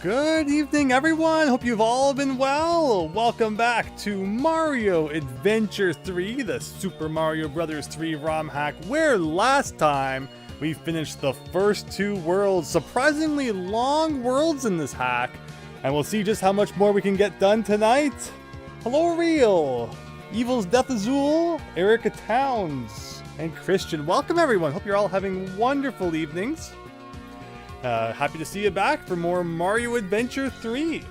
Good evening, everyone. Hope you've all been well. Welcome back to Mario Adventure 3, the Super Mario Bros. 3 ROM hack, where last time we finished the first two worlds. Surprisingly long worlds in this hack, and we'll see just how much more we can get done tonight. Hello, Real, Evil's Death Azul, Erica Towns, and Christian. Welcome, everyone. Hope you're all having wonderful evenings. Happy to see you back for more Mario Adventure 3.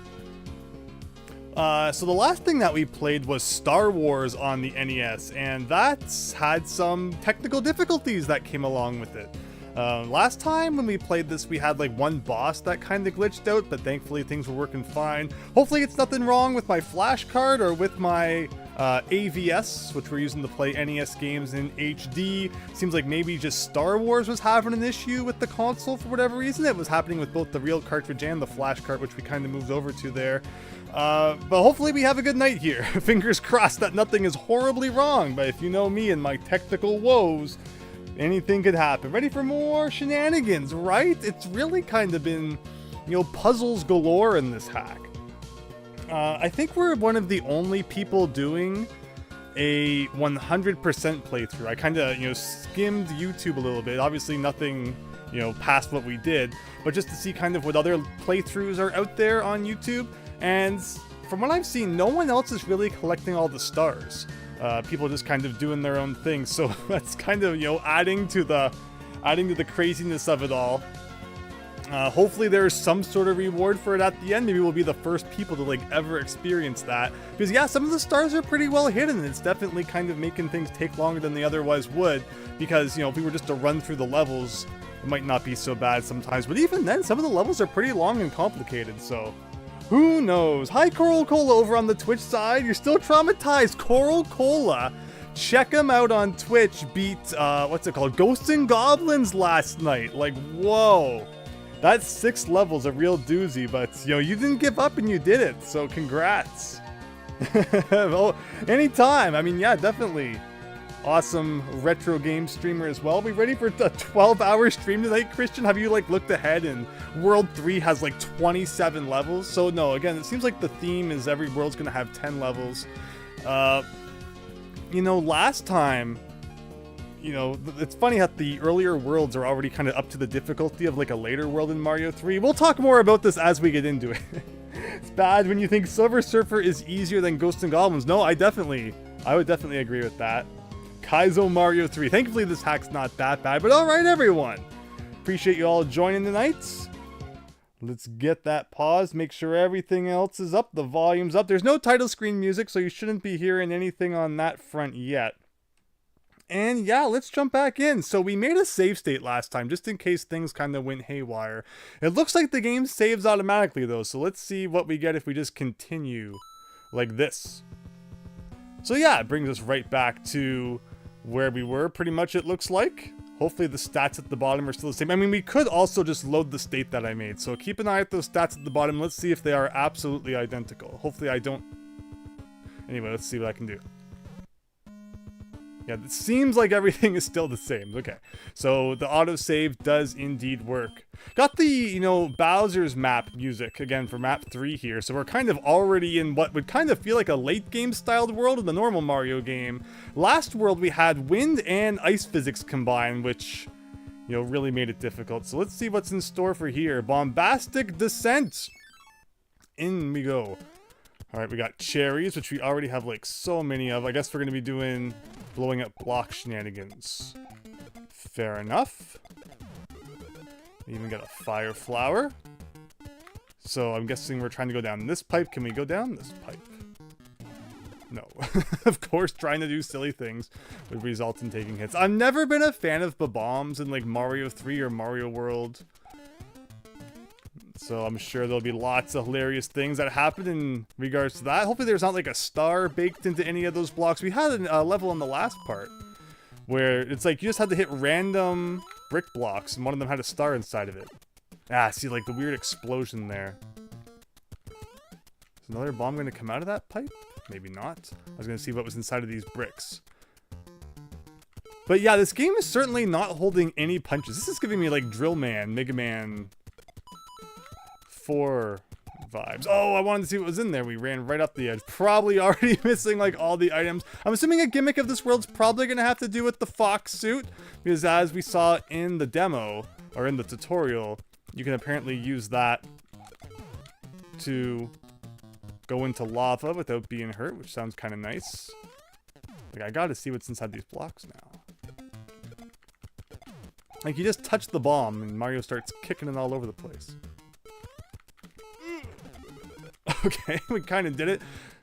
So the last thing that we played was Star Wars on the NES, and that's had some technical difficulties that came along with it. Last time when we played this, we had like one boss that kind of glitched out, but thankfully things were working fine. Hopefully it's nothing wrong with my flash card or with my AVS, which we're using to play NES games in HD. Seems like maybe just Star Wars was having an issue with the console for whatever reason. It was happening with both the real cartridge and the flash cart, which we kind of moved over to there. But hopefully we have a good night here. Fingers crossed that nothing is horribly wrong, but if you know me and my technical woes, anything could happen. Ready for more shenanigans, right? It's really kind of been, puzzles galore in this hack. I think we're one of the only people doing a 100% playthrough. I kind of, skimmed YouTube a little bit. Obviously nothing, past what we did, but just to see kind of what other playthroughs are out there on YouTube. And from what I've seen, no one else is really collecting all the stars. People just kind of doing their own thing. So that's kind of, adding to the craziness of it all. Hopefully there's some sort of reward for it at the end. Maybe we'll be the first people to ever experience that. Because yeah, some of the stars are pretty well hidden. It's definitely kind of making things take longer than they otherwise would. Because, if we were just to run through the levels, it might not be so bad sometimes. But even then, some of the levels are pretty long and complicated, so who knows? Hi, Coral Cola over on the Twitch side. You're still traumatized. Coral Cola. Check him out on Twitch. Beat, what's it called? Ghosts and Goblins last night. Whoa. That 6 level's a real doozy, but, you didn't give up and you did it, so congrats. Well, anytime. I mean, yeah, definitely. Awesome retro game streamer as well. We ready for a 12-hour stream tonight, Christian? Have you, looked ahead and World 3 has, 27 levels? So, no, again, it seems like the theme is every world's gonna have 10 levels. Last time, it's funny how the earlier worlds are already kind of up to the difficulty of a later world in Mario 3. We'll talk more about this as we get into it. It's bad when you think Silver Surfer is easier than Ghosts and Goblins. No, I would definitely agree with that. Kaizo Mario 3. Thankfully this hack's not that bad, but alright everyone. Appreciate you all joining tonight. Let's get that paused, make sure everything else is up, the volume's up. There's no title screen music, so you shouldn't be hearing anything on that front yet. And yeah, let's jump back in. So we made a save state last time, just in case things kind of went haywire. It looks like the game saves automatically though, so let's see what we get if we just continue like this. So yeah, it brings us right back to where we were, pretty much it looks like. Hopefully the stats at the bottom are still the same. I mean, we could also just load the state that I made, so keep an eye at those stats at the bottom. Let's see if they are absolutely identical. Hopefully I don't... Anyway, let's see what I can do. Yeah, it seems like everything is still the same. Okay, so the autosave does indeed work. Got the, Bowser's map music, again, for map 3 here. So we're kind of already in what would kind of feel like a late game styled world in the normal Mario game. Last world we had wind and ice physics combined, which, really made it difficult. So let's see what's in store for here. Bombastic Descent. In we go. Alright, we got cherries, which we already have so many of. I guess we're going to be doing blowing up block shenanigans. Fair enough. We even got a fire flower. So I'm guessing we're trying to go down this pipe. Can we go down this pipe? No. Of course, trying to do silly things would result in taking hits. I've never been a fan of bombs in Mario 3 or Mario World. So I'm sure there'll be lots of hilarious things that happen in regards to that. Hopefully there's not a star baked into any of those blocks. We had a level in the last part where it's you just had to hit random brick blocks and one of them had a star inside of it. Ah, see the weird explosion there. Is another bomb going to come out of that pipe? Maybe not. I was going to see what was inside of these bricks. But yeah, this game is certainly not holding any punches. This is giving me Drill Man, Mega Man 4 vibes. Oh, I wanted to see what was in there. We ran right up the edge. Probably already missing like all the items. I'm assuming a gimmick of this world's probably going to have to do with the fox suit, because as we saw in the demo, or in the tutorial, you can apparently use that to go into lava without being hurt, which sounds kind of nice. Like, I gotta see what's inside these blocks now. Like, you just touch the bomb and Mario starts kicking it all over the place. Okay, we kind of did it.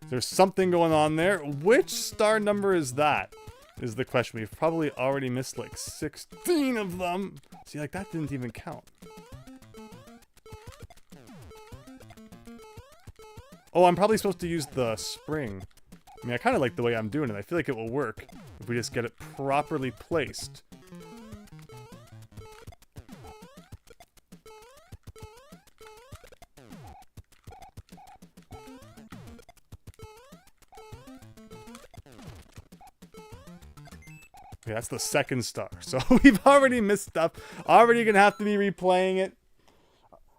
There's something going on there. Which star number is that? Is the question. We've probably already missed like 16 of them. See, like, that didn't even count. Oh, I'm probably supposed to use the spring. I mean, I kind of like the way I'm doing it. I feel like it will work if we just get it properly placed. Okay, that's the second star. So we've already missed stuff. Already gonna have to be replaying it.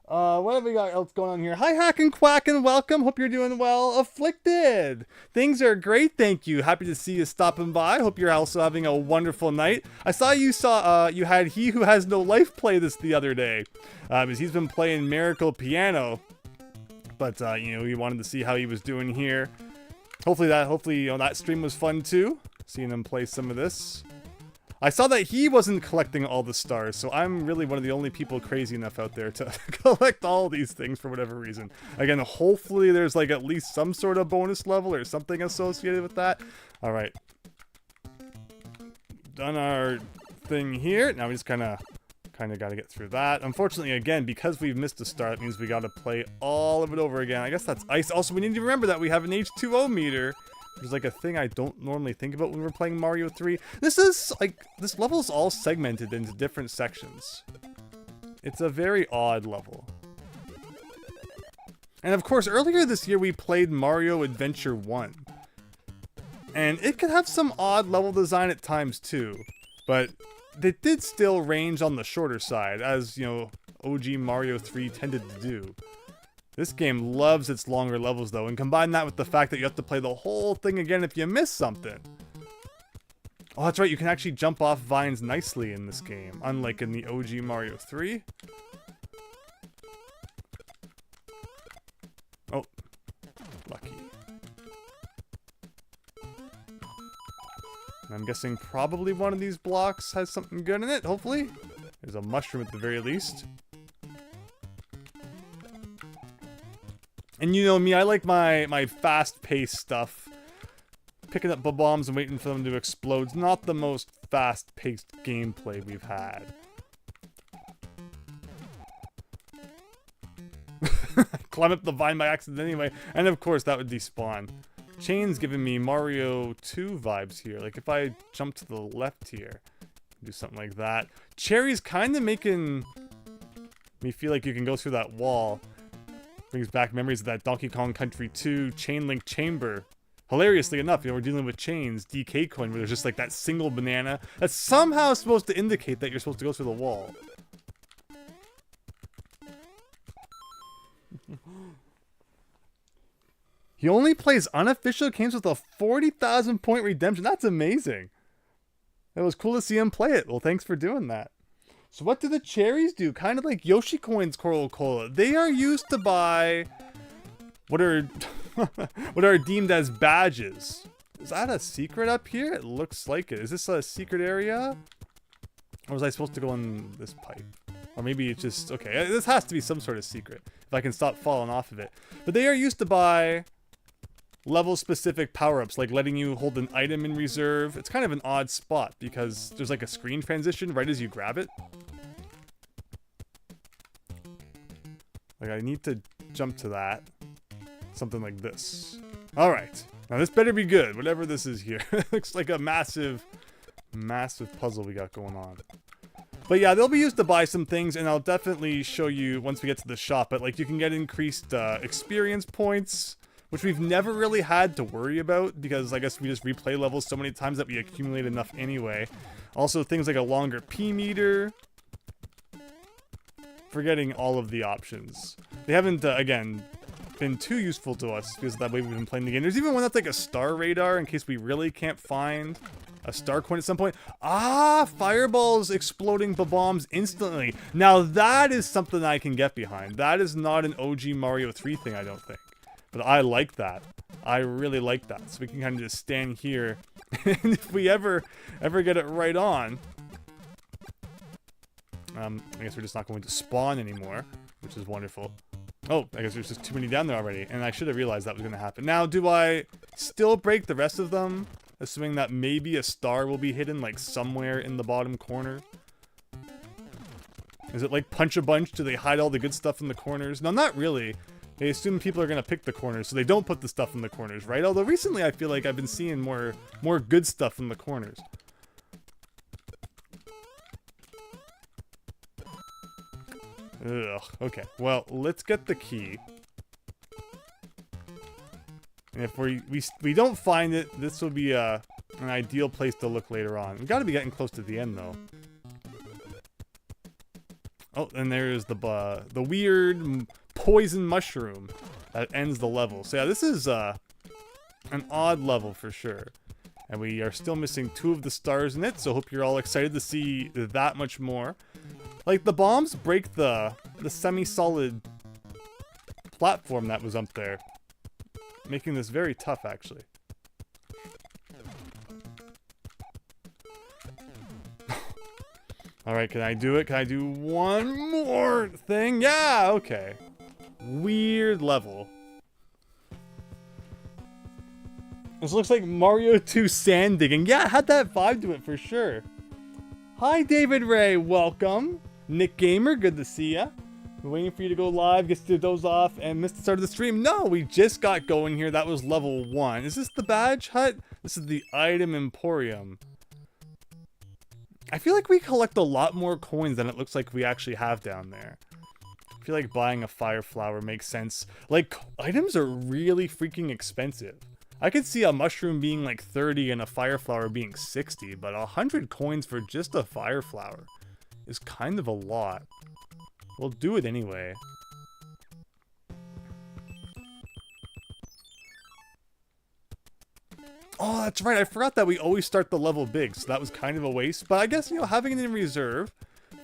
What have we got else going on here? Hi, Hack and Quack, and welcome. Hope you're doing well. Afflicted. Things are great, thank you. Happy to see you stopping by. Hope you're also having a wonderful night. I saw you had He Who Has No Life play this the other day, because he's been playing Miracle Piano. But you know, we wanted to see how he was doing here. Hopefully you know, that stream was fun too. Seeing him play some of this. I saw that he wasn't collecting all the stars, so I'm really one of the only people crazy enough out there to collect all these things for whatever reason. Again, hopefully there's like at least some sort of bonus level or something associated with that. All right. Done our thing here. Now we just kind of got to get through that. Unfortunately, again, because we've missed a star, it means we got to play all of it over again. I guess that's ice. Also, we need to remember that we have an H2O meter, which is like a thing I don't normally think about when we're playing Mario 3. This is like, this level is all segmented into different sections. It's a very odd level. And of course, earlier this year we played Mario Adventure 1. And it could have some odd level design at times too. But they did still range on the shorter side, as, you know, OG Mario 3 tended to do. This game loves its longer levels though, and combine that with the fact that you have to play the whole thing again if you miss something. Oh, that's right, you can actually jump off vines nicely in this game, unlike in the OG Mario 3. Oh, lucky. And I'm guessing probably one of these blocks has something good in it, hopefully. There's a mushroom at the very least. And you know me, I like my fast-paced stuff. Picking up bombs and waiting for them to explode is not the most fast-paced gameplay we've had. Climb up the vine by accident anyway, and of course that would despawn. Chain's giving me Mario 2 vibes here. Like if I jump to the left here, do something like that. Cherry's kind of making me feel like you can go through that wall. Brings back memories of that Donkey Kong Country 2 chain link chamber. Hilariously enough, you know, we're dealing with chains, DK coin, where there's just like that single banana that's somehow supposed to indicate that you're supposed to go through the wall. He only plays unofficial games with a 40,000 point redemption. That's amazing. It was cool to see him play it. Well, thanks for doing that. So what do the cherries do? Kind of like Yoshi Coins Coral Cola. They are used to buy what are what are deemed as badges. Is that a secret up here? It looks like it. Is this a secret area? Or was I supposed to go in this pipe? Or maybe it's just, okay, this has to be some sort of secret. If I can stop falling off of it. But they are used to buy level-specific power-ups, like letting you hold an item in reserve. It's kind of an odd spot because there's like a screen transition right as you grab it. Like I need to jump to that. Something like this. Alright. Now this better be good, whatever this is here. Looks like a massive puzzle we got going on. But yeah, they'll be used to buy some things, and I'll definitely show you once we get to the shop. But like you can get increased experience points, which we've never really had to worry about because I guess we just replay levels so many times that we accumulate enough anyway. Also things like a longer P meter. Forgetting all of the options. They haven't, again, been too useful to us because of that way we've been playing the game. There's even one that's like a star radar in case we really can't find a star coin at some point. Ah, fireballs exploding the bombs instantly. Now that is something I can get behind. That is not an OG Mario 3 thing, I don't think. But I like that. I really like that. So we can kind of just stand here. And if we ever get it right on, I guess we're just not going to spawn anymore, which is wonderful. Oh, I guess there's just too many down there already, and I should have realized that was going to happen. Now, do I still break the rest of them, assuming that maybe a star will be hidden, like, somewhere in the bottom corner? Is it like Punch a Bunch? Do they hide all the good stuff in the corners? No, not really. They assume people are going to pick the corners, so they don't put the stuff in the corners, right? Although recently I feel like I've been seeing more good stuff in the corners. Ugh, okay. Well, let's get the key. And if we don't find it, this will be an ideal place to look later on. We've got to be getting close to the end, though. Oh, and there's the weird poison mushroom that ends the level. So yeah, this is an odd level for sure. And we are still missing 2 of the stars in it, so hope you're all excited to see that much more. Like, the bombs break the semi-solid platform that was up there, making this very tough, actually. Alright, can I do it? Can I do one more thing? Yeah, okay. Weird level. This looks like Mario 2 sand digging. Yeah, it had that vibe to it for sure. Hi, David Ray. Welcome. Nick Gamer, good to see ya. We're waiting for you to go live, get to doze off, and miss the start of the stream. No, we just got going here. That was level 1. Is this the badge hut? This is the item emporium. I feel like we collect a lot more coins than it looks like we actually have down there. I feel like buying a fire flower makes sense. Like, items are really freaking expensive. I could see a mushroom being like 30 and a fire flower being 60, but 100 coins for just a fire flower is kind of a lot. We'll do it anyway. Oh, that's right. I forgot that we always start the level big, so that was kind of a waste. But I guess, you know, having it in reserve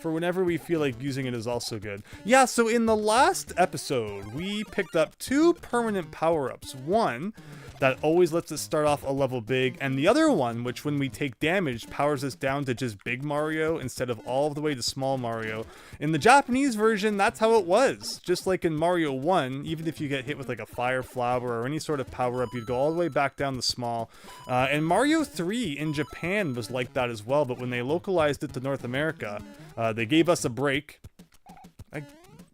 for whenever we feel like using it is also good. Yeah, so in the last episode, we picked up 2 permanent power-ups. One that always lets us start off a level big, and the other one, which when we take damage, powers us down to just Big Mario instead of all the way to Small Mario. In the Japanese version, that's how it was. Just like in Mario 1, even if you get hit with like a fire flower or any sort of power-up, you'd go all the way back down to Small. And Mario 3 in Japan was like that as well, but when they localized it to North America, they gave us a break.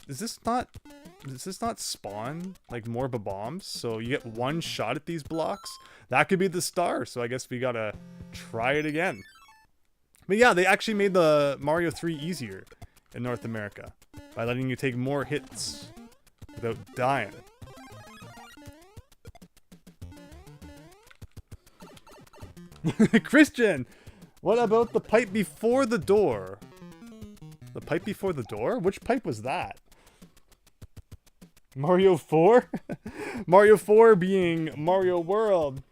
Does this not spawn like more bombs? So you get 1 shot at these blocks? That could be the star, so I guess we gotta try it again. But yeah, they actually made the Mario 3 easier in North America by letting you take more hits without dying. Christian! What about the pipe before the door? The pipe before the door? Which pipe was that? Mario 4? Mario 4 being Mario World.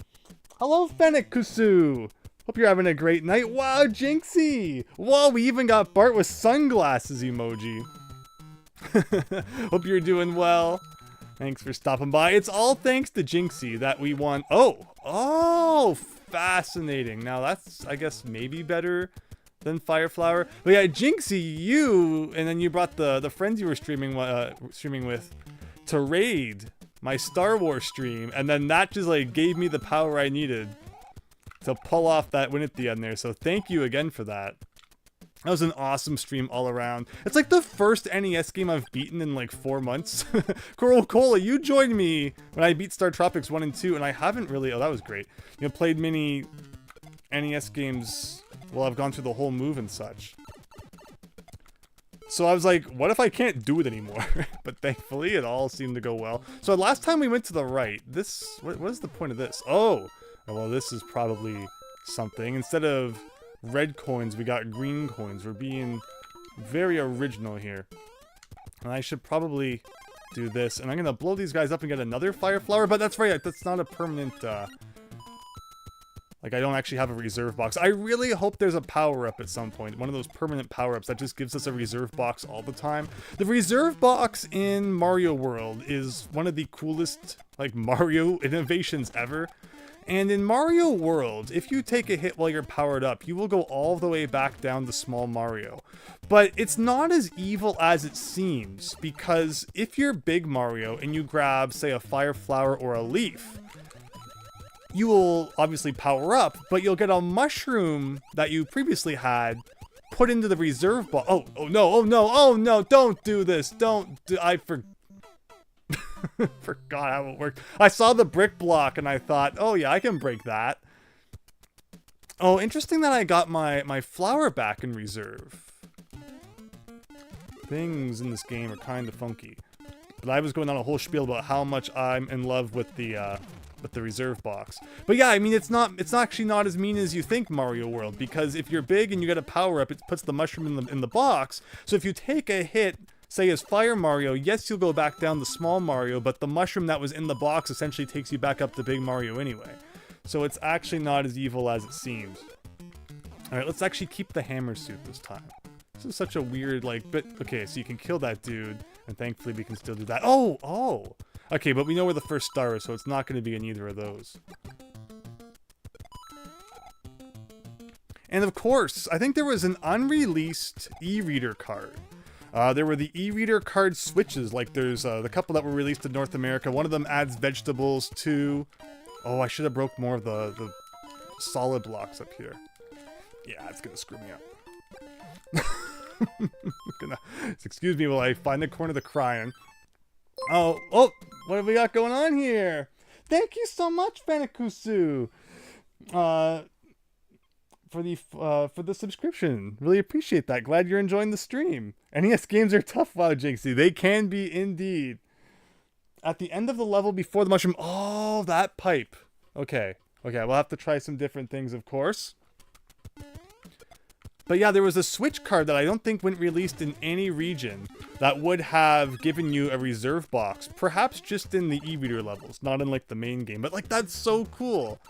Hello, Fennec Kusu. Hope you're having a great night. Wow, Jinxie. Whoa, we even got Bart with sunglasses emoji. Hope you're doing well. Thanks for stopping by. It's all thanks to Jinxie that we won. Oh, fascinating. Now that's, I guess, maybe better than Fire Flower. But yeah, Jinxie, you, and then you brought the friends you were streaming with to raid my Star Wars stream, and then that just like gave me the power I needed to pull off that win at the end there. So thank you again for that. That was an awesome stream all around. It's like the first NES game I've beaten in like 4 months. Coral Cola, you joined me when I beat Star Tropics 1 and 2, and I haven't really, oh that was great. You know, played many NES games while I've gone through the whole move and such. So I was like, what if I can't do it anymore? But thankfully, it all seemed to go well. So last time we went to the right, this, what is the point of this? Oh, well, this is probably something. Instead of red coins, we got green coins. We're being very original here. And I should probably do this, and I'm gonna blow these guys up and get another fire flower, but that's right, that's not a permanent, like, I don't actually have a reserve box. I really hope there's a power-up at some point, one of those permanent power-ups that just gives us a reserve box all the time. The reserve box in Mario World is one of the coolest, like, Mario innovations ever. And in Mario World, if you take a hit while you're powered up, you will go all the way back down to Small Mario. But it's not as evil as it seems, because if you're Big Mario and you grab, say, a fire flower or a leaf, you will obviously power up, but you'll get a mushroom that you previously had put into the reserve box. Oh no, don't do this. Forgot how it worked. I saw the brick block and I thought, oh yeah, I can break that. Oh, interesting that I got my flower back in reserve. Things in this game are kind of funky. But I was going on a whole spiel about how much I'm in love with the reserve box. But yeah, I mean, it's actually not as mean as you think, Mario World, because if you're big and you get a power up, it puts the mushroom in the box. So if you take a hit, say as Fire Mario, yes, you'll go back down to Small Mario, but the mushroom that was in the box essentially takes you back up to Big Mario anyway. So it's actually not as evil as it seems. Alright, let's actually keep the hammer suit this time. This is such a weird, like, but, okay, so you can kill that dude, and thankfully we can still do that. Oh! Okay, but we know where the first star is, so it's not going to be in either of those. And of course, I think there was an unreleased e-reader card. There were the e-reader card switches, like there's the couple that were released in North America. One of them adds vegetables to... Oh, I should have broke more of the solid blocks up here. Yeah, it's gonna screw me up. Excuse me while I find the corner of the crying. Oh, what have we got going on here? Thank you so much, Fanakusu. For the subscription. Really appreciate that. Glad you're enjoying the stream. NES games are tough, wow, Jinxie. They can be indeed. At the end of the level before the mushroom. Oh, that pipe. Okay, we'll have to try some different things, of course. But yeah, there was a Switch card that I don't think went released in any region that would have given you a reserve box. Perhaps just in the e-reader levels, not in like the main game. But like, that's so cool.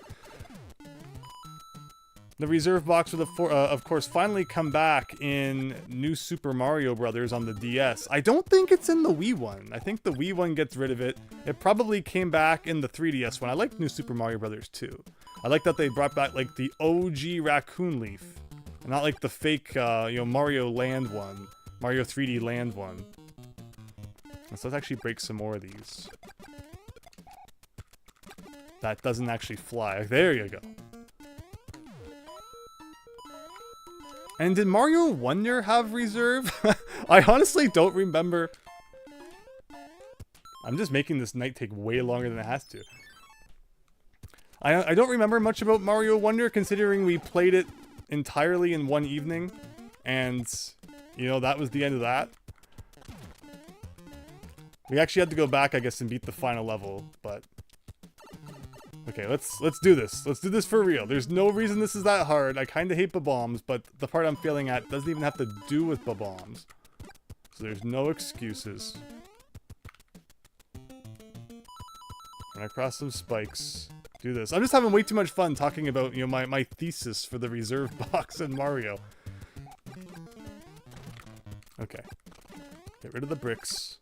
The reserve box would, of course, finally come back in New Super Mario Bros. On the DS. I don't think it's in the Wii one. I think the Wii one gets rid of it. It probably came back in the 3DS one. I like New Super Mario Bros. Too. I like that they brought back, like, the OG Raccoon Leaf. And not like the fake, Mario Land one. Mario 3D Land one. So let's actually break some more of these. That doesn't actually fly. There you go. And did Mario Wonder have reserve? I honestly don't remember. I'm just making this night take way longer than it has to. I don't remember much about Mario Wonder, considering we played it entirely in one evening. And, that was the end of that. We actually had to go back, I guess, and beat the final level, but... Okay, let's do this. Let's do this for real. There's no reason this is that hard. I kind of hate bombs, but the part I'm failing at doesn't even have to do with bombs. So there's no excuses. Run across some spikes. Do this. I'm just having way too much fun talking about, my thesis for the reserve box in Mario. Okay. Get rid of the bricks.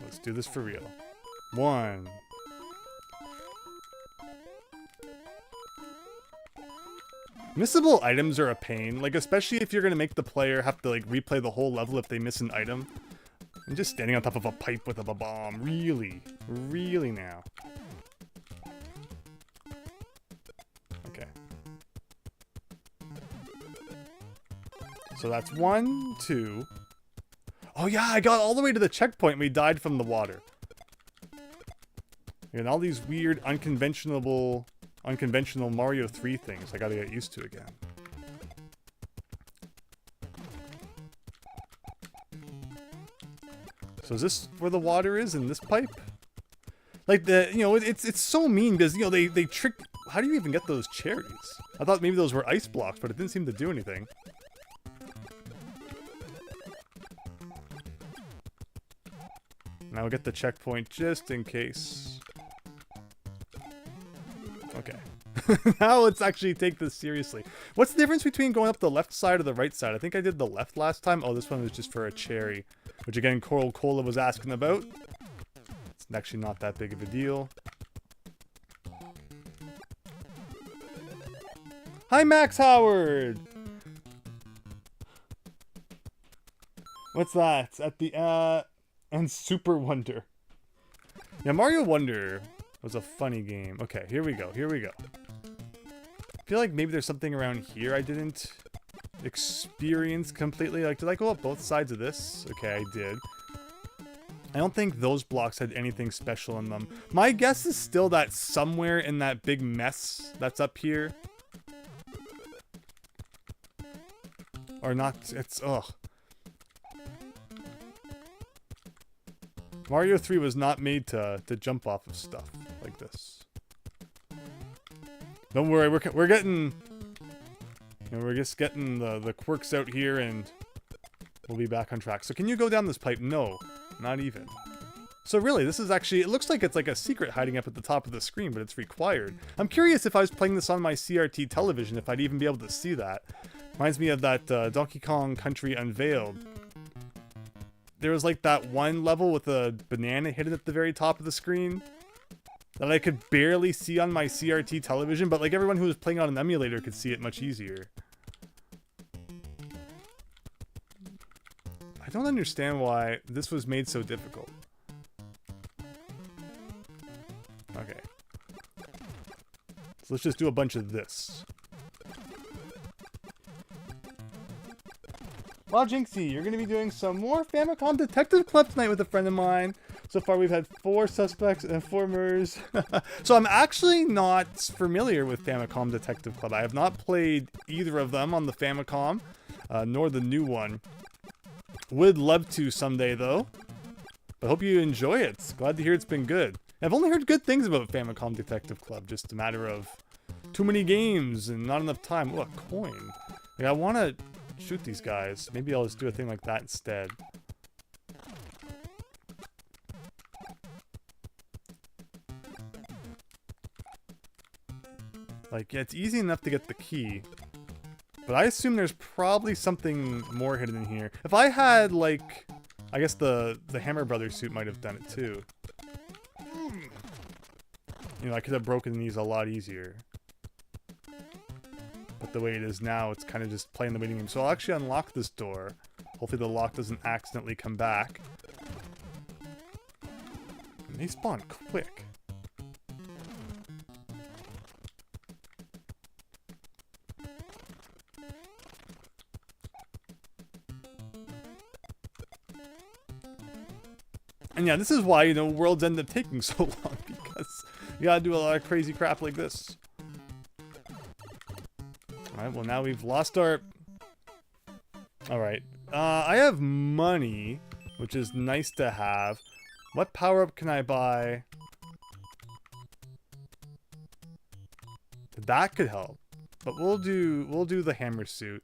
Let's do this for real. 1. Missable items are a pain, like, especially if you're gonna make the player have to, like, replay the whole level if they miss an item. I'm just standing on top of a pipe with a bomb. Really? Really now? Okay. So that's 1, 2. Oh yeah, I got all the way to the checkpoint and we died from the water. And all these weird, unconventional Mario 3 things I gotta get used to again. So is this where the water is in this pipe? Like it's so mean because, they trick... How do you even get those cherries? I thought maybe those were ice blocks, but it didn't seem to do anything. Now we'll get the checkpoint just in case. Okay. Now let's actually take this seriously. What's the difference between going up the left side or the right side? I think I did the left last time. Oh, this one was just for a cherry, which again, Coral Cola was asking about. It's actually not that big of a deal. Hi, Max Howard! What's that? It's at the, and Super Wonder. Yeah, Mario Wonder was a funny game. Okay, here we go, here we go. I feel like maybe there's something around here I didn't experience completely. Like, did I go up both sides of this? Okay, I did. I don't think those blocks had anything special in them. My guess is still that somewhere in that big mess that's up here. Or not, it's, ugh. Mario 3 was not made to jump off of stuff like this. Don't worry, we're getting... You know, we're just getting the quirks out here and we'll be back on track. So can you go down this pipe? No, not even. So really, this is actually, it looks like it's like a secret hiding up at the top of the screen, but it's required. I'm curious if I was playing this on my CRT television, if I'd even be able to see that. Reminds me of that Donkey Kong Country Unveiled. There was like that one level with a banana hidden at the very top of the screen that I could barely see on my CRT television, but like everyone who was playing on an emulator could see it much easier. I don't understand why this was made so difficult. Okay. So let's just do a bunch of this. Well, Jinxie, you're going to be doing some more Famicom Detective Club tonight with a friend of mine. So far, we've had 4 suspects and 4 murders. So I'm actually not familiar with Famicom Detective Club. I have not played either of them on the Famicom, nor the new one. Would love to someday, though. But hope you enjoy it. Glad to hear it's been good. I've only heard good things about Famicom Detective Club. Just a matter of too many games and not enough time. Oh, a coin. Like, I want to shoot these guys. Maybe I'll just do a thing like that instead. Like, yeah, it's easy enough to get the key. But I assume there's probably something more hidden in here. If I had, like, I guess the Hammer Brothers suit might have done it too. You know, I could have broken these a lot easier. But the way it is now, it's kind of just playing the waiting game. So I'll actually unlock this door. Hopefully the lock doesn't accidentally come back. And they spawn quick. And yeah, this is why, you know, worlds end up taking so long, because you gotta do a lot of crazy crap like this. Alright, well now we've lost our... Alright, I have money, which is nice to have. What power-up can I buy? That could help. But we'll do the hammer suit.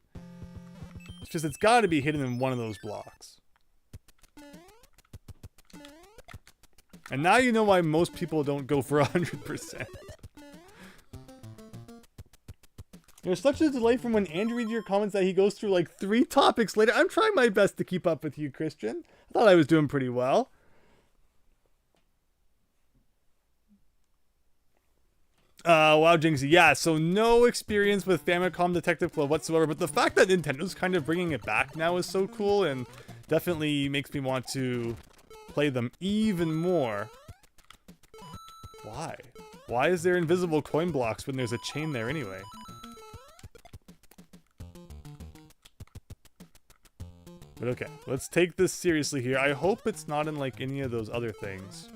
It's just, it's gotta be hidden in one of those blocks. And now you know why most people don't go for 100%. There's such a delay from when Andrew reads your comments that he goes through like 3 topics later. I'm trying my best to keep up with you, Christian. I thought I was doing pretty well. Wow, Jinxie. Yeah, so no experience with Famicom Detective Club whatsoever, but the fact that Nintendo's kind of bringing it back now is so cool and definitely makes me want to play them even more. Why? Why is there invisible coin blocks when there's a chain there anyway? But okay, let's take this seriously here. I hope it's not in like any of those other things.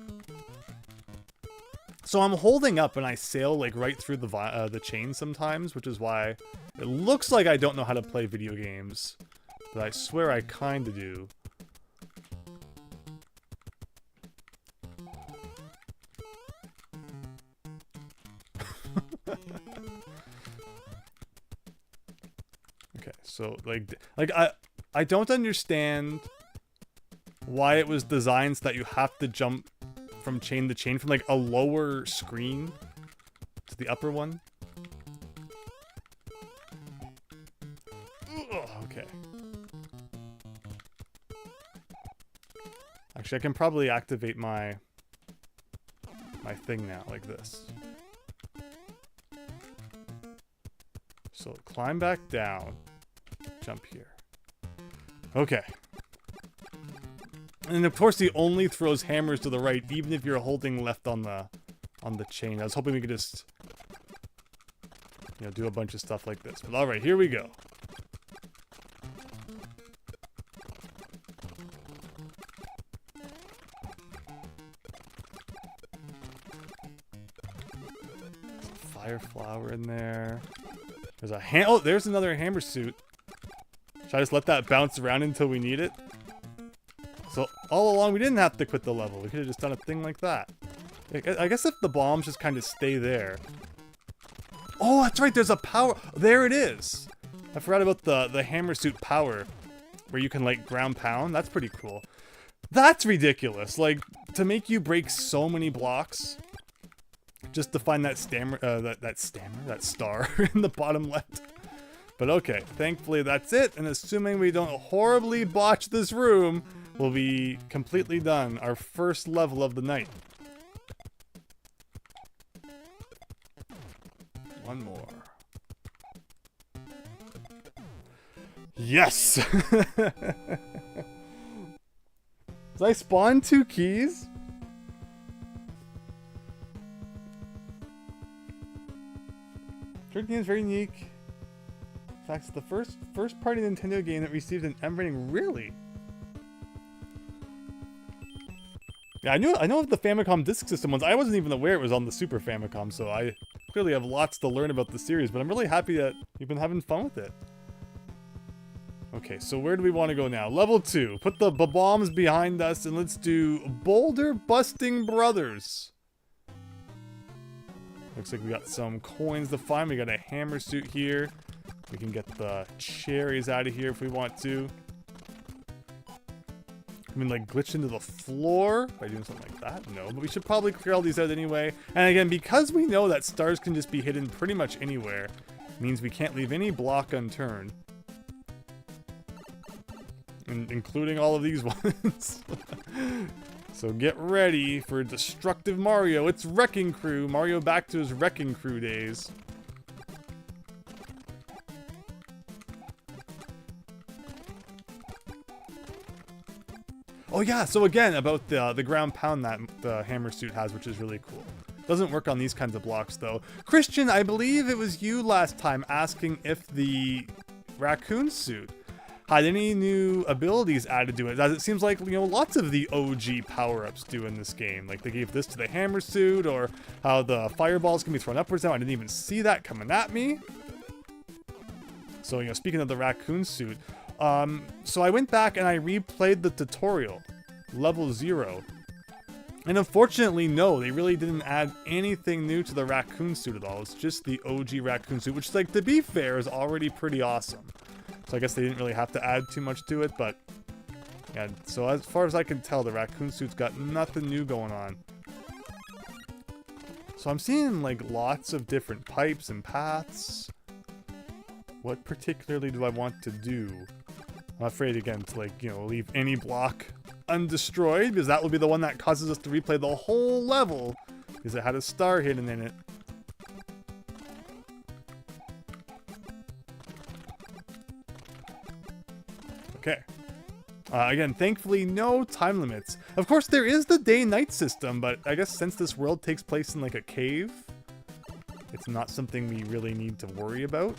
So I'm holding up and I sail like right through the chain sometimes, which is why it looks like I don't know how to play video games. But I swear I kinda do. Okay, so like I don't understand why it was designed so that you have to jump from chain to chain from like a lower screen to the upper one. Ugh, okay. Actually, I can probably activate my thing now, like this. So climb back down, jump here. Okay. And of course, he only throws hammers to the right, even if you're holding left on the chain. I was hoping we could just, you know, do a bunch of stuff like this. But all right, here we go. Fire flower in there. There's a oh, there's another hammer suit. Should I just let that bounce around until we need it? So all along we didn't have to quit the level. We could have just done a thing like that. I guess if the bombs just kind of stay there. Oh, that's right. There's a power. There it is. I forgot about the hammer suit power, where you can like ground pound. That's pretty cool. That's ridiculous. Like, to make you break so many blocks just to find that that star in the bottom left. But okay, thankfully that's it. And assuming we don't horribly botch this room, we'll be completely done. Our first level of the night. One more. Yes! Did I spawn 2 keys? Third game is very unique. In fact, it's the first party Nintendo game that received an M rating. Really? Yeah, I know of the Famicom Disk System ones. I wasn't even aware it was on the Super Famicom, so I clearly have lots to learn about the series, but I'm really happy that you've been having fun with it. Okay, so where do we want to go now? Level 2. Put the bombs behind us and let's do Boulder Busting Brothers. Looks like we got some coins to find. We got a hammer suit here. We can get the cherries out of here if we want to. I mean, like, glitch into the floor by doing something like that? No, but we should probably clear all these out anyway. And again, because we know that stars can just be hidden pretty much anywhere, means we can't leave any block unturned. Including all of these ones. So get ready for Destructive Mario. It's Wrecking Crew. Mario back to his Wrecking Crew days. Oh yeah, so again, about the ground pound that the hammer suit has, which is really cool. Doesn't work on these kinds of blocks though. Christian, I believe it was you last time asking if the raccoon suit had any new abilities added to it, as it seems like, you know, lots of the OG power-ups do in this game. Like, they gave this to the hammer suit, or how the fireballs can be thrown upwards now. I didn't even see that coming at me. So, you know, speaking of the raccoon suit, so I went back and I replayed the tutorial, level 0. And unfortunately, no, they really didn't add anything new to the raccoon suit at all. It's just the OG raccoon suit, which, like, to be fair, is already pretty awesome. So I guess they didn't really have to add too much to it, but yeah, so as far as I can tell, the raccoon suit's got nothing new going on. So I'm seeing like lots of different pipes and paths. What particularly do I want to do? I'm afraid again to, like, you know, leave any block undestroyed, because that will be the one that causes us to replay the whole level, because it had a star hidden in it. Okay. Again, thankfully, no time limits. Of course, there is the day-night system, but I guess since this world takes place in, like, a cave, it's not something we really need to worry about.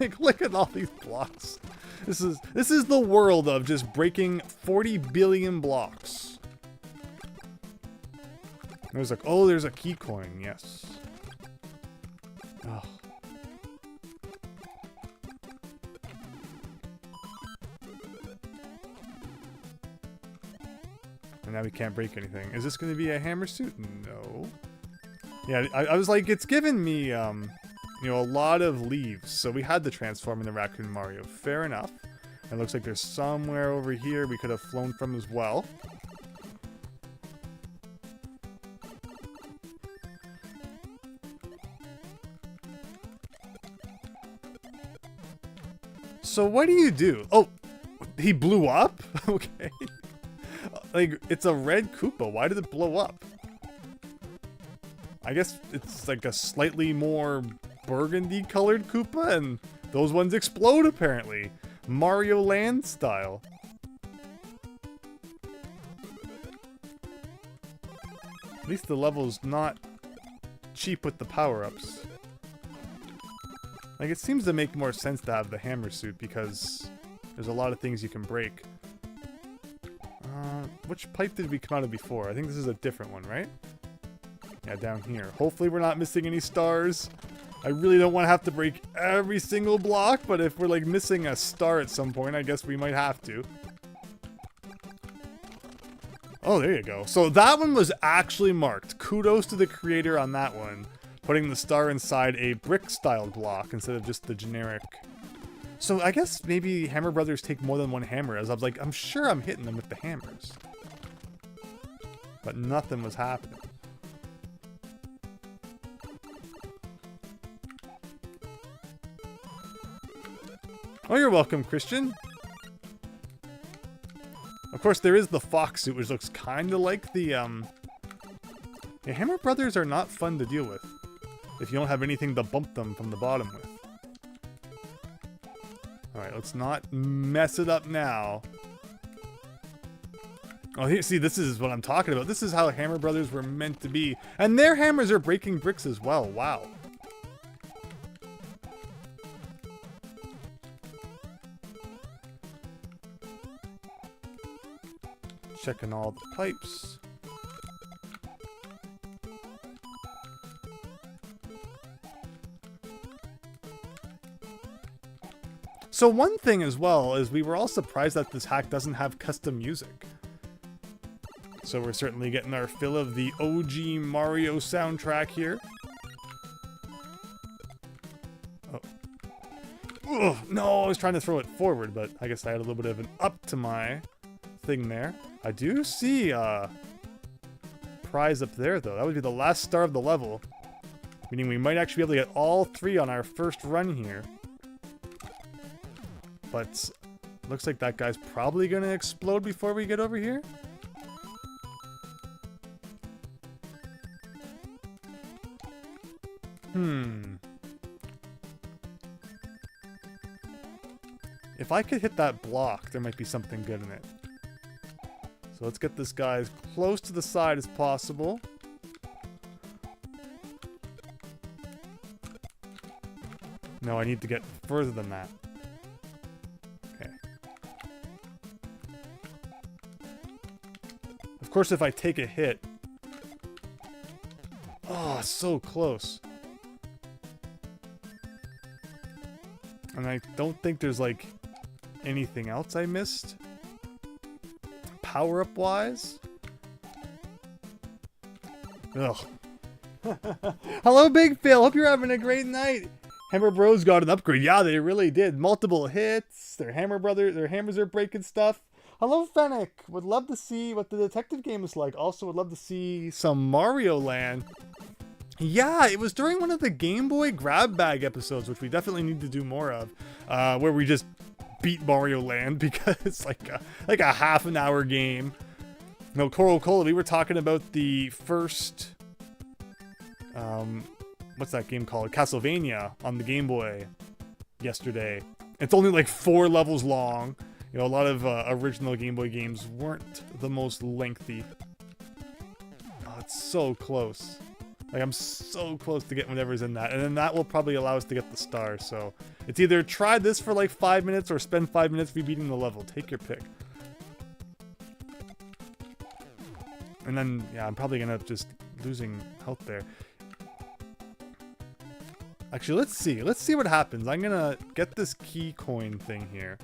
Like, look at all these blocks. This is the world of just breaking 40 billion blocks. There's like, oh, there's a key coin, yes. Oh. And now we can't break anything. Is this going to be a hammer suit? No. Yeah, I was like, it's given me, you know, a lot of leaves. So we had to transform into Raccoon Mario. Fair enough. It looks like there's somewhere over here we could have flown from as well. So what do you do? Oh, he blew up? Okay. Like, it's a red Koopa. Why did it blow up? I guess it's like a slightly more burgundy colored Koopa, and those ones explode apparently. Mario Land style. At least the level's not cheap with the power-ups. Like, it seems to make more sense to have the hammer suit because there's a lot of things you can break. Which pipe did we come out of before? I think this is a different one, right? Yeah, down here. Hopefully we're not missing any stars. I really don't want to have to break every single block, but if we're like missing a star at some point, I guess we might have to. Oh, there you go. So that one was actually marked. Kudos to the creator on that one. Putting the star inside a brick-styled block instead of just the generic. So I guess maybe Hammer Brothers take more than one hammer, as I was like, I'm sure I'm hitting them with the hammers. But nothing was happening. Oh, you're welcome, Christian. Of course, there is the fox suit, which looks kind of like the, Yeah, Hammer Brothers are not fun to deal with if you don't have anything to bump them from the bottom with. Alright, let's not mess it up now. Oh, here, see, this is what I'm talking about. This is how Hammer Brothers were meant to be. And their hammers are breaking bricks as well. Wow. Checking all the pipes. So one thing as well is we were all surprised that this hack doesn't have custom music. So we're certainly getting our fill of the OG Mario soundtrack here. Oh. Ugh, no, I was trying to throw it forward, but I guess I had a little bit of an up to my thing there. I do see a prize up there, though. That would be the last star of the level. Meaning we might actually be able to get all three on our first run here. But looks like that guy's probably going to explode before we get over here. If I could hit that block, there might be something good in it. So let's get this guy as close to the side as possible. No, I need to get further than that. Okay. Of course, if I take a hit... Oh, so close. And I don't think there's, like, anything else I missed. Power-up wise? Ugh. Hello, Big Phil. Hope you're having a great night. Hammer Bros got an upgrade. Yeah, they really did. Multiple hits. Their hammers are breaking stuff. Hello, Fennec. Would love to see what the detective game is like. Also, would love to see some Mario Land. Yeah, it was during one of the Game Boy Grab Bag episodes, which we definitely need to do more of, where we just beat Mario Land because it's like a half an hour game. No, Coral Cola, we were talking about the first, what's that game called? Castlevania on the Game Boy yesterday. It's only like 4 levels long. You know, a lot of original Game Boy games weren't the most lengthy. Oh, it's so close. Like, I'm so close to getting whatever's in that. And then that will probably allow us to get the star. So it's either try this for like 5 minutes or spend 5 minutes rebeating the level. Take your pick. And then, yeah, I'm probably going to end up just losing health there. Actually, let's see. Let's see what happens. I'm going to get this key coin thing here.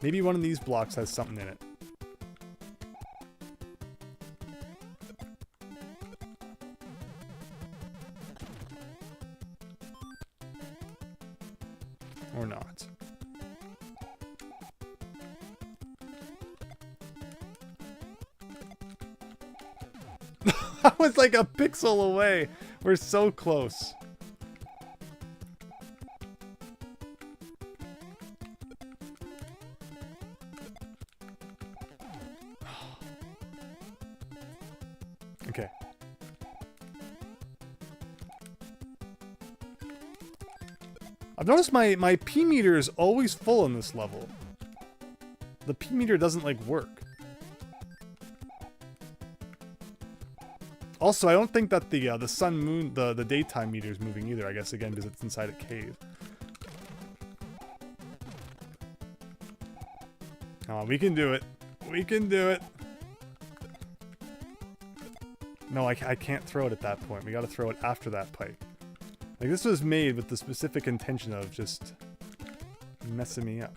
Maybe one of these blocks has something in it. Or not. I was like a pixel away. We're so close. Okay. I've noticed my P meter is always full in this level. The P meter doesn't like work. Also, I don't think that the sun moon the daytime meter is moving either. I guess again because it's inside a cave. Oh, we can do it. We can do it. No, I can't throw it at that point. We got to throw it after that pipe. Like this was made with the specific intention of just messing me up.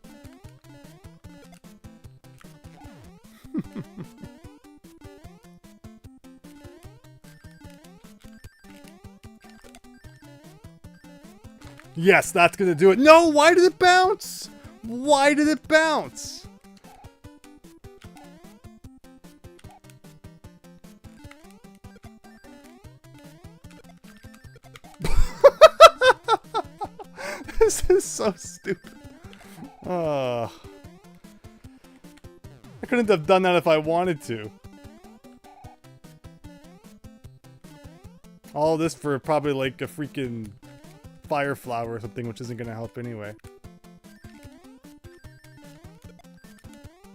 Yes, that's gonna do it. No, why did it bounce? Why did it bounce? This is so stupid. I couldn't have done that if I wanted to. All this for probably like a freaking fire flower or something, which isn't going to help anyway.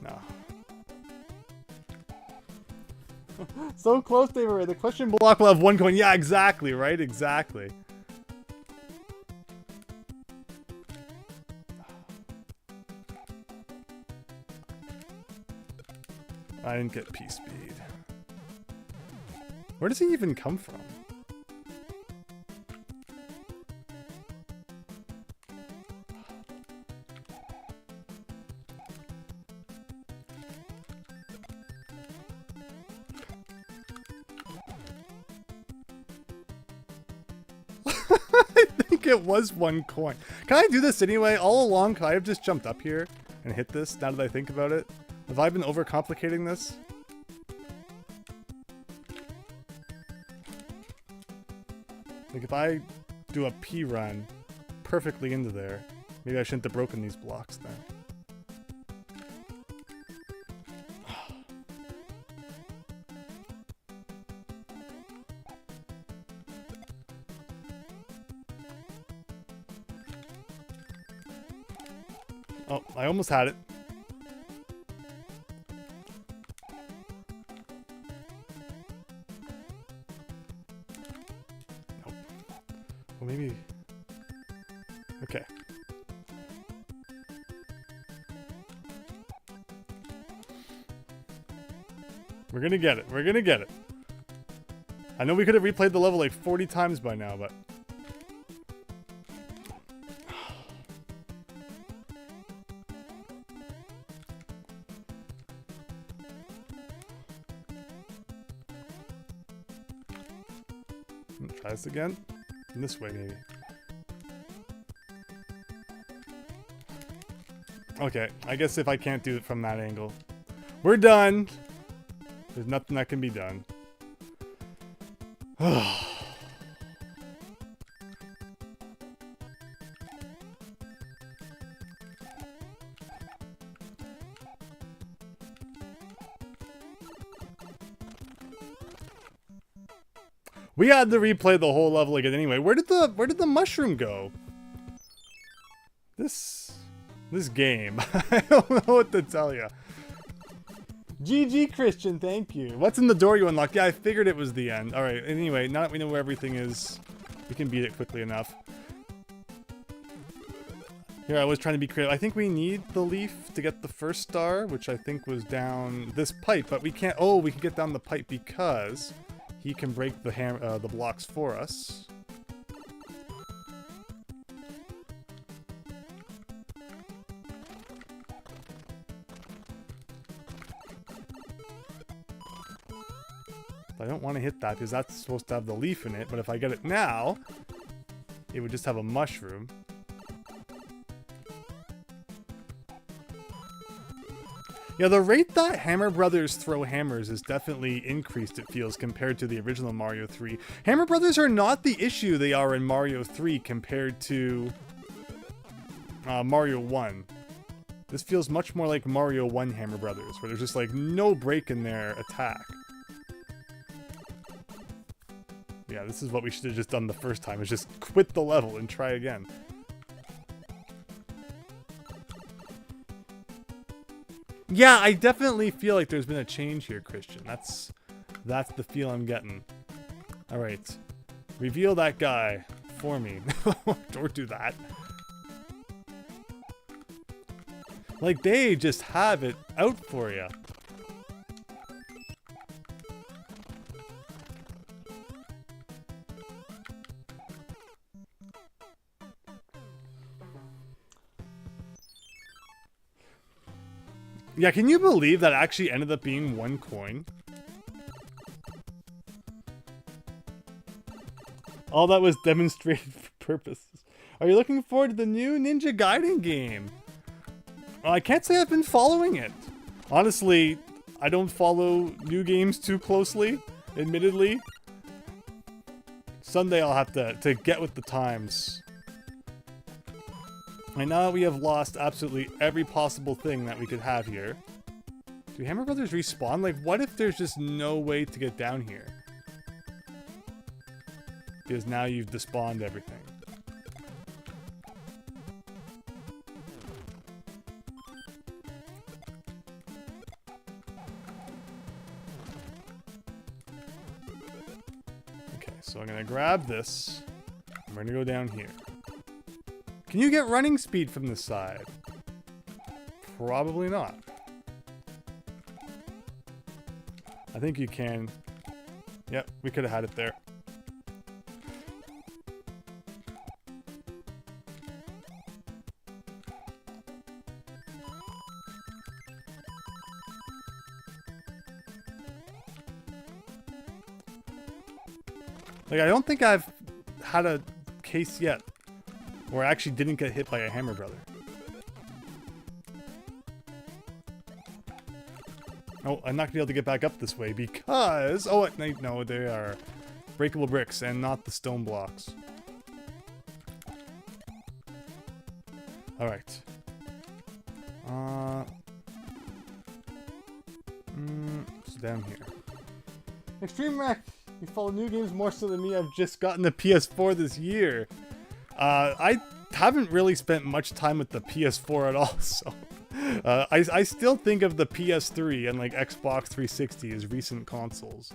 No. So close they were. The question block will have 1 coin. Yeah, exactly, right? Exactly. I didn't get P-speed. Where does he even come from? I think it was 1 coin. Can I do this anyway? All along, could I have just jumped up here and hit this now that I think about it? Have I been overcomplicating this? Like if I do a P run perfectly into there, maybe I shouldn't have broken these blocks then. Oh, I almost had it. Nope. Well, maybe... Okay. We're gonna get it. We're gonna get it. I know we could have replayed the level like 40 times by now, but... Try this again. And this way, maybe. Okay, I guess if I can't do it from that angle. We're done! There's nothing that can be done. We had to replay the whole level again anyway. Where did the mushroom go? This game. I don't know what to tell you. GG Christian, thank you. What's in the door you unlocked? Yeah, I figured it was the end. Alright, anyway, now that we know where everything is, we can beat it quickly enough. Here, I was trying to be creative. I think we need the leaf to get the first star, which I think was down this pipe, but we can't... Oh, we can get down the pipe because he can break the blocks for us. I don't want to hit that because that's supposed to have the leaf in it, but if I get it now, it would just have a mushroom. Yeah, the rate that Hammer Brothers throw hammers is definitely increased, it feels, compared to the original Mario 3. Hammer Brothers are not the issue they are in Mario 3 compared to Mario 1. This feels much more like Mario 1 Hammer Brothers, where there's just like no break in their attack. Yeah, this is what we should have just done the first time, is just quit the level and try again. Yeah, I definitely feel like there's been a change here, Christian. That's the feel I'm getting. Alright. Reveal that guy for me. Don't do that. Like, they just have it out for you. Yeah, can you believe that actually ended up being 1 coin? All that was demonstrated for purposes. Are you looking forward to the new Ninja Gaiden game? Well, I can't say I've been following it. Honestly, I don't follow new games too closely, admittedly. Someday I'll have to get with the times. And now that we have lost absolutely every possible thing that we could have here. Do Hammer Brothers respawn? Like, what if there's just no way to get down here? Because now you've despawned everything. Okay, so I'm gonna grab this. And we're gonna go down here. Can you get running speed from this side? Probably not. I think you can. Yep, we could have had it there. Like, I don't think I've had a case yet where I actually didn't get hit by a Hammer Brother. Oh, I'm not gonna be able to get back up this way because... Oh, no, they are breakable bricks and not the stone blocks. Alright. It's down here. Extreme Wreck! You follow new games more so than me. I've just gotten the PS4 this year. I haven't really spent much time with the PS4 at all, so... I still think of the PS3 and like Xbox 360 as recent consoles.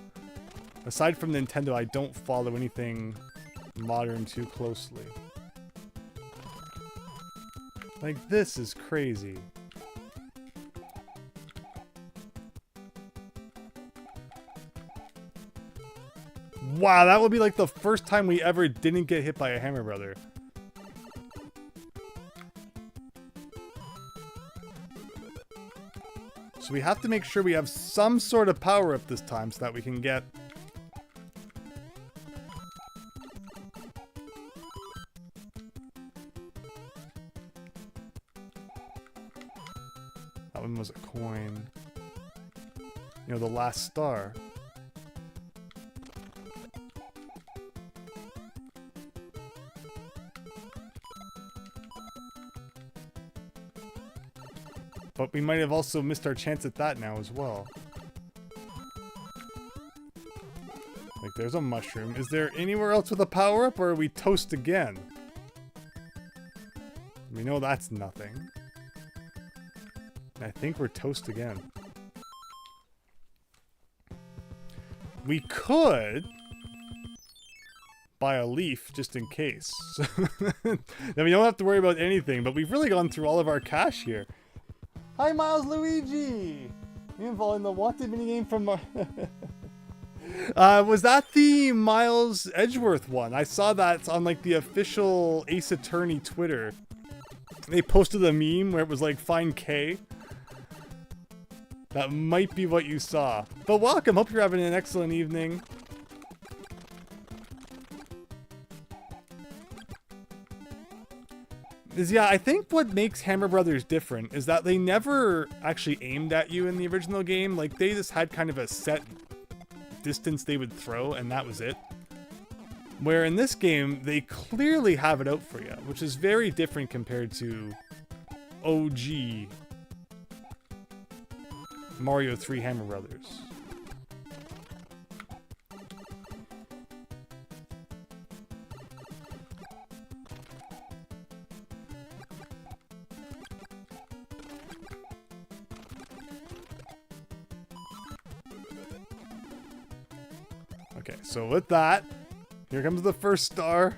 Aside from Nintendo, I don't follow anything modern too closely. Like, this is crazy. Wow, that would be like the first time we ever didn't get hit by a Hammer Brother. So we have to make sure we have some sort of power up this time so that we can get... That one was a coin. You know, the last star. But we might have also missed our chance at that now as well. Like, there's a mushroom. Is there anywhere else with a power-up, or are we toast again? We know that's nothing. I think we're toast again. We could buy a leaf just in case. Then we don't have to worry about anything, but we've really gone through all of our cash here. Hi, Miles Luigi! You involved in the wanted minigame from... was that the Miles Edgeworth one? I saw that on like the official Ace Attorney Twitter. They posted a meme where it was like, find K. That might be what you saw. But welcome, hope you're having an excellent evening. is, yeah, I think what makes Hammer Brothers different is that they never actually aimed at you in the original game. Like, they just had kind of a set distance they would throw, and that was it. Where in this game, they clearly have it out for you, which is very different compared to OG Mario 3 Hammer Brothers. Okay, so with that, here comes the first star.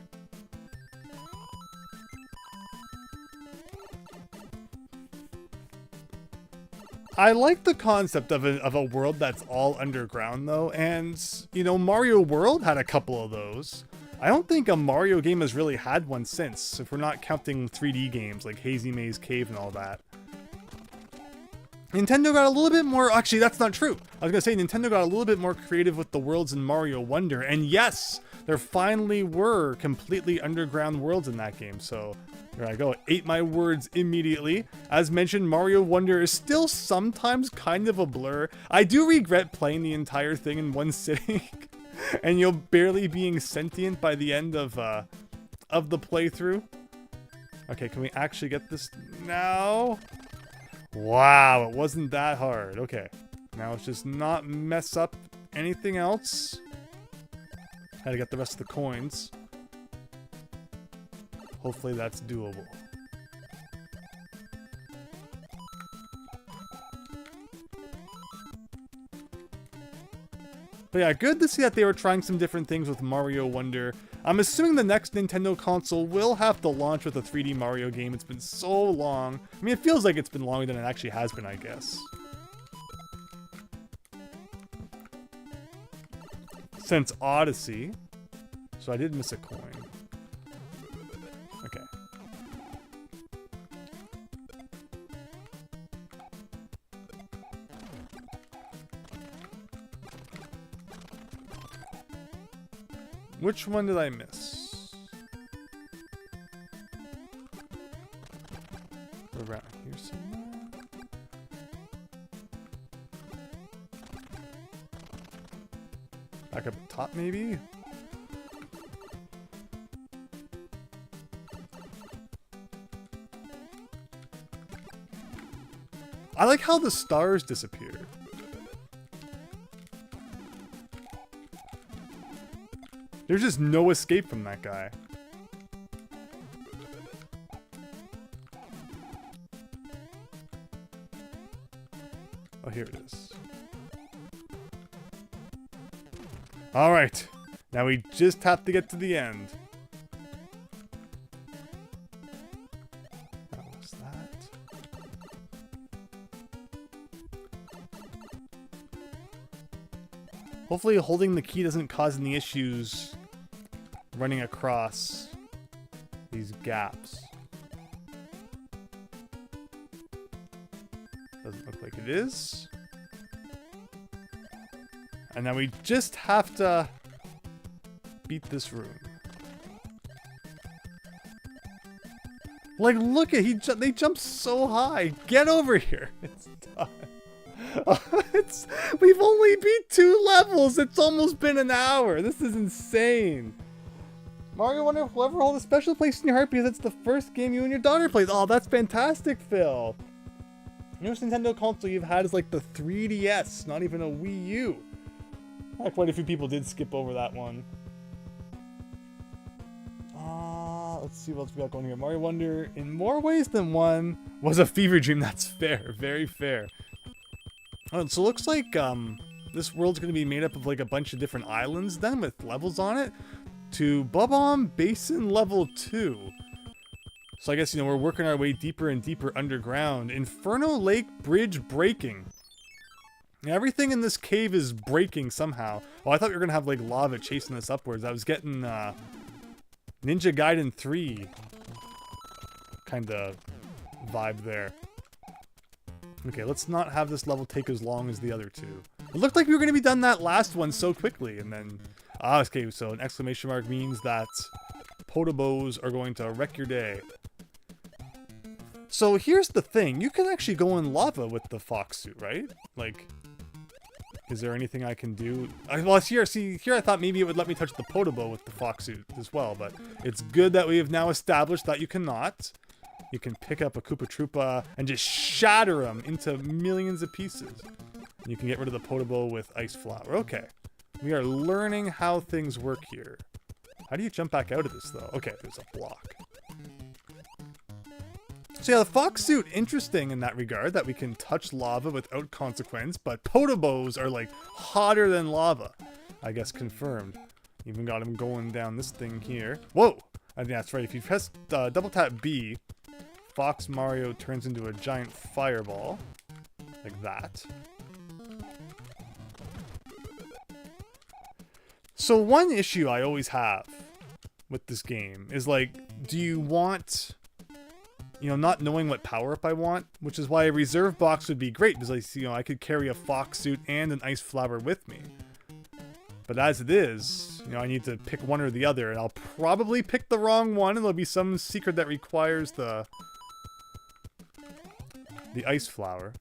I like the concept of a world that's all underground, though, and, you know, Mario World had a couple of those. I don't think a Mario game has really had one since, if we're not counting 3D games like Hazy Maze Cave and all that. Nintendo got a little bit more... Actually, that's not true. I was going to say Nintendo got a little bit more creative with the worlds in Mario Wonder. And yes, there finally were completely underground worlds in that game. So there I go. Ate my words immediately. As mentioned, Mario Wonder is still sometimes kind of a blur. I do regret playing the entire thing in one sitting. And you're barely being sentient by the end of the playthrough. Okay, can we actually get this now? Wow, it wasn't that hard. Okay, now let's just not mess up anything else. Had to get the rest of the coins. Hopefully that's doable. But yeah, good to see that they were trying some different things with Mario Wonder. I'm assuming the next Nintendo console will have to launch with a 3D Mario game. It's been so long. I mean, it feels like it's been longer than it actually has been, I guess. Since Odyssey. So I did miss a coin. Okay. Which one did I miss? Around here somewhere? Back up top, maybe? I like how the stars disappeared. There's just no escape from that guy. Oh, here it is. All right. Now we just have to get to the end. That was that. Hopefully holding the key doesn't cause any issues running across these gaps. Doesn't look like it is. And now we just have to beat this room. Like, look at they jump so high. Get over here. It's done. We've only beat 2 levels. It's almost been an hour. This is insane. Mario Wonder will ever hold a special place in your heart because it's the first game you and your daughter played. Oh, that's fantastic, Phil. The newest Nintendo console you've had is like the 3DS, not even a Wii U. Quite a few people did skip over that one. Let's see what else we got going here. Mario Wonder, in more ways than one, was a fever dream. That's fair. Very fair. Oh, so it looks like this world's going to be made up of like a bunch of different islands then with levels on it to Bob-omb Basin Level 2. So I guess, you know, we're working our way deeper and deeper underground. Inferno Lake Bridge breaking. Everything in this cave is breaking somehow. Oh, I thought we were going to have like lava chasing us upwards. I was getting Ninja Gaiden 3 kind of vibe there. Okay, let's not have this level take as long as the other two. It looked like we were going to be done that last one so quickly, and then... okay, so an exclamation mark means that Potobos are going to wreck your day. So here's the thing. You can actually go in lava with the fox suit, right? Like, is there anything I can do? Well, here I thought maybe it would let me touch the potable with the fox suit as well, but it's good that we have now established that you cannot. You can pick up a Koopa Troopa and just shatter them into millions of pieces. And you can get rid of the potable with ice flower. Okay. We are learning how things work here. How do you jump back out of this, though? Okay, there's a block. So yeah, the fox suit, interesting in that regard, that we can touch lava without consequence, but potobos are like hotter than lava. I guess confirmed. Even got him going down this thing here. Whoa! I think that's right. If you press double tap B, Fox Mario turns into a giant fireball. Like that. So one issue I always have with this game is like, do you want, you know, not knowing what power-up I want, which is why a reserve box would be great, because I could carry a fox suit and an ice flower with me. But as it is, you know, I need to pick one or the other, and I'll probably pick the wrong one, and there'll be some secret that requires the ice flower.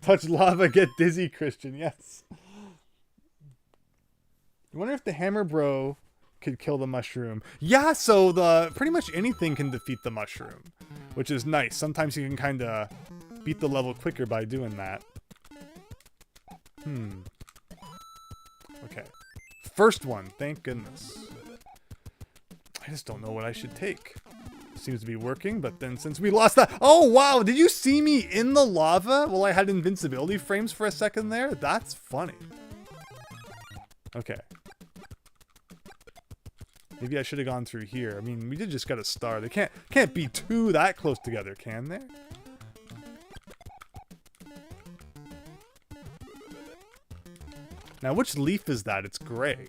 Touch lava, get dizzy, Christian. Yes. I wonder if the Hammer Bro could kill the mushroom. Yeah, so pretty much anything can defeat the mushroom, which is nice. Sometimes you can kind of beat the level quicker by doing that. Okay. First one, thank goodness. I just don't know what I should take. Seems to be working, but then since we lost that... Oh, wow! Did you see me in the lava while I had invincibility frames for a second there? That's funny. Okay. Maybe I should have gone through here. I mean, we did just get a star. They can't be two that close together, can they? Now, which leaf is that? It's gray.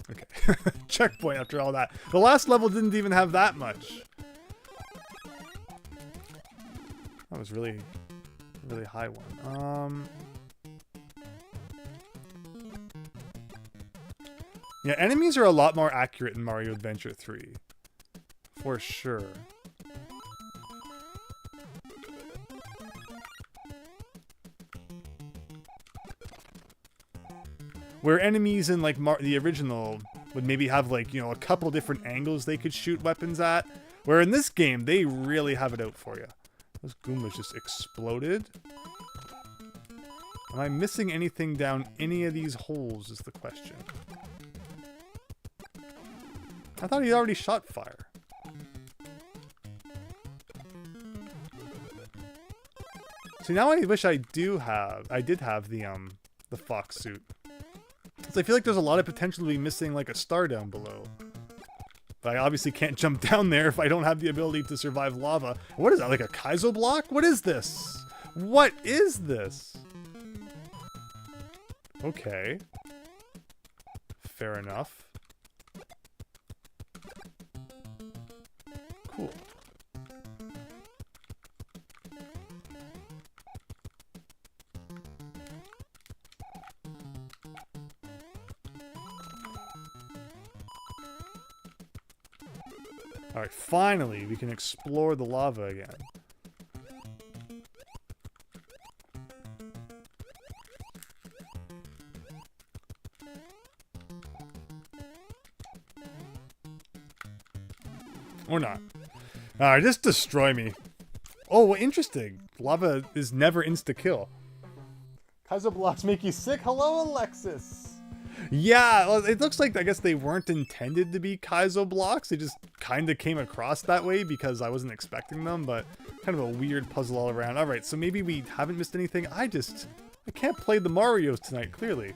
Okay. Checkpoint after all that. The last level didn't even have that much. That was really high one. Yeah, enemies are a lot more accurate in Mario Adventure 3. For sure. Where enemies in like the original would maybe have like, you know, a couple different angles they could shoot weapons at. Where in this game, they really have it out for you. Those Goombas just exploded. Am I missing anything down any of these holes is the question. I thought he already shot fire. See, now I wish I did have the fox suit. So I feel like there's a lot of potential to be missing like a star down below. But I obviously can't jump down there if I don't have the ability to survive lava. What is that, like a Kaizo block? What is this? What is this? Okay. Fair enough. Cool. Alright, finally, we can explore the lava again. Or not. Alright, just destroy me. Oh, well, interesting. Lava is never insta-kill. Kaizo blocks make you sick? Hello, Alexis! Yeah, well, it looks like, I guess they weren't intended to be Kaizo blocks. They just kind of came across that way because I wasn't expecting them, but kind of a weird puzzle all around. Alright, so maybe we haven't missed anything. I can't play the Marios tonight, clearly.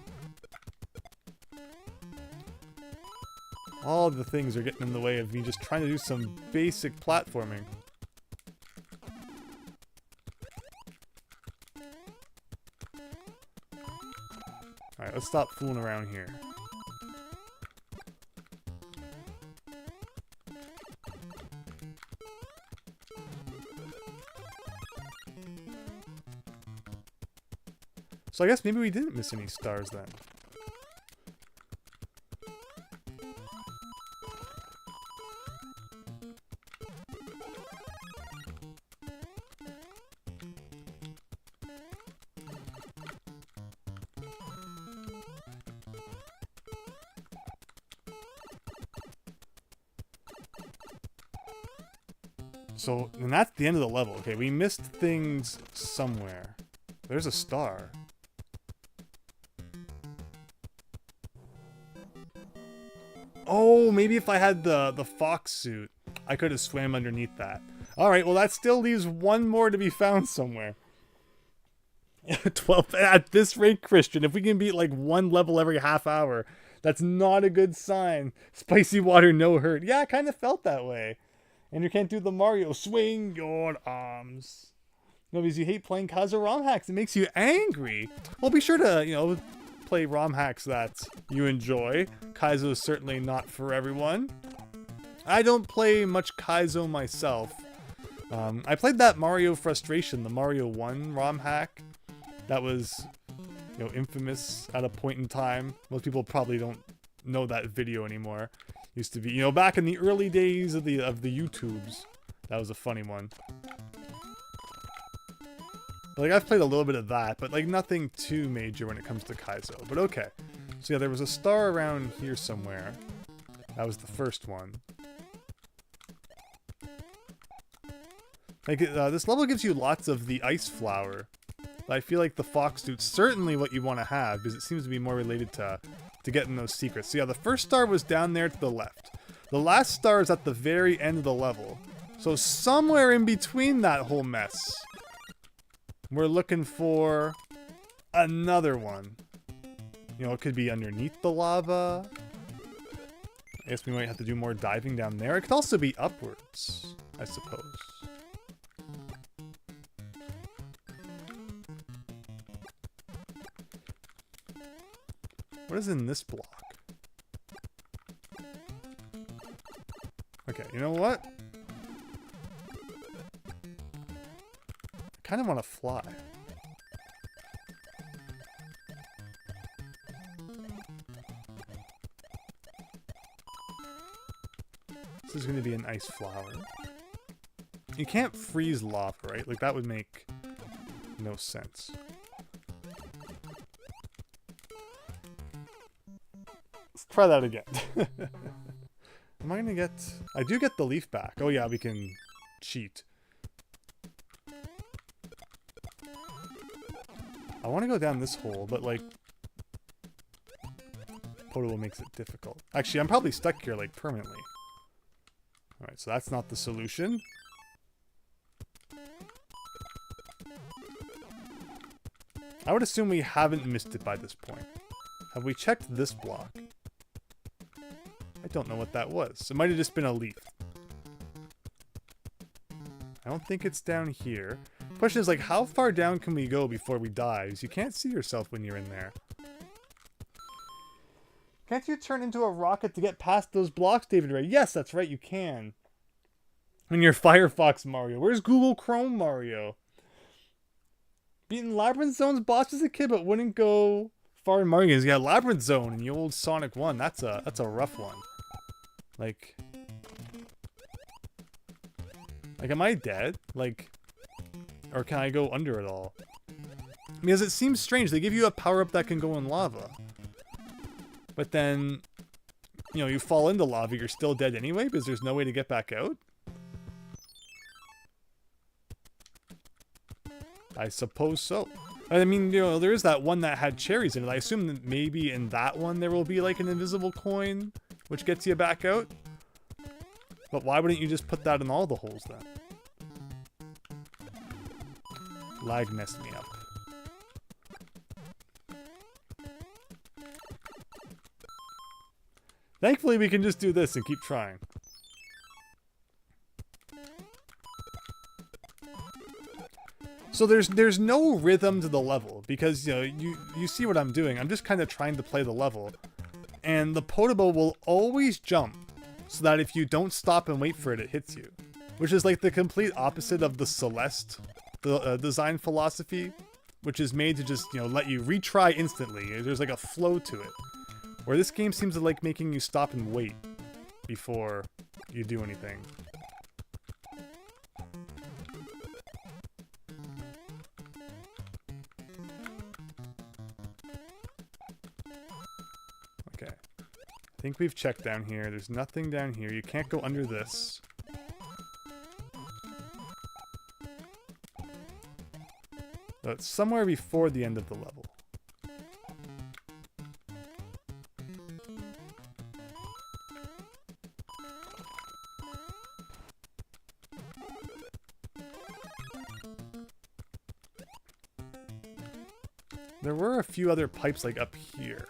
All the things are getting in the way of me just trying to do some basic platforming. Alright, let's stop fooling around here. So I guess maybe we didn't miss any stars then. So, and that's the end of the level. Okay, we missed things somewhere. There's a star. Oh, maybe if I had the fox suit, I could have swam underneath that. Alright, well that still leaves one more to be found somewhere. 12, at this rate, Christian, if we can beat like one level every half hour, that's not a good sign. Spicy water, no hurt. Yeah, I kind of felt that way. And you can't do the Mario swing your arms. No, because you hate playing Kaizo ROM hacks. It makes you angry. Well, be sure to, you know, play ROM hacks that you enjoy. Kaizo is certainly not for everyone. I don't play much Kaizo myself. I played that Mario Frustration, the Mario 1 ROM hack. That was, you know, infamous at a point in time. Most people probably don't know that video anymore. Used to be, you know, back in the early days of the YouTubes. That was a funny one. Like, I've played a little bit of that, but like nothing too major when it comes to Kaizo. But okay. So yeah, there was a star around here somewhere. That was the first one. Like, this level gives you lots of the ice flower. But I feel like the fox suit's certainly what you want to have, because it seems to be more related to getting those secrets. So yeah, the first star was down there to the left. The last star is at the very end of the level. So somewhere in between that whole mess, we're looking for another one. You know, it could be underneath the lava. I guess we might have to do more diving down there. It could also be upwards, I suppose. What is in this block? Okay, you know what? I kind of want to fly. This is going to be an ice flower. You can't freeze lava, right? Like, that would make no sense. Let's try that again. Am I going to get... I do get the leaf back. Oh yeah, we can cheat. I want to go down this hole, but like... Potable makes it difficult. Actually, I'm probably stuck here like permanently. Alright, so that's not the solution. I would assume we haven't missed it by this point. Have we checked this block? I don't know what that was. It might have just been a leaf. I don't think it's down here. The question is, like, how far down can we go before we die? Because you can't see yourself when you're in there. Can't you turn into a rocket to get past those blocks, David Ray? Yes, that's right, you can. When you're Firefox Mario. Where's Google Chrome Mario? Beating Labyrinth Zone's boss as a kid, but wouldn't go far in Mario games. Yeah, Labyrinth Zone in the old Sonic 1. That's a rough one. Like, am I dead? Like, or can I go under it all? Because it seems strange. They give you a power-up that can go in lava. But then, you know, you fall into lava, you're still dead anyway, because there's no way to get back out? I suppose so. I mean, you know, there is that one that had cherries in it. I assume that maybe in that one there will be like an invisible coin, which gets you back out. But why wouldn't you just put that in all the holes then? Lag messed me up. Thankfully, we can just do this and keep trying. So there's no rhythm to the level because, you know, you see what I'm doing. I'm just kind of trying to play the level. And the potable will always jump so that if you don't stop and wait for it, it hits you. Which is like the complete opposite of the Celeste design philosophy which is made to just, you know, let you retry instantly. There's like a flow to it. Where this game seems to like making you stop and wait before you do anything. Okay. I think we've checked down here. There's nothing down here. You can't go under this. But somewhere before the end of the level. There were a few other pipes like up here.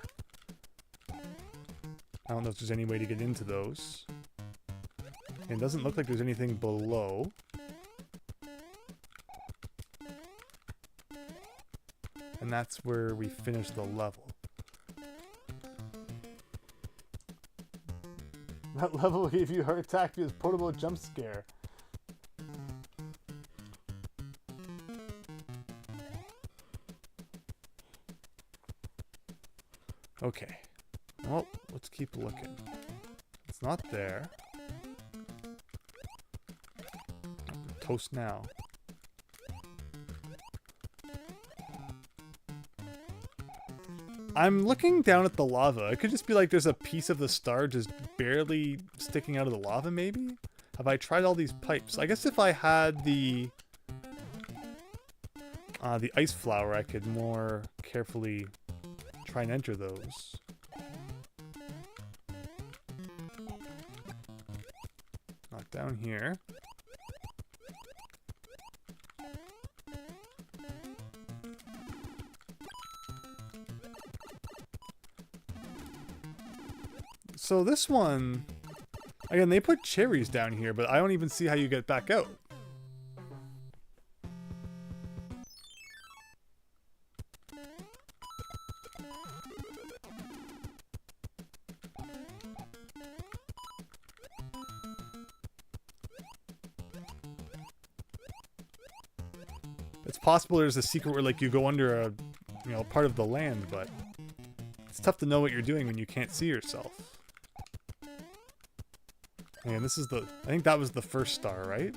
I don't know if there's any way to get into those. And it doesn't look like there's anything below. And that's where we finish the level. That level gave you a heart attack because potable jump scare. Okay. Well, let's keep looking. It's not there. Toast now. I'm looking down at the lava. It could just be like there's a piece of the star just barely sticking out of the lava, maybe? Have I tried all these pipes? I guess if I had the ice flower, I could more carefully try and enter those. Not down here. So this one, again, they put cherries down here, but I don't even see how you get back out. It's possible there's a secret where like you go under a, you know, part of the land, but it's tough to know what you're doing when you can't see yourself. And this is the, I think that was the first star, right?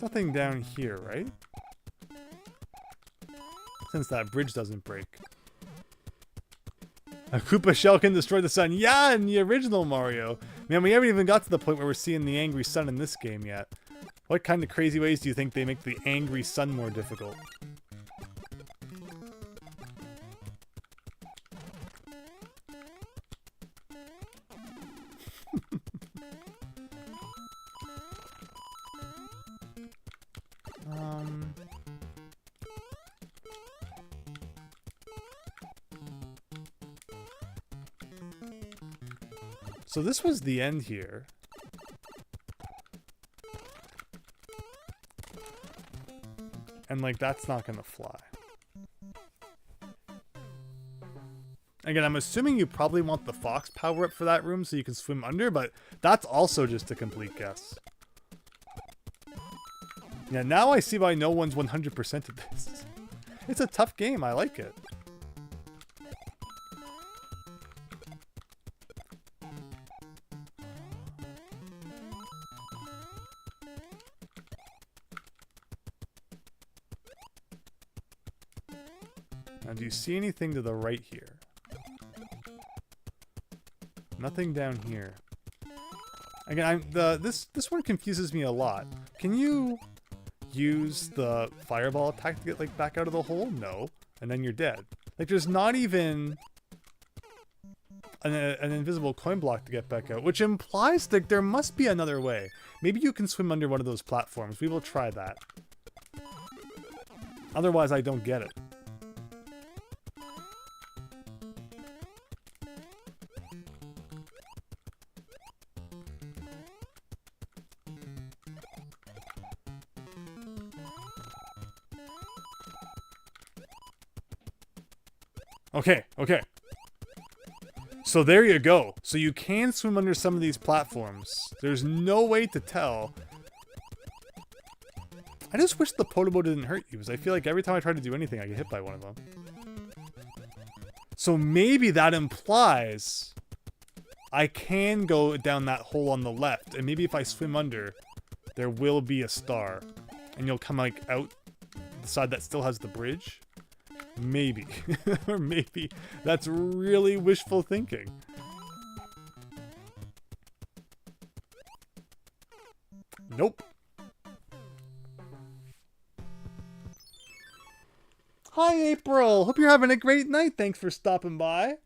Nothing down here, right? Since that bridge doesn't break. A Koopa shell can destroy the sun. Yeah, in the original Mario. Man, we haven't even got to the point where we're seeing the angry sun in this game yet. What kind of crazy ways do you think they make the angry sun more difficult? So this was the end here. And like, that's not gonna fly. Again, I'm assuming you probably want the fox power up for that room so you can swim under, but that's also just a complete guess. Yeah, now I see why no one's 100%ed this. It's a tough game, I like it. Now, do you see anything to the right here? Nothing down here. Again, this one confuses me a lot. Can you use the fireball attack to get like back out of the hole? No. And then you're dead. Like there's not even an invisible coin block to get back out, which implies that there must be another way. Maybe you can swim under one of those platforms. We will try that. Otherwise, I don't get it. Okay, okay. So there you go. So you can swim under some of these platforms. There's no way to tell. I just wish the Podobo didn't hurt you, because I feel like every time I try to do anything, I get hit by one of them. So maybe that implies I can go down that hole on the left, and maybe if I swim under, there will be a star. And you'll come like out the side that still has the bridge. Maybe. Or maybe that's really wishful thinking. Nope. Hi, April. Hope you're having a great night. Thanks for stopping by.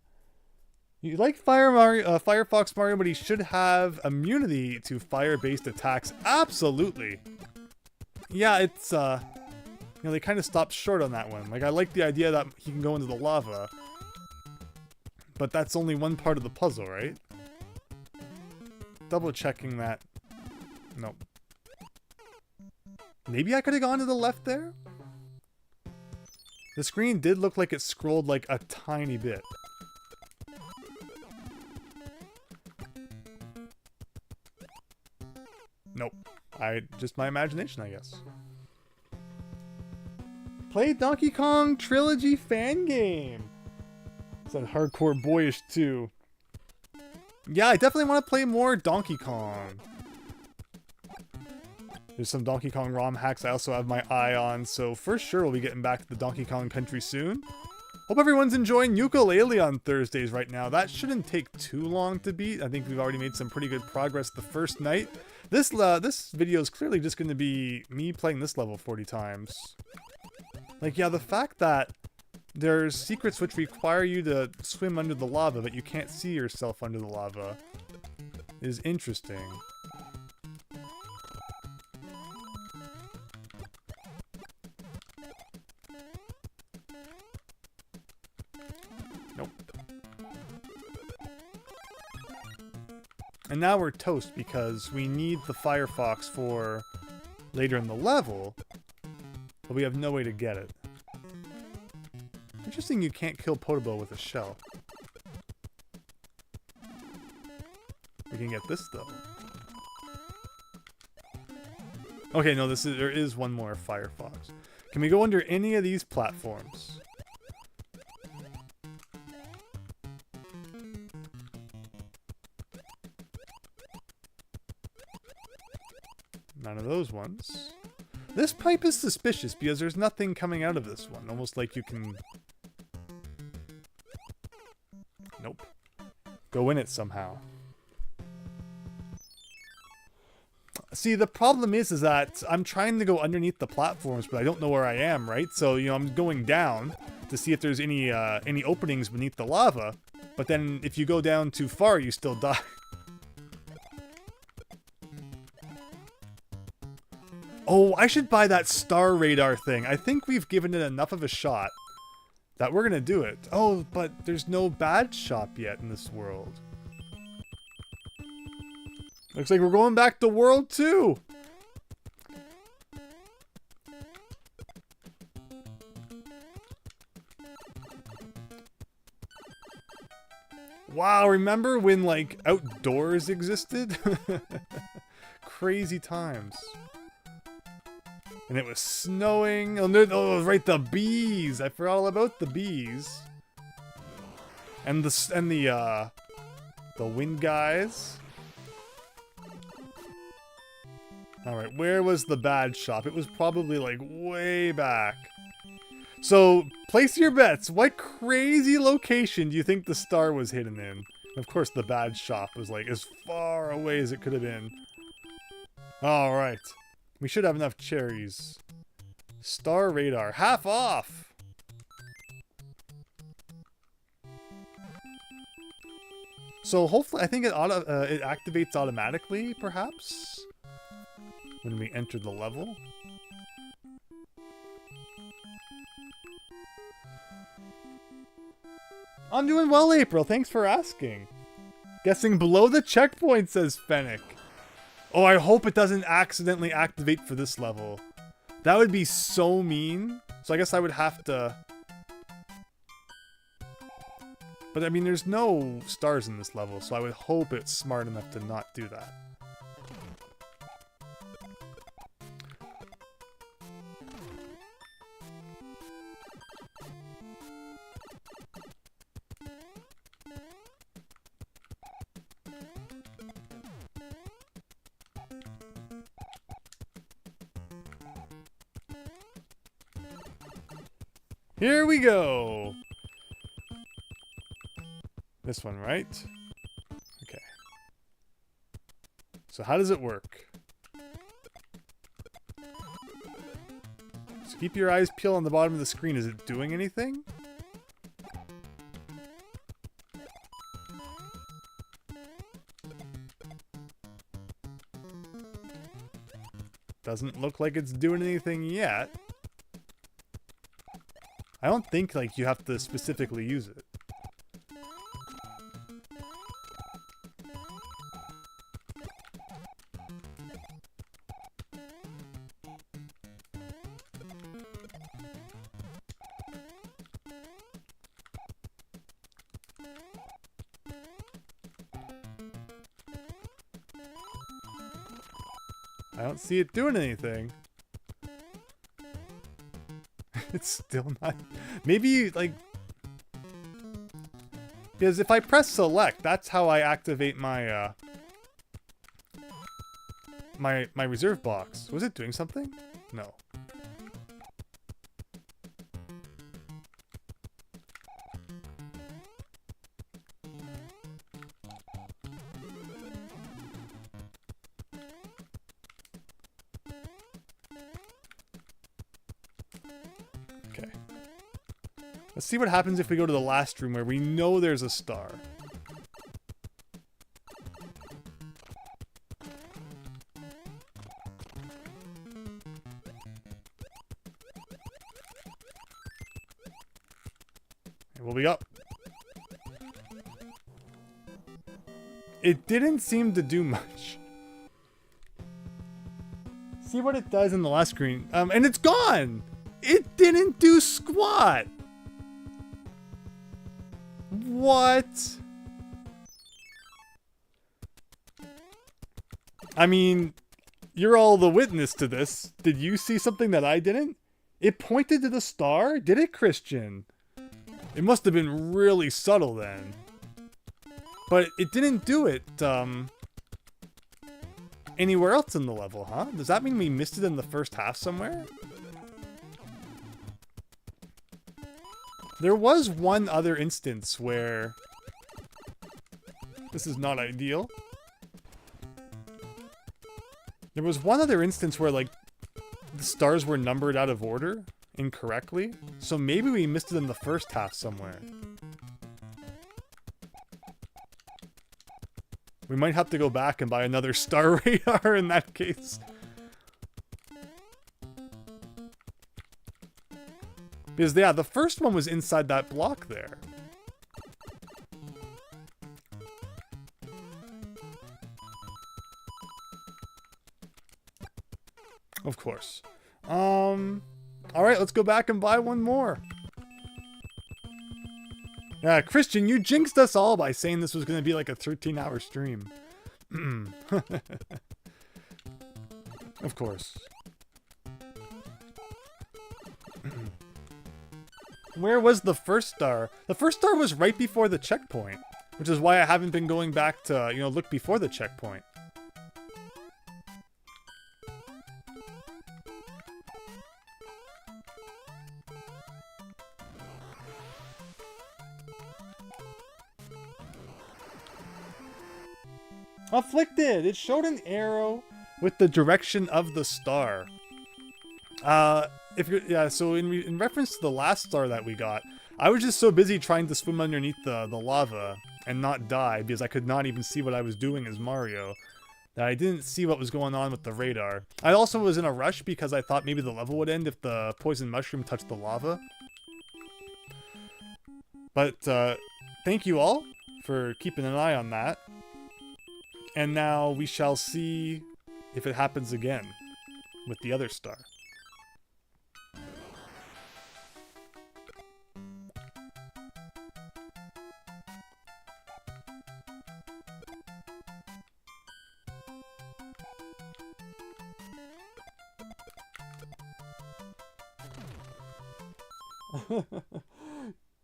You like Firefox Mario, but he should have immunity to fire-based attacks. Absolutely. Yeah, it's you know, they kind of stopped short on that one. Like, I like the idea that he can go into the lava, but that's only one part of the puzzle, right? Double checking that. Nope. Maybe I could have gone to the left there? The screen did look like it scrolled like a tiny bit. Nope. Just my imagination, I guess. Play Donkey Kong Trilogy fan game. It's that hardcore boyish too. Yeah, I definitely want to play more Donkey Kong. There's some Donkey Kong ROM hacks I also have my eye on, so for sure we'll be getting back to the Donkey Kong country soon. Hope everyone's enjoying Yooka-Laylee on Thursdays right now. That shouldn't take too long to beat. I think we've already made some pretty good progress the first night. This video is clearly just going to be me playing this level 40 times. Like, yeah, the fact that there's secrets which require you to swim under the lava, but you can't see yourself under the lava, is interesting. Nope. And now we're toast because we need the Firefox for later in the level, but we have no way to get it. Interesting you can't kill Podobo with a shell. We can get this though. Okay, no, there is one more Firefox. Can we go under any of these platforms? None of those ones. This pipe is suspicious because there's nothing coming out of this one. Almost like you can... Nope. Go in it somehow. See, the problem is that I'm trying to go underneath the platforms, but I don't know where I am, right? So, you know, I'm going down to see if there's any openings beneath the lava. But then if you go down too far, you still die. Oh, I should buy that star radar thing. I think we've given it enough of a shot that we're gonna do it. Oh, but there's no badge shop yet in this world. Looks like we're going back to World 2. Wow, remember when, like, outdoors existed? Crazy times. And it was snowing. Oh, no, oh, right, the bees. I forgot all about the bees. And the wind guys. Alright, where was the badge shop? It was probably, like, way back. So, place your bets. What crazy location do you think the star was hidden in? Of course, the badge shop was, like, as far away as it could have been. Alright. We should have enough cherries. Star radar, half off! So hopefully, I think it it activates automatically, perhaps, when we enter the level. I'm doing well, April. Thanks for asking. Guessing below the checkpoint, says Fennec. Oh, I hope it doesn't accidentally activate for this level. That would be so mean. So I guess I would have to... But I mean, there's no stars in this level, so I would hope it's smart enough to not do that. Here we go! This one, right? Okay. So how does it work? So keep your eyes peeled on the bottom of the screen. Is it doing anything? Doesn't look like it's doing anything yet. I don't think, like, you have to specifically use it. I don't see it doing anything. It's still not... Maybe, like... Because if I press select, that's how I activate my, my reserve box. Was it doing something? No. Let's see what happens if we go to the last room where we know there's a star. What we got? It didn't seem to do much. See what it does in the last screen. And it's gone! It didn't do squat! What? I mean, you're all the witness to this. Did you see something that I didn't? It pointed to the star? Did it, Christian? It must have been really subtle then. But it didn't do it, anywhere else in the level, huh? Does that mean we missed it in the first half somewhere? There was one other instance where... This is not ideal. There was one other instance where, like, the stars were numbered out of order incorrectly. So maybe we missed it in the first half somewhere. We might have to go back and buy another star radar in that case. Because, yeah, the first one was inside that block there. Of course. Alright, let's go back and buy one more. Yeah, Christian, you jinxed us all by saying this was going to be like a 13-hour stream. Of course. Where was the first star? The first star was right before the checkpoint, which is why I haven't been going back to, you know, look before the checkpoint. Afflicted! It showed an arrow with the direction of the star. So in reference to the last star that we got, I was just so busy trying to swim underneath the lava and not die because I could not even see what I was doing as Mario, that I didn't see what was going on with the radar. I also was in a rush because I thought maybe the level would end if the poison mushroom touched the lava. But thank you all for keeping an eye on that. And now we shall see if it happens again with the other star.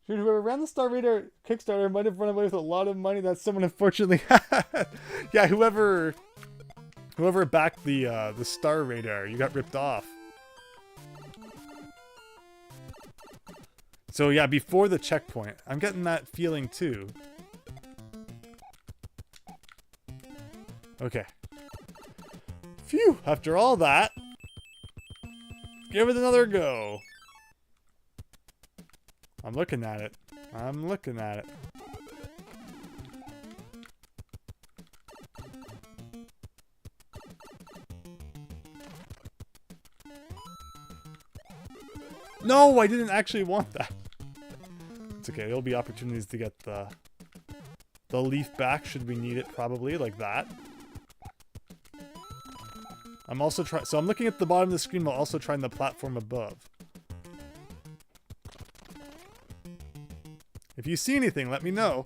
Whoever ran the Star Radar Kickstarter might have run away with a lot of money that someone unfortunately had. Yeah, whoever backed the Star Radar, you got ripped off. So yeah, before the checkpoint, I'm getting that feeling too. Okay. Phew! After all that, give it another go. I'm looking at it. I'm looking at it. No, I didn't actually want that. It's okay. There'll be opportunities to get the leaf back should we need it, probably, like that. I'm also trying... So I'm looking at the bottom of the screen while also trying the platform above. If you see anything, let me know.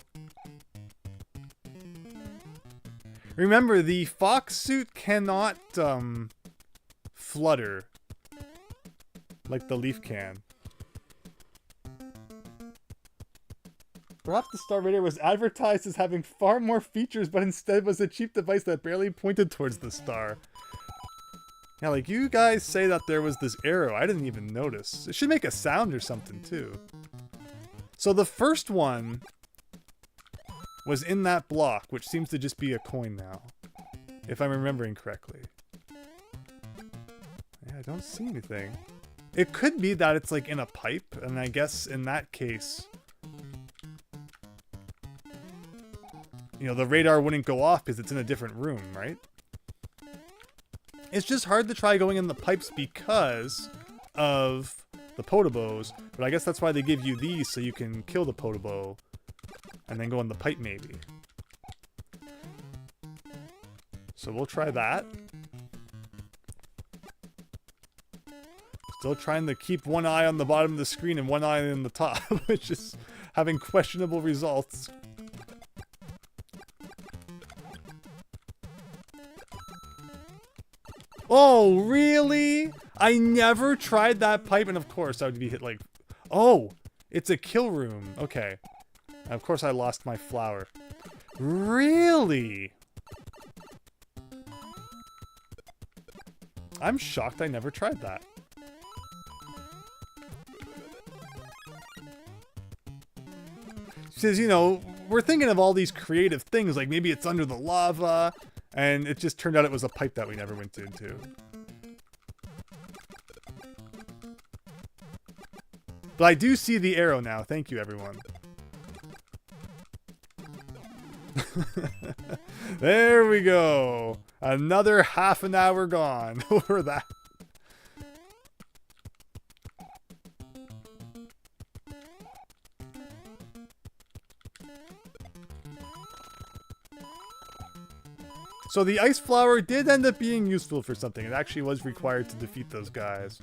Remember, the fox suit cannot flutter like the leaf can. Perhaps the Star Radar was advertised as having far more features, but instead was a cheap device that barely pointed towards the star. Yeah, like you guys say that there was this arrow. I didn't even notice. It should make a sound or something too. So the first one was in that block, which seems to just be a coin now, if I'm remembering correctly. Yeah, I don't see anything. It could be that it's like in a pipe, and I guess in that case, you know, the radar wouldn't go off because it's in a different room, right? It's just hard to try going in the pipes because of the Potobos, but I guess that's why they give you these, so you can kill the Podobo and then go in the pipe maybe. So we'll try that. Still trying to keep one eye on the bottom of the screen and one eye in the top, which is having questionable results. Oh, really? I never tried that pipe, and of course I would be hit like... Oh, it's a kill room. Okay. Of course I lost my flower. Really? I'm shocked I never tried that. Says, you know, we're thinking of all these creative things, like maybe it's under the lava, and it just turned out it was a pipe that we never went into. But I do see the arrow now. Thank you, everyone. There we go. Another half an hour gone over that. So the ice flower did end up being useful for something. It actually was required to defeat those guys.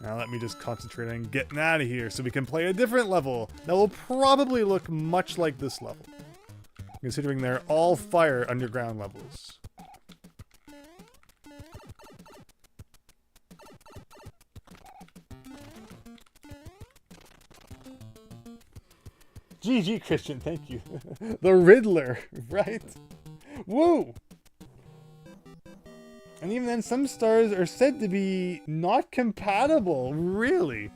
Now let me just concentrate on getting out of here so we can play a different level that will probably look much like this level, considering they're all fire underground levels. GG, Christian, thank you. The Riddler, right? Woo! And even then, some stars are said to be not compatible. Really?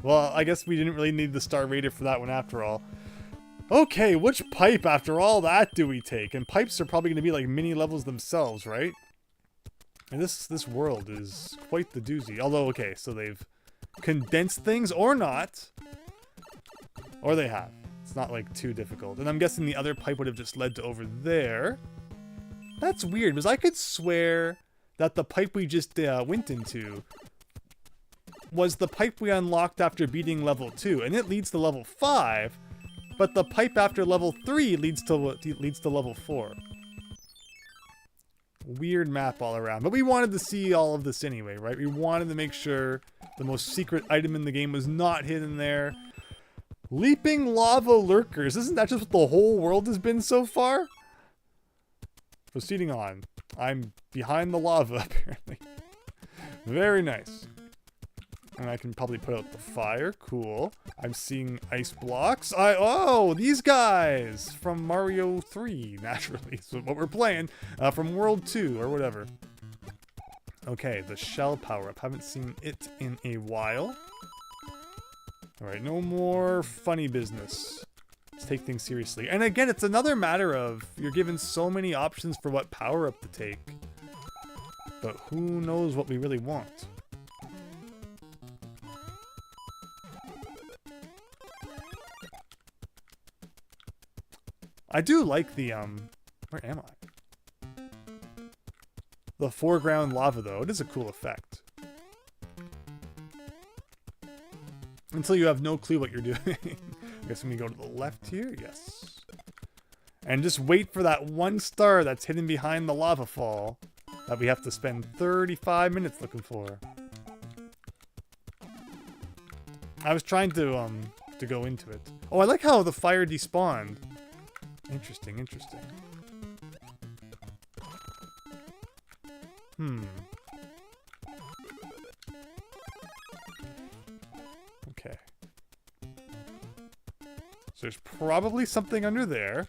Well, I guess we didn't really need the Star Raider for that one after all. Okay, which pipe after all that do we take? And pipes are probably going to be like mini levels themselves, right? And this world is quite the doozy. Although, okay, so they've condensed things or not. Or they have. It's not like too difficult. And I'm guessing the other pipe would have just led to over there. That's weird, because I could swear that the pipe we just went into was the pipe we unlocked after beating level 2, and it leads to level 5, but the pipe after level 3 leads to level 4. Weird map all around, but we wanted to see all of this anyway, right? We wanted to make sure the most secret item in the game was not hidden there. Leaping lava lurkers. Isn't that just what the whole world has been so far? Proceeding on. I'm behind the lava, apparently. Very nice. And I can probably put out the fire. Cool. I'm seeing ice blocks. Oh, these guys from Mario 3, naturally. So what we're playing from World 2 or whatever. Okay, the shell power-up. Haven't seen it in a while. Alright, no more funny business. Let's take things seriously. And again, it's another matter of you're given so many options for what power-up to take. But who knows what we really want. I do like the, where am I? The foreground lava, though. It is a cool effect. Until you have no clue what you're doing. I guess when we go to the left here, yes. And just wait for that one star that's hidden behind the lava fall that we have to spend 35 minutes looking for. I was trying to go into it. Oh, I like how the fire despawned. Interesting, interesting. Okay. So there's probably something under there.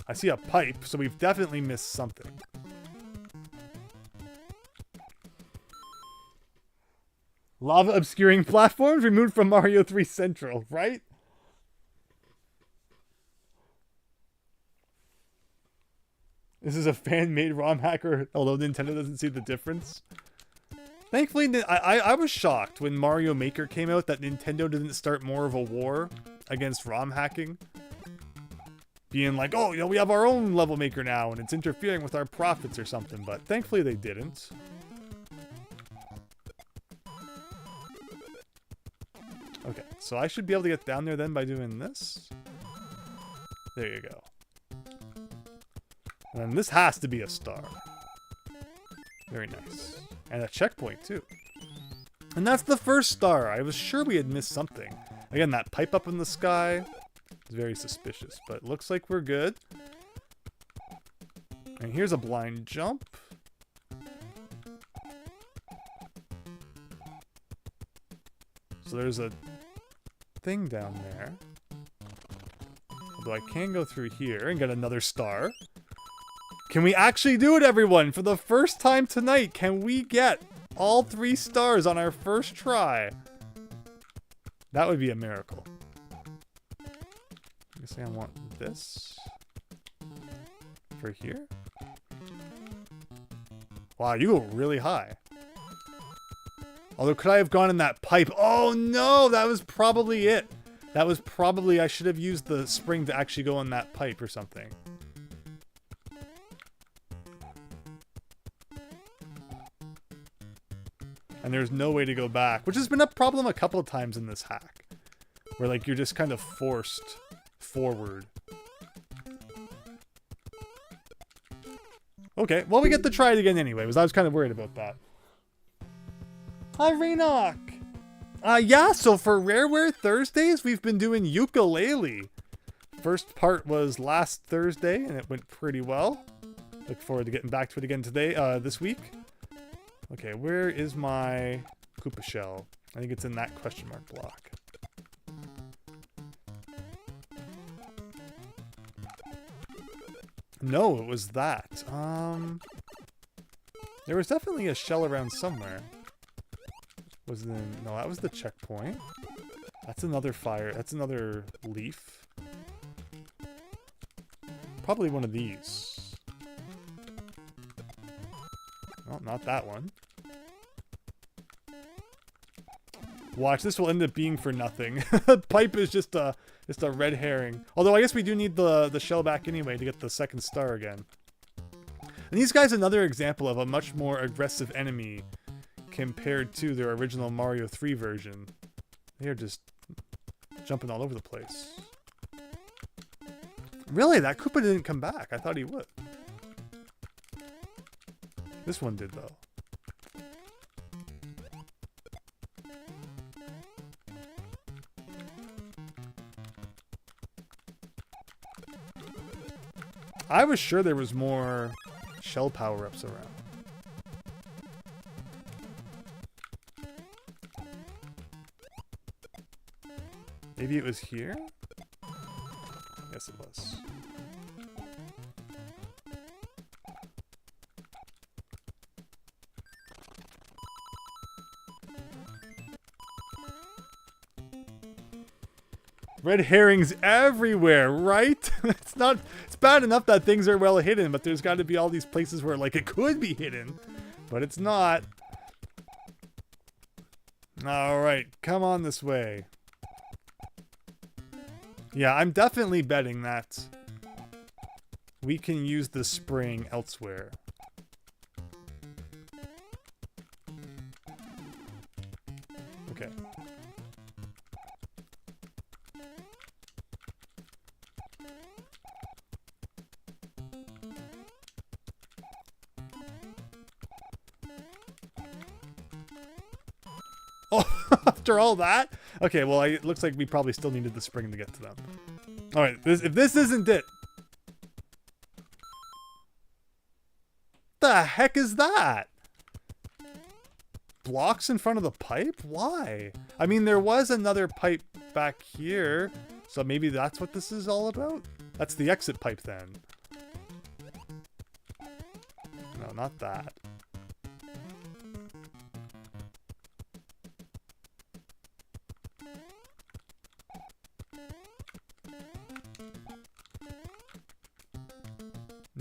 I see a pipe, so we've definitely missed something. Lava obscuring platforms removed from Mario 3 Central, right? This is a fan-made ROM hacker, although Nintendo doesn't see the difference. Thankfully, I was shocked when Mario Maker came out that Nintendo didn't start more of a war against ROM hacking. Being like, oh, you know, we have our own level maker now and it's interfering with our profits or something, but thankfully they didn't. Okay, so I should be able to get down there then by doing this. There you go. And this has to be a star. Very nice. And a checkpoint, too. And that's the first star. I was sure we had missed something. Again, that pipe up in the sky is very suspicious, but it looks like we're good. And here's a blind jump. So there's a thing down there. Although I can go through here and get another star. Can we actually do it, everyone? For the first time tonight, can we get all 3 stars on our first try? That would be a miracle. I guess I want this for here. Wow, you go really high. Although, could I have gone in that pipe? Oh no, that was probably it. That was probably, I should have used the spring to actually go in that pipe or something. And there's no way to go back, which has been a problem a couple of times in this hack. Where, like, you're just kind of forced forward. Okay, well, we get to try it again anyway, because I was kind of worried about that. Hi, Rainoc! Yeah, so for Rareware Thursdays, we've been doing Yooka-Laylee. First part was last Thursday, and it went pretty well. Look forward to getting back to it again today, this week. Okay, where is my Koopa shell? I think it's in that question mark block. No, it was that. There was definitely a shell around somewhere. was in... No, that was the checkpoint. That's another fire. That's another leaf. Probably one of these. No, not that one. Watch, this will end up being for nothing. Pipe is just a red herring. Although I guess we do need the shell back anyway to get the second star again. And these guys are another example of a much more aggressive enemy compared to their original Mario 3 version. They're just jumping all over the place. Really? That Koopa didn't come back. I thought he would. This one did, though. I was sure there was more shell power-ups around. Maybe it was here? Yes, it was. Red herrings everywhere, right? It's bad enough that things are well hidden, but there's got to be all these places where, like, it could be hidden, but it's not. Alright, come on this way. Yeah, I'm definitely betting that we can use the spring elsewhere. Okay. Oh, after all that? Okay, well, it looks like we probably still needed the spring to get to them. Alright, if this isn't it... The heck is that? Blocks in front of the pipe? Why? I mean, there was another pipe back here, so maybe that's what this is all about? That's the exit pipe then. No, not that.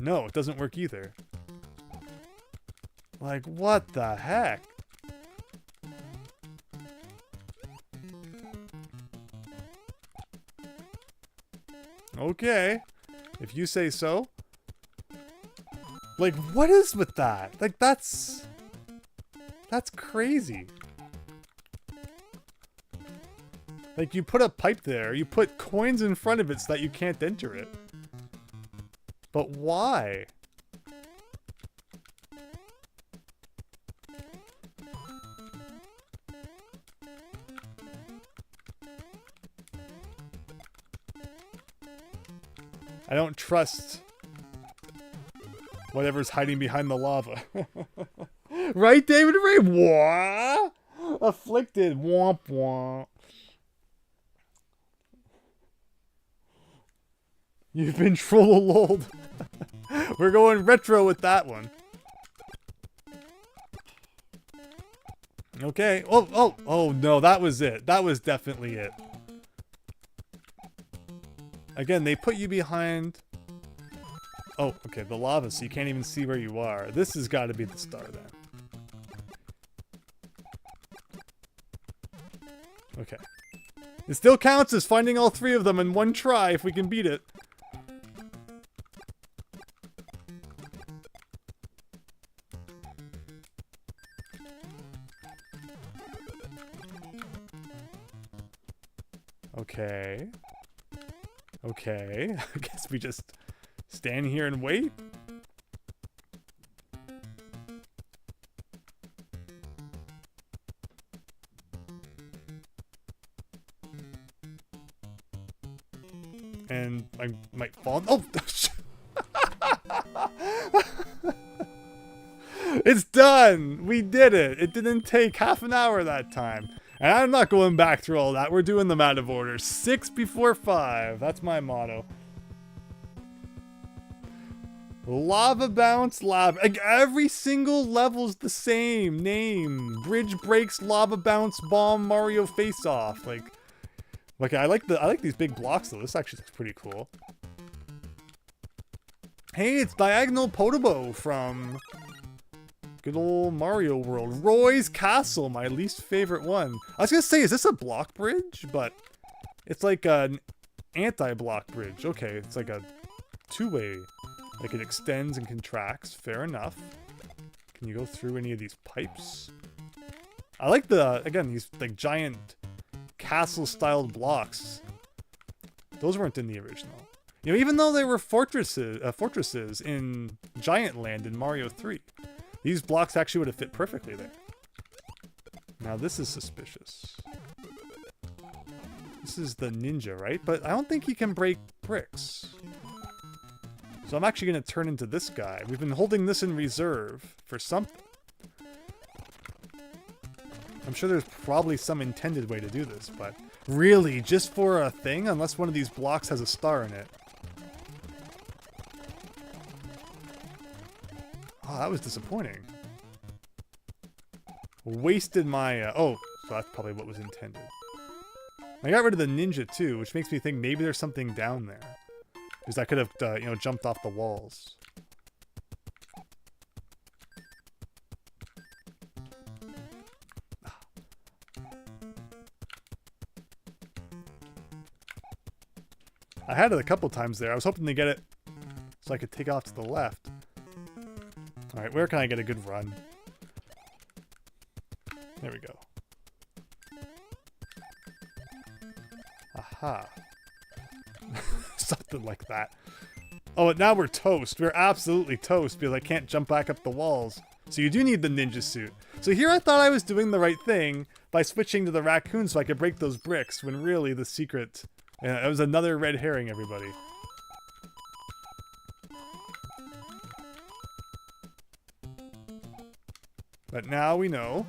No, it doesn't work either. Like, what the heck? Okay, if you say so. Like, what is with that? Like, that's crazy. Like, you put a pipe there, you put coins in front of it so that you can't enter it. But why? I don't trust whatever's hiding behind the lava. Right, David Ray? Wah! Afflicted. Womp womp. You've been trollololed. We're going retro with that one. Okay. Oh no, that was it. That was definitely it. Again, they put you behind... Oh, okay, the lava, so you can't even see where you are. This has got to be the star, then. Okay. It still counts as finding all three of them in one try if we can beat it. Okay. Okay. I guess we just stand here and wait. And I might fall. Oh! It's done! We did it! It didn't take half an hour that time. And I'm not going back through all that. We're doing them out of order. 6 before 5. That's my motto. Lava bounce, lava. Like every single level's the same name. Bridge breaks, lava bounce, bomb, Mario face off. Like I like these big blocks though. This actually looks pretty cool. Hey, it's Diagonal Podobo from good old Mario World. Roy's Castle, my least favorite one. I was gonna say, is this a block bridge? But it's like an anti-block bridge. Okay, it's like a two-way. Like it extends and contracts. Fair enough. Can you go through any of these pipes? I like again, these like giant castle-styled blocks. Those weren't in the original. You know, even though they were fortresses in Giant Land in Mario 3, these blocks actually would have fit perfectly there. Now this is suspicious. This is the ninja, right? But I don't think he can break bricks. So I'm actually going to turn into this guy. We've been holding this in reserve for something. I'm sure there's probably some intended way to do this, but really, just for a thing? Unless one of these blocks has a star in it. Oh, that was disappointing. Wasted my... oh, so that's probably what was intended. I got rid of the ninja too, which makes me think maybe there's something down there. Because I could have, you know, jumped off the walls. I had it a couple times there. I was hoping to get it so I could take off to the left. Alright, where can I get a good run? There we go. Aha. Something like that. Oh, and now we're toast. We're absolutely toast because I can't jump back up the walls. So you do need the ninja suit. So here I thought I was doing the right thing by switching to the raccoon so I could break those bricks, when really the secret... it was another red herring, everybody. But now we know.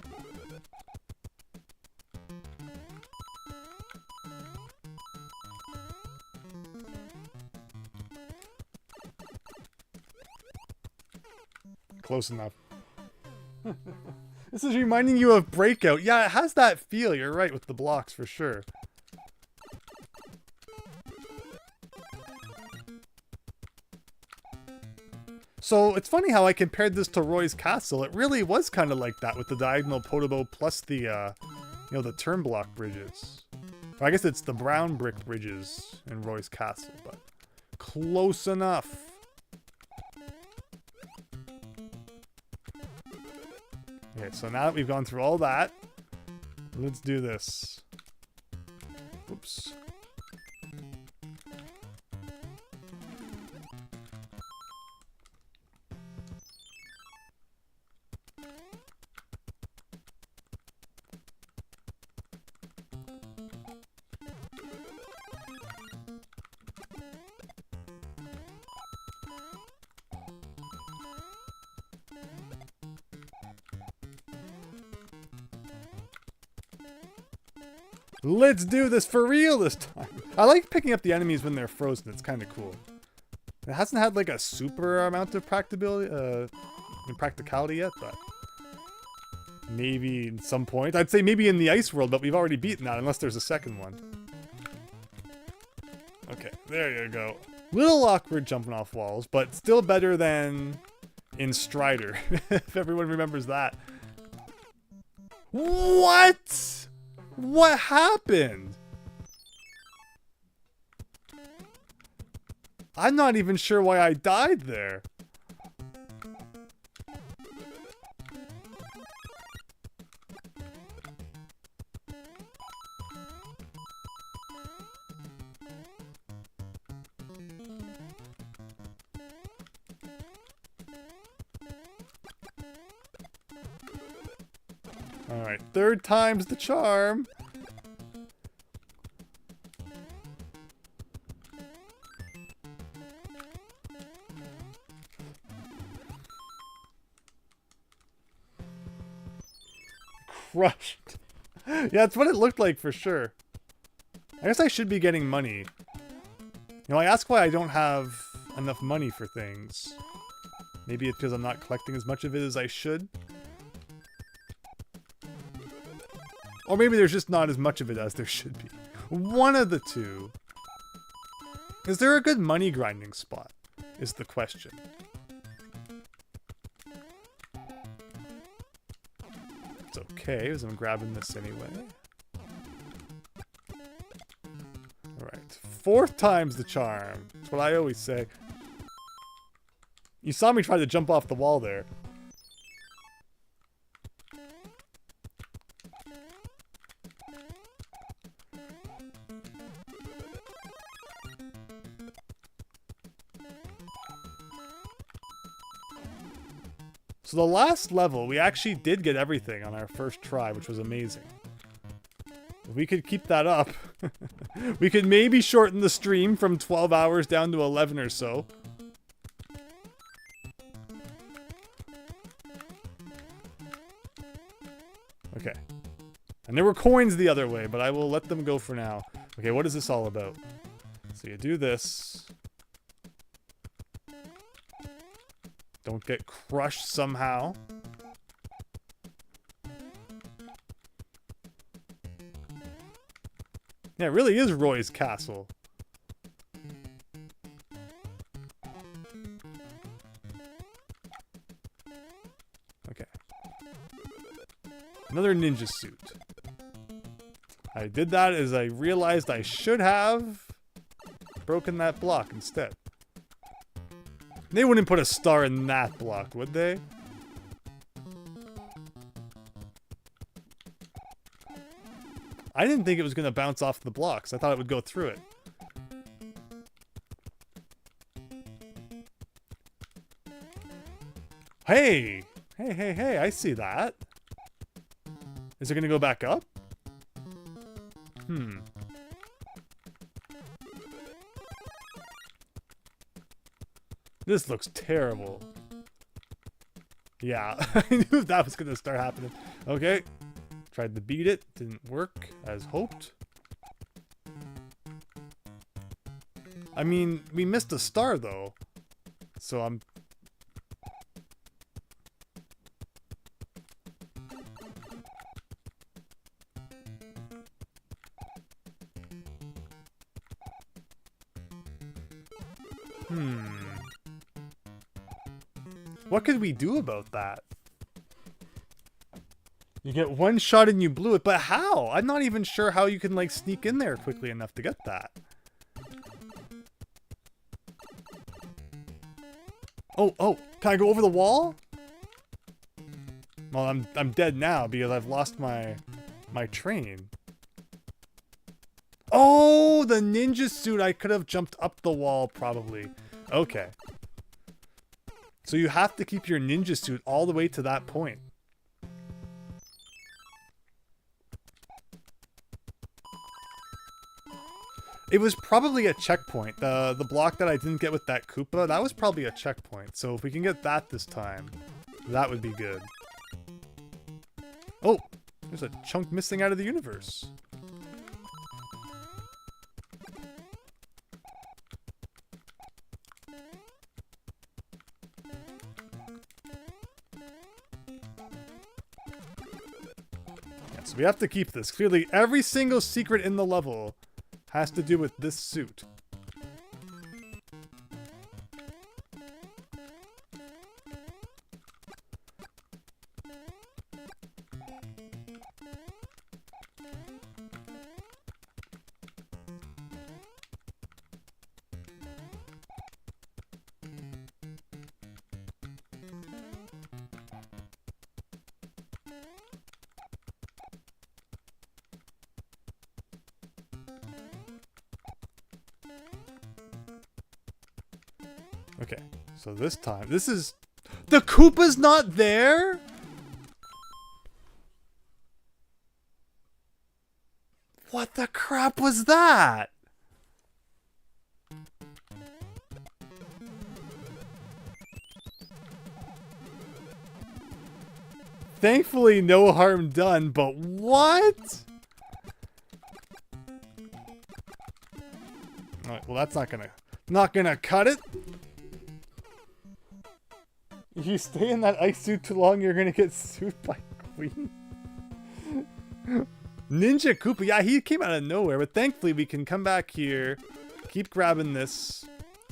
Close enough. This is reminding you of Breakout. Yeah, it has that feel. You're right with the blocks for sure. So it's funny how I compared this to Roy's Castle. It really was kind of like that with the Diagonal Podobo plus the, you know, the turn block bridges. Or I guess it's the brown brick bridges in Roy's Castle, but close enough. Okay, so now that we've gone through all that, let's do this. Oops. Let's do this for real this time. I like picking up the enemies when they're frozen. It's kind of cool. It hasn't had like a super amount of practicality yet, but maybe at some point. I'd say maybe in the ice world, but we've already beaten that unless there's a second one. Okay, there you go. Little awkward jumping off walls, but still better than in Strider, if everyone remembers that. What? What happened? I'm not even sure why I died there. Alright, third time's the charm. Crushed. Yeah, that's what it looked like for sure. I guess I should be getting money. You know, I ask why I don't have enough money for things. Maybe it's because I'm not collecting as much of it as I should. Or maybe there's just not as much of it as there should be. One of the two. Is there a good money grinding spot? Is the question. It's okay, because I'm grabbing this anyway. Alright. 4th time's the charm. That's what I always say. You saw me try to jump off the wall there. So the last level, we actually did get everything on our first try, which was amazing. If we could keep that up, we could maybe shorten the stream from 12 hours down to 11 or so. Okay. And there were coins the other way, but I will let them go for now. Okay, what is this all about? So you do this. Don't get crushed somehow. Yeah, it really is Roy's castle. Okay. Another ninja suit. I did that as I realized I should have broken that block instead. They wouldn't put a star in that block, would they? I didn't think it was going to bounce off the blocks. I thought it would go through it. Hey! Hey, hey, hey, I see that. Is it going to go back up? This looks terrible. Yeah, I knew that was going to start happening. Okay. Tried to beat it. Didn't work as hoped. I mean, we missed a star, though. So I'm... What could we do about that? You get one shot and you blew it, but how? I'm not even sure how you can, like, sneak in there quickly enough to get that. Oh, can I go over the wall? Well, I'm dead now because I've lost my train. Oh, the ninja suit. I could have jumped up the wall probably. Okay. So you have to keep your ninja suit all the way to that point. It was probably a checkpoint. The block that I didn't get with that Koopa, that was probably a checkpoint. So if we can get that this time, that would be good. Oh, there's a chunk missing out of the universe. Yeah, so we have to keep this. Clearly, every single secret in the level has to do with this suit. Okay, so this time, this is... The Koopa's not there?! What the crap was that?! Thankfully, no harm done, but what?! Alright, well that's not gonna cut it. If you stay in that ice suit too long, you're gonna get sued by Queen. Ninja Koopa, yeah, he came out of nowhere, but thankfully we can come back here, keep grabbing this,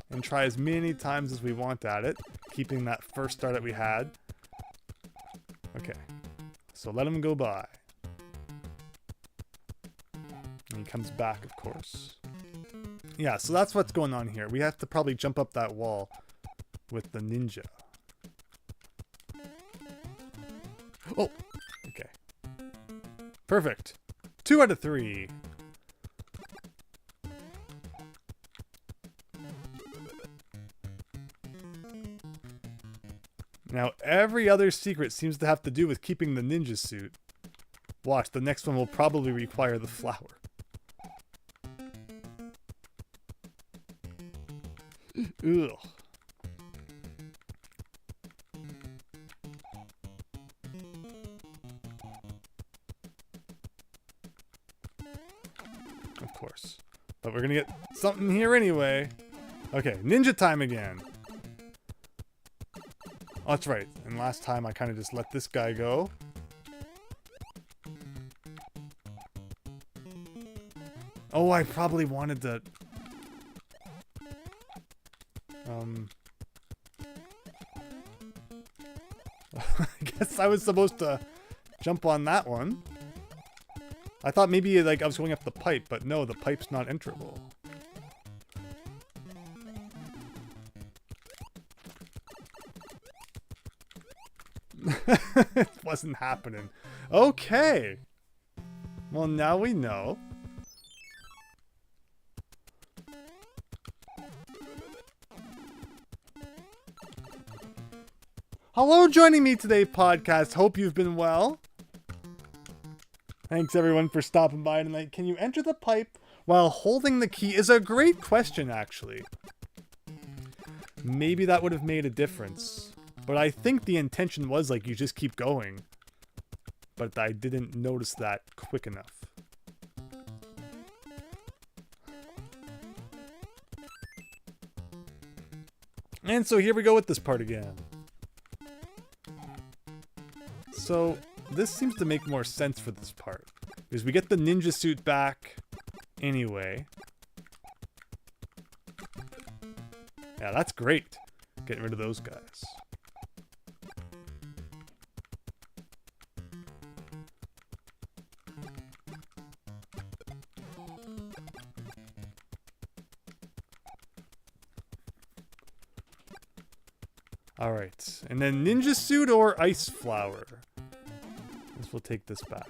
and try as many times as we want at it, keeping that first star that we had. Okay, so let him go by. And he comes back, of course. Yeah, so that's what's going on here. We have to probably jump up that wall with the ninja. Oh, okay. Perfect. 2 out of 3. Now, every other secret seems to have to do with keeping the ninja suit. Watch, the next one will probably require the flower. Ugh. Of course. But we're gonna get something here anyway. Okay, ninja time again. Oh, that's right. And last time I kind of just let this guy go. Oh, I probably wanted to... I guess I was supposed to jump on that one. I thought maybe like I was going up the pipe, but no, the pipe's not enterable. It wasn't happening. Okay. Well, now we know. Hello, joining me today, podcast. Hope you've been well. Thanks, everyone, for stopping by tonight. Can you enter the pipe while holding the key is a great question, actually. Maybe that would have made a difference. But I think the intention was, like, you just keep going. But I didn't notice that quick enough. And so here we go with this part again. So, this seems to make more sense for this part. Because we get the ninja suit back anyway. Yeah, that's great. Getting rid of those guys. Alright, and then ninja suit or ice flower? Guess we'll take this back.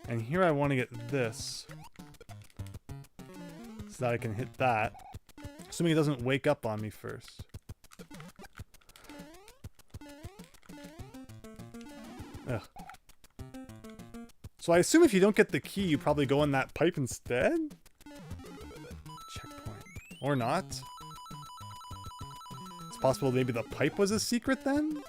And here I want to get this. So that I can hit that. Assuming it doesn't wake up on me first. Ugh. So I assume if you don't get the key, you probably go in that pipe instead? Checkpoint. Or not. It's possible maybe the pipe was a secret then?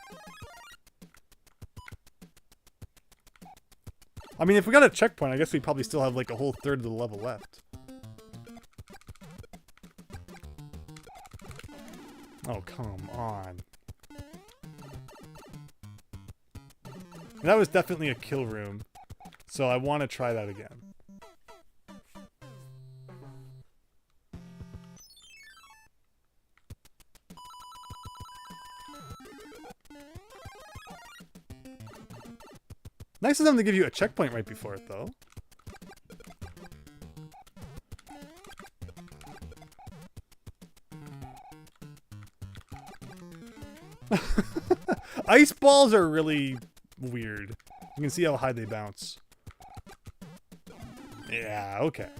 I mean, if we got a checkpoint, I guess we probably still have like a whole third of the level left. Oh, come on. That was definitely a kill room. So I want to try that again. Nice of them to give you a checkpoint right before it, though. Ice balls are really weird. You can see how high they bounce. Yeah, okay.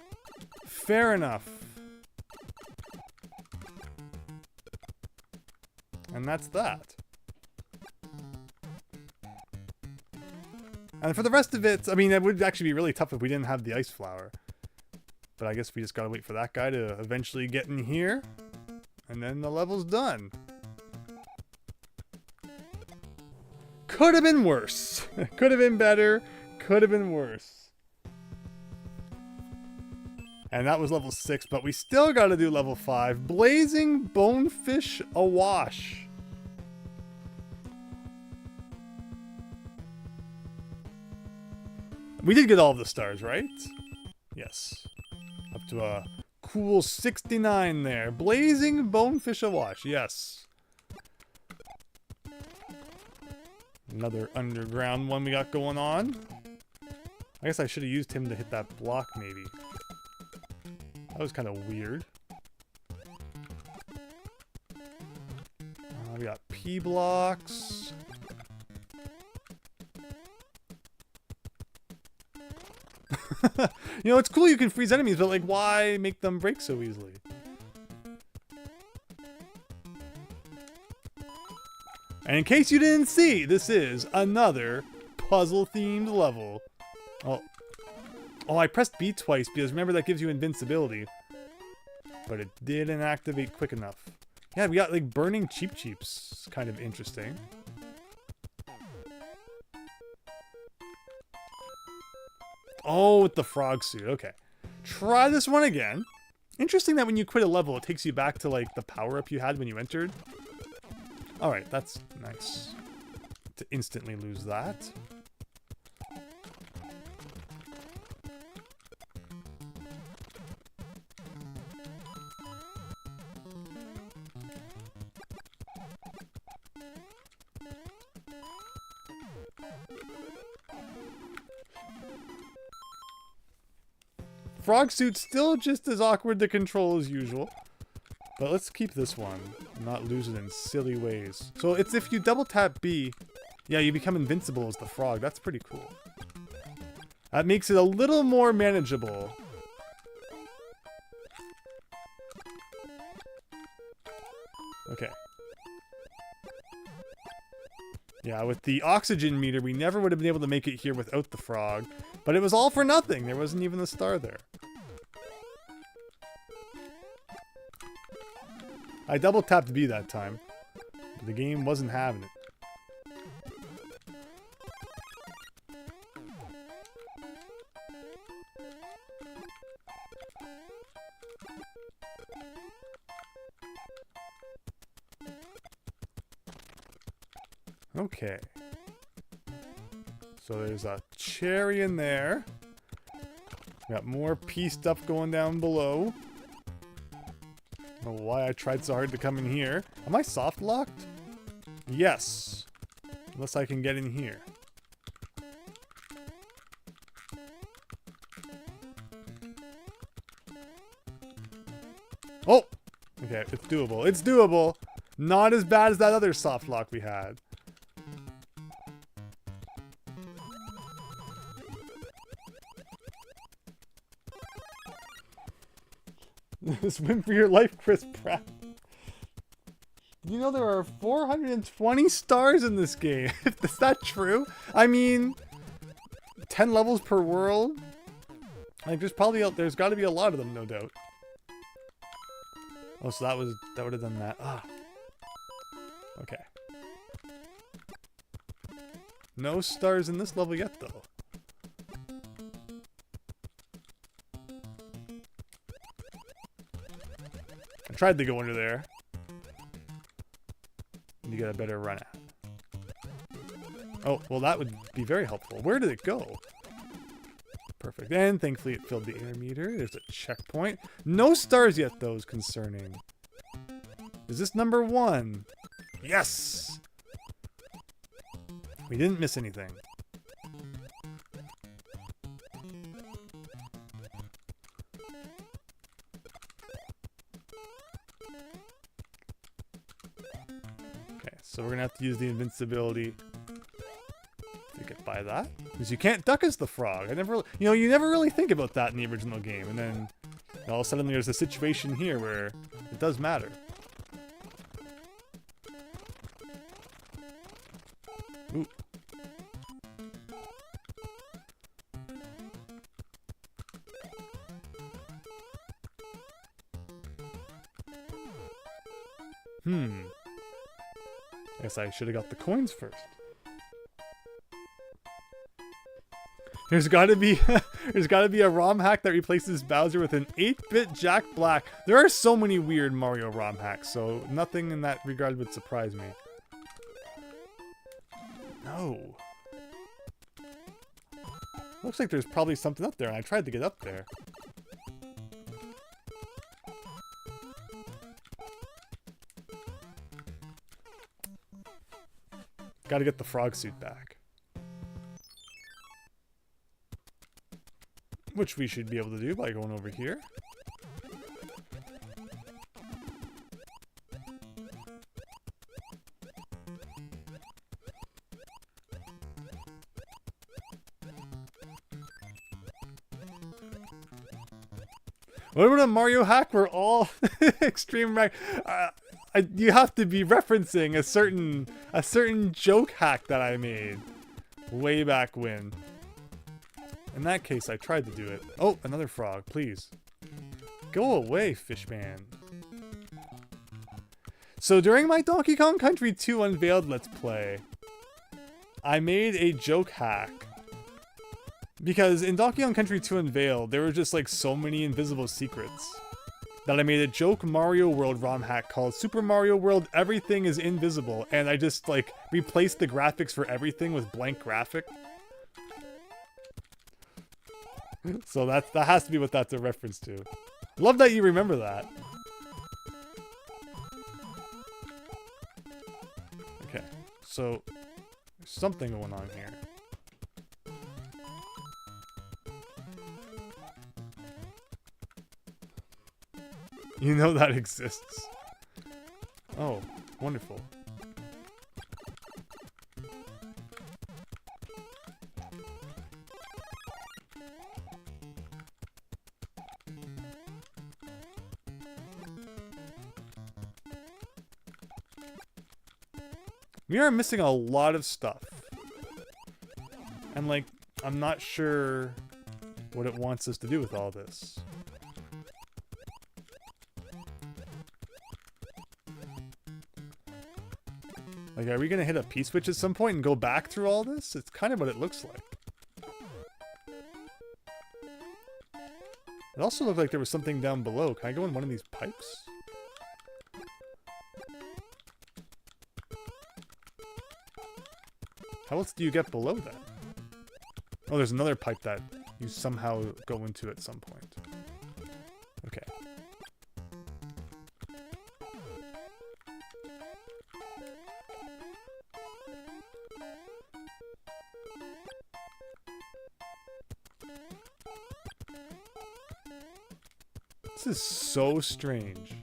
Fair enough. And that's that. And for the rest of it, I mean, it would actually be really tough if we didn't have the ice flower. But I guess we just gotta wait for that guy to eventually get in here. And then the level's done. Could have been worse. Could have been better. Could have been worse. And that was level 6, but we still got to do level 5. Blazing Bonefish Awash. We did get all of the stars, right? Yes. Up to a cool 69 there. Blazing Bonefish Awash, yes. Another underground one we got going on. I guess I should have used him to hit that block, maybe. That was kind of weird. We got P blocks. You know, it's cool you can freeze enemies, but like, why make them break so easily? And in case you didn't see, this is another puzzle-themed level. Oh, I pressed B twice because remember that gives you invincibility. But it didn't activate quick enough. Yeah, we got like burning Cheep Cheeps. Kind of interesting. Oh, with the frog suit. Okay. Try this one again. Interesting that when you quit a level, it takes you back to like the power-up you had when you entered. Alright, that's nice. To instantly lose that. Frog suit's still just as awkward to control as usual. But let's keep this one. Not lose it in silly ways. So it's if you double tap B, yeah, you become invincible as the frog. That's pretty cool. That makes it a little more manageable. Okay. Yeah, with the oxygen meter, we never would have been able to make it here without the frog. But it was all for nothing. There wasn't even a star there. I double tapped B that time. But the game wasn't having it. Okay. So there's a cherry in there. Got more P stuff going down below. I don't know why I tried so hard to come in here. Am I soft locked? Yes. Unless I can get in here. Oh! Okay, it's doable. It's doable! Not as bad as that other soft lock we had. Swim for your life, Chris Pratt. You know there are 420 stars in this game. Is that true? I mean, 10 levels per world? Like, there's got to be a lot of them, no doubt. Oh, so that would have done that. Ah. Okay. No stars in this level yet, though. I tried to go under there. You get a better run at. Oh, well that would be very helpful. Where did it go? Perfect. And thankfully it filled the air meter. There's a checkpoint. No stars yet, though, is concerning. Is this number 1? Yes! We didn't miss anything. So we're gonna have to use the invincibility to get by that, because you can't duck as the frog. You never really think about that in the original game, and then all of a sudden there's a situation here where it does matter. Ooh. I guess I should have got the coins first. There's gotta be there's gotta be a ROM hack that replaces Bowser with an 8-bit Jack Black. There are so many weird Mario ROM hacks, so nothing in that regard would surprise me. No. Looks like there's probably something up there, and I tried to get up there. Gotta get the frog suit back. Which we should be able to do by going over here. What about a Mario hack where all extreme you have to be referencing a certain joke hack that I made way back when. In that case, I tried to do it. Oh, another frog, please. Go away, Fishman. So during my Donkey Kong Country 2 Unveiled Let's Play, I made a joke hack. Because in Donkey Kong Country 2 Unveiled, there were just like so many invisible secrets that I made a joke Mario World ROM hack called Super Mario World Everything is Invisible, and I just like replaced the graphics for everything with blank graphic. So that has to be what that's a reference to. Love that you remember that. Okay, so there's something going on here. You know that exists. Oh, wonderful. We are missing a lot of stuff. And like, I'm not sure what it wants us to do with all this. Like, are we gonna hit a P-switch at some point and go back through all this? It's kind of what it looks like. It also looked like there was something down below. Can I go in one of these pipes? How else do you get below that? Oh, there's another pipe that you somehow go into at some point. Okay. This is so strange.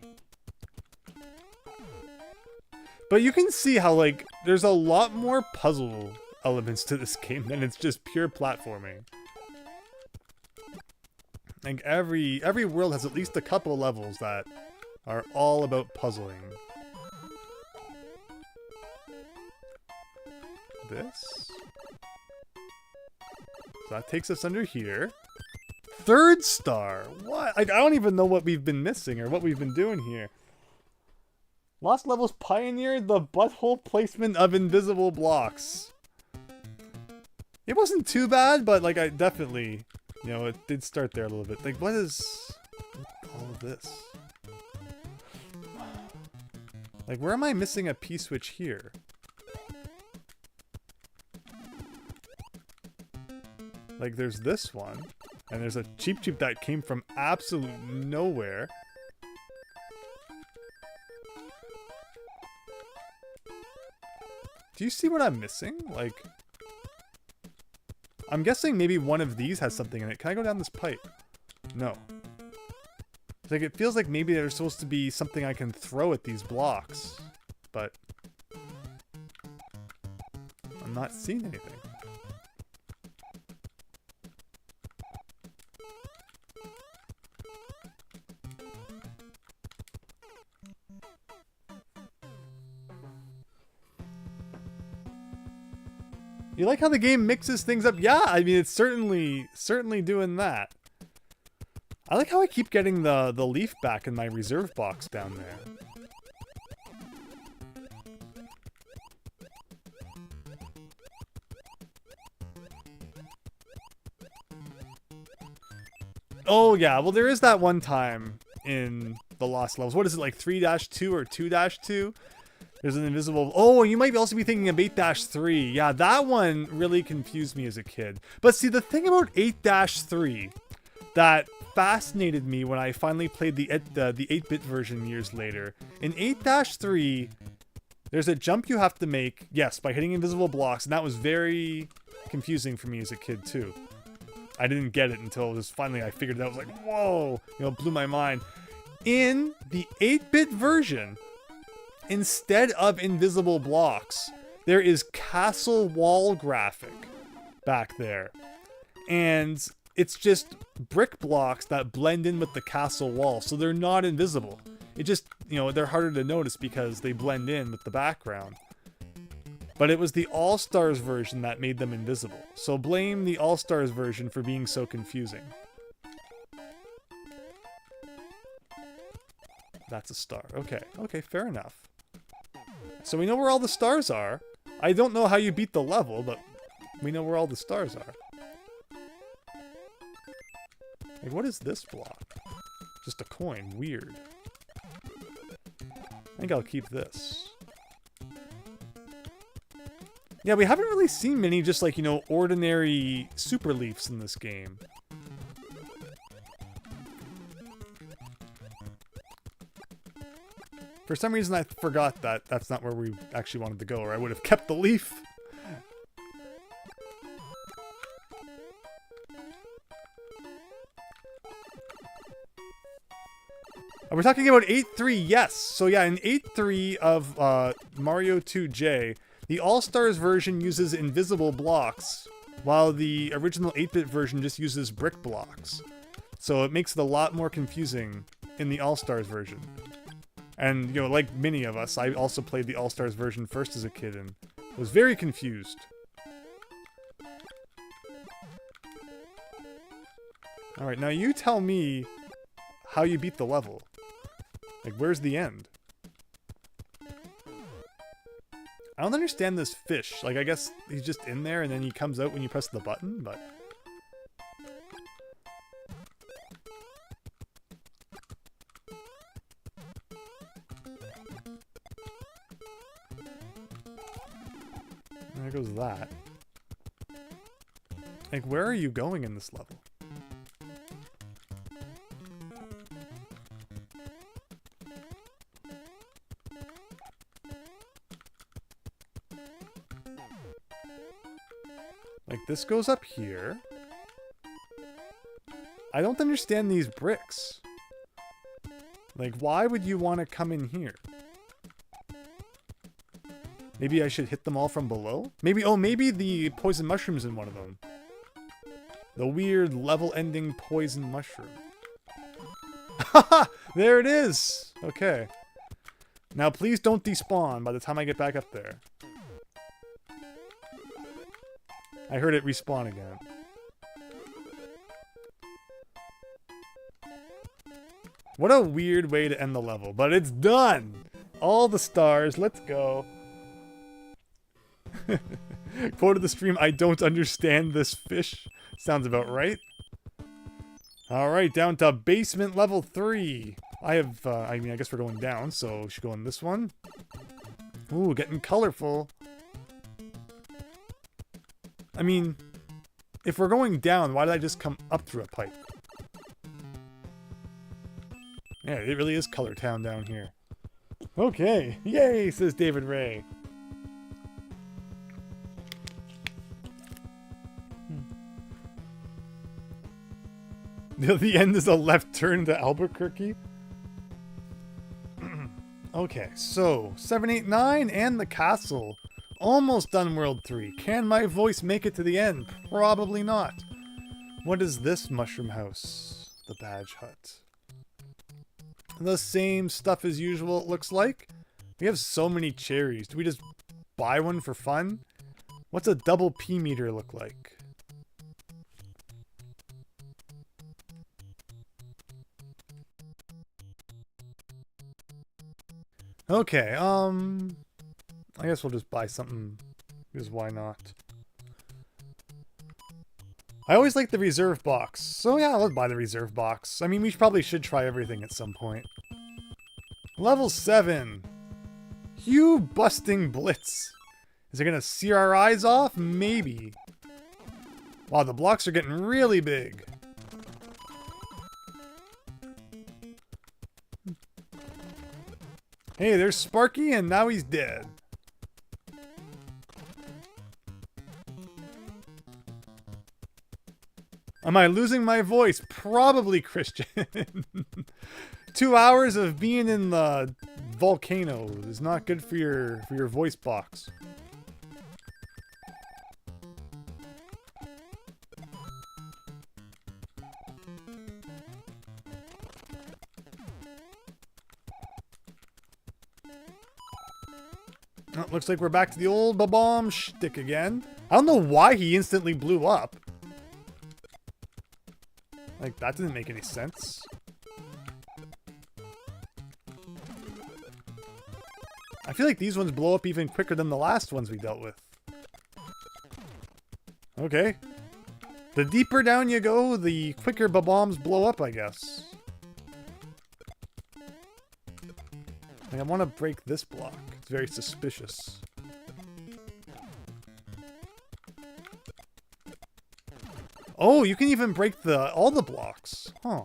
But you can see how, like, there's a lot more puzzle elements to this game than it's just pure platforming. Like, every world has at least a couple levels that are all about puzzling. This. So that takes us under here. Third star! What? Like, I don't even know what we've been missing or what we've been doing here. Lost Levels pioneered the butthole placement of invisible blocks. It wasn't too bad, but like I definitely, you know, it did start there a little bit. Like, what is all of this? Like, where am I missing a P-switch here? Like, there's this one, and there's a Cheep Cheep that came from absolute nowhere. Do you see what I'm missing? Like, I'm guessing maybe one of these has something in it. Can I go down this pipe? No. It's like, it feels like maybe there's supposed to be something I can throw at these blocks, but I'm not seeing anything. You like how the game mixes things up? Yeah, I mean, it's certainly doing that. I like how I keep getting the leaf back in my reserve box down there. Oh, yeah. Well, there is that one time in the Lost Levels. What is it, like 3-2 or 2-2? There's an invisible... Oh, you might also be thinking of 8-3. Yeah, that one really confused me as a kid. But see, the thing about 8-3 that fascinated me when I finally played the 8-bit version years later. In 8-3, there's a jump you have to make, yes, by hitting invisible blocks, and that was very confusing for me as a kid, too. I didn't get it until it was finally I figured it out. I was like, whoa, you know, it blew my mind. In the 8-bit version, instead of invisible blocks, there is castle wall graphic back there. And it's just brick blocks that blend in with the castle wall, so they're not invisible. It just, you know, they're harder to notice because they blend in with the background. But it was the All-Stars version that made them invisible. So blame the All-Stars version for being so confusing. That's a star. Okay, okay, fair enough. So we know where all the stars are. I don't know how you beat the level, but we know where all the stars are. Like, what is this block? Just a coin. Weird. I think I'll keep this. Yeah, we haven't really seen many just like, you know, ordinary super leaves in this game. For some reason I forgot that that's not where we actually wanted to go, or I would have kept the leaf. We're talking about 8-3, yes. So yeah, in 8-3 of Mario 2J, the All-Stars version uses invisible blocks, while the original 8-bit version just uses brick blocks. So it makes it a lot more confusing in the All-Stars version. And, you know, like many of us, I also played the All-Stars version first as a kid and was very confused. Alright, now you tell me how you beat the level. Like, where's the end? I don't understand this fish. Like, I guess he's just in there and then he comes out when you press the button, but... There goes that. Like, where are you going in this level? Like, this goes up here. I don't understand these bricks. Like, why would you want to come in here? Maybe I should hit them all from below? Maybe, oh, maybe the poison mushroom's in one of them. The weird level-ending poison mushroom. Haha! There it is! Okay. Now, please don't despawn by the time I get back up there. I heard it respawn again. What a weird way to end the level, but it's done! All the stars, let's go. Quote of the stream, I don't understand this fish. Sounds about right. Alright, down to basement level 3. I mean, I guess we're going down, so we should go in this one. Ooh, getting colorful. I mean, if we're going down, why did I just come up through a pipe? Yeah, it really is Color Town down here. Okay, yay, says David Ray. The end is a left turn to Albuquerque. Okay, so 7, 8, 9 and the castle. Almost done World 3. Can my voice make it to the end? Probably not. What is this mushroom house? The badge hut. The same stuff as usual, it looks like. We have so many cherries. Do we just buy one for fun? What's a double P meter look like? Okay, I guess we'll just buy something, because why not? I always like the reserve box. So yeah, let's buy the reserve box. I mean, we probably should try everything at some point. Level 7. Hue busting blitz. Is it gonna sear our eyes off? Maybe. Wow, the blocks are getting really big. Hey, there's Sparky, and now he's dead. Am I losing my voice? Probably, Christian. 2 hours of being in the volcano is not good for your voice box. Oh, looks like we're back to the old ba-bomb shtick again. I don't know why he instantly blew up. Like, that didn't make any sense. I feel like these ones blow up even quicker than the last ones we dealt with. Okay. The deeper down you go, the quicker ba-bombs blow up, I guess. Like, I want to break this block. It's very suspicious. Oh, you can even break all the blocks. Huh.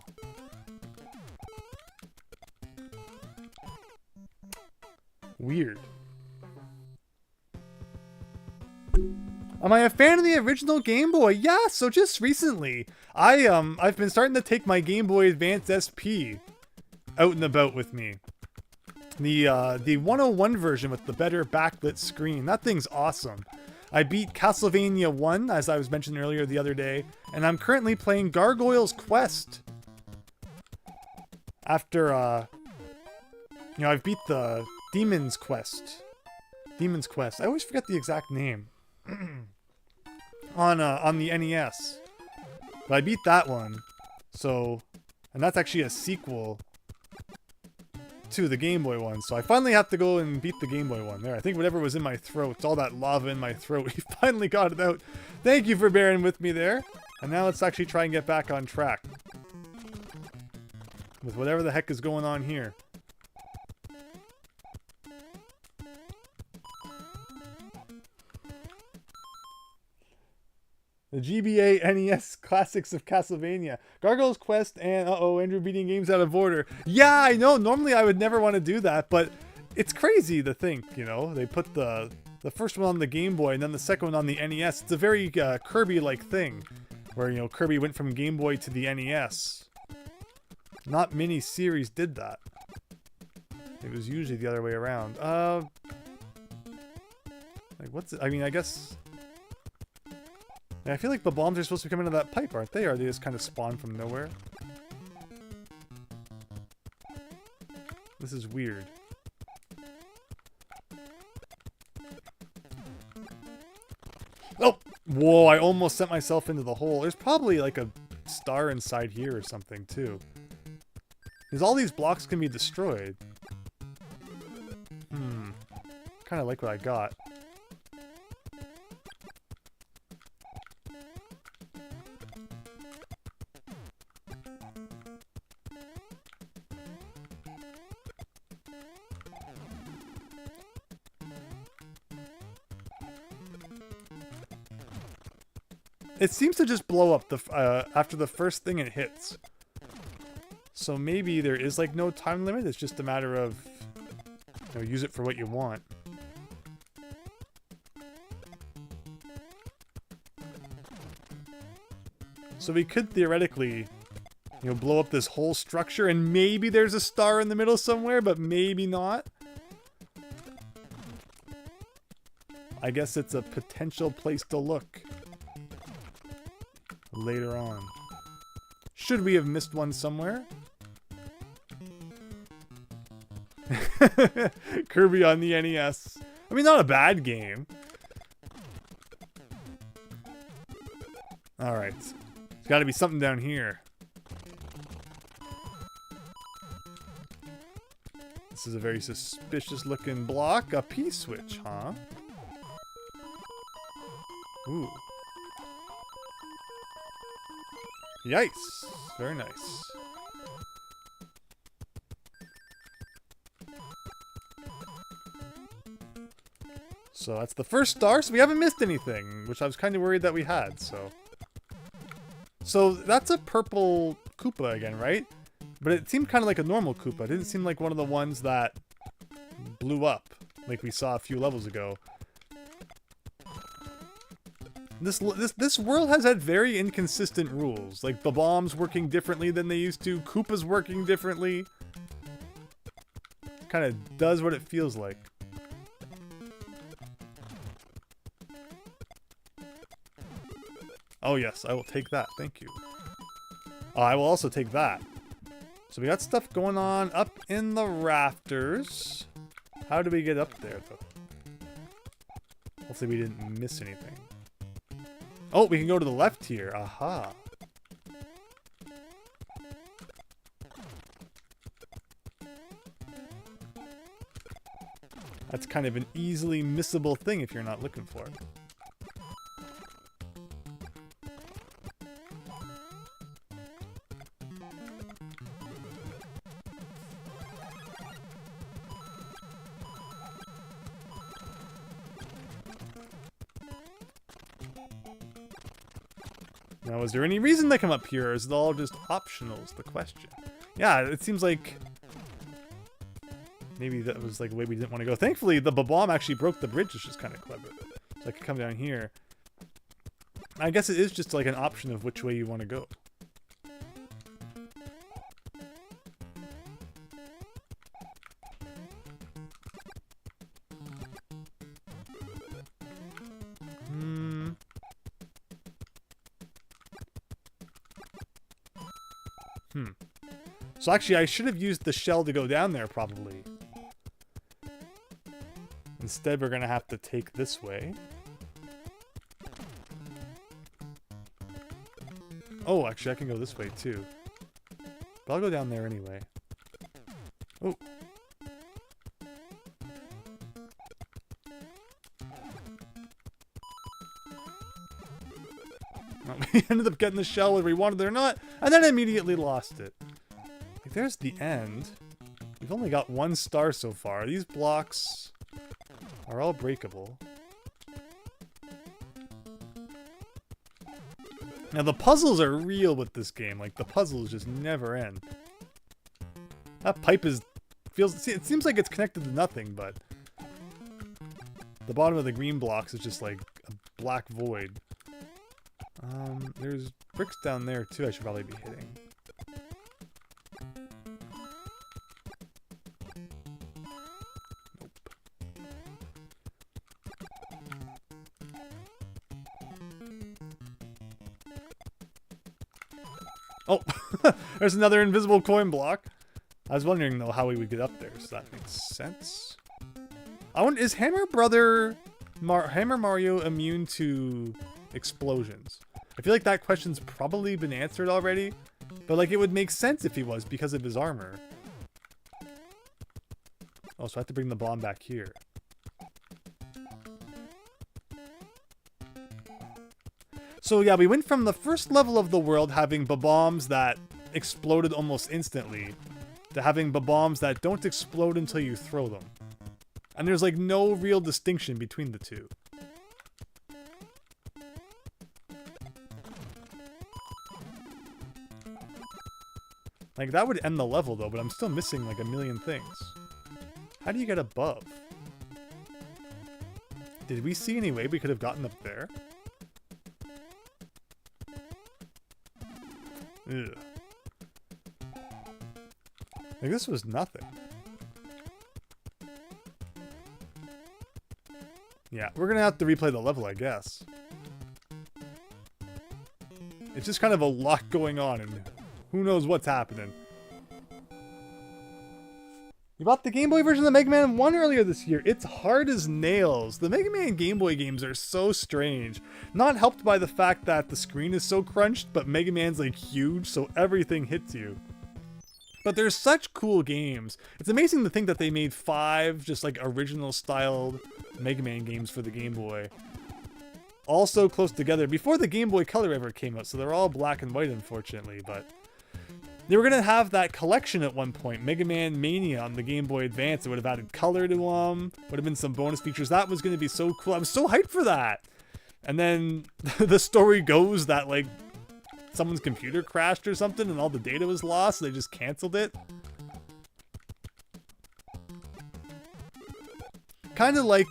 Weird. Am I a fan of the original Game Boy? Yeah, so just recently. I've been starting to take my Game Boy Advance SP out and about with me. The 101 version with the better backlit screen. That thing's awesome. I beat Castlevania 1, as I was mentioning earlier the other day, and I'm currently playing Gargoyle's Quest. After, I've beat the Demon's Quest. Demon's Quest. I always forget the exact name. on the NES. But I beat that one. So, and that's actually a sequel to the Game Boy one, so I finally have to go and beat the Game Boy one. There, I think whatever was in my throat, all that lava in my throat, we finally got it out. Thank you for bearing with me there. And now let's actually try and get back on track with whatever the heck is going on here. The GBA NES Classics of Castlevania. Gargoyle's Quest and, Andrew beating games out of order. Yeah, I know, normally I would never want to do that, but it's crazy to think, they put the first one on the Game Boy and then the second one on the NES. It's a very Kirby-like thing, where, Kirby went from Game Boy to the NES. Not many series did that. It was usually the other way around. Like, what's it? I mean, I guess... I feel like the bombs are supposed to come into that pipe, aren't they? Or they just kind of spawn from nowhere? This is weird. Oh! Whoa, I almost sent myself into the hole. There's probably like a star inside here or something, too. Because all these blocks can be destroyed. Kind of like what I got. It seems to just blow up after the first thing it hits. So maybe there is like no time limit. It's just a matter of use it for what you want. So we could theoretically, blow up this whole structure and maybe there's a star in the middle somewhere, but maybe not. I guess it's a potential place to look later on. Should we have missed one somewhere? Kirby on the NES. I mean, not a bad game. Alright. There's gotta be something down here. This is a very suspicious looking block. A P-switch, huh? Ooh. Yikes. Very nice. So that's the first star, so we haven't missed anything, which I was kind of worried that we had, so. So that's a purple Koopa again, right? But it seemed kind of like a normal Koopa. It didn't seem like one of the ones that blew up, like we saw a few levels ago. This world has had very inconsistent rules, like the bombs working differently than they used to, Koopas working differently. Kind of does what it feels like. Oh yes, I will take that. Thank you. I will also take that. So we got stuff going on up in the rafters. How do we get up there, though? Hopefully we didn't miss anything. Oh, we can go to the left here. Aha. That's kind of an easily missable thing if you're not looking for it. Now, is there any reason they come up here, or is it all just optional is the question? Yeah, it seems like maybe that was like the way we didn't want to go. Thankfully, the bomb actually broke the bridge, which is kind of clever. So I could come down here. I guess it is just like an option of which way you want to go. So actually, I should have used the shell to go down there, probably. Instead, we're going to have to take this way. Oh, actually, I can go this way, too. But I'll go down there anyway. Oh. Well, we ended up getting the shell whether we wanted it or not, and then immediately lost it. There's the end. We've only got one star so far. These blocks are all breakable. Now the puzzles are real with this game. Like the puzzles just never end. That pipe is it seems like it's connected to nothing, but the bottom of the green blocks is just like a black void. There's bricks down there too I should probably be hitting. Oh, there's another invisible coin block. I was wondering, though, how we would get up there, so that makes sense. I wonder, is Hammer Mario immune to explosions? I feel like that question's probably been answered already, but like it would make sense if he was because of his armor. Oh, so I have to bring the bomb back here. So yeah, we went from the first level of the world having bombs that exploded almost instantly to having bombs that don't explode until you throw them. And there's like no real distinction between the two. Like that would end the level though, but I'm still missing like a million things. How do you get above? Did we see any way we could have gotten up there? Ugh. Like this was nothing. Yeah, we're gonna have to replay the level, I guess. It's just kind of a lot going on and who knows what's happening. You bought the Game Boy version of Mega Man 1 earlier this year. It's hard as nails. The Mega Man Game Boy games are so strange. Not helped by the fact that the screen is so crunched, but Mega Man's like huge, so everything hits you. But they're such cool games. It's amazing to think that they made 5 just like original styled Mega Man games for the Game Boy. all so close together before the Game Boy Color ever came out, so they're all black and white, unfortunately, but they were going to have that collection at one point, Mega Man Mania on the Game Boy Advance. It would have added color to them, would have been some bonus features. That was going to be so cool. I was so hyped for that. And then the story goes that, like, someone's computer crashed or something and all the data was lost, so they just canceled it. Kind of like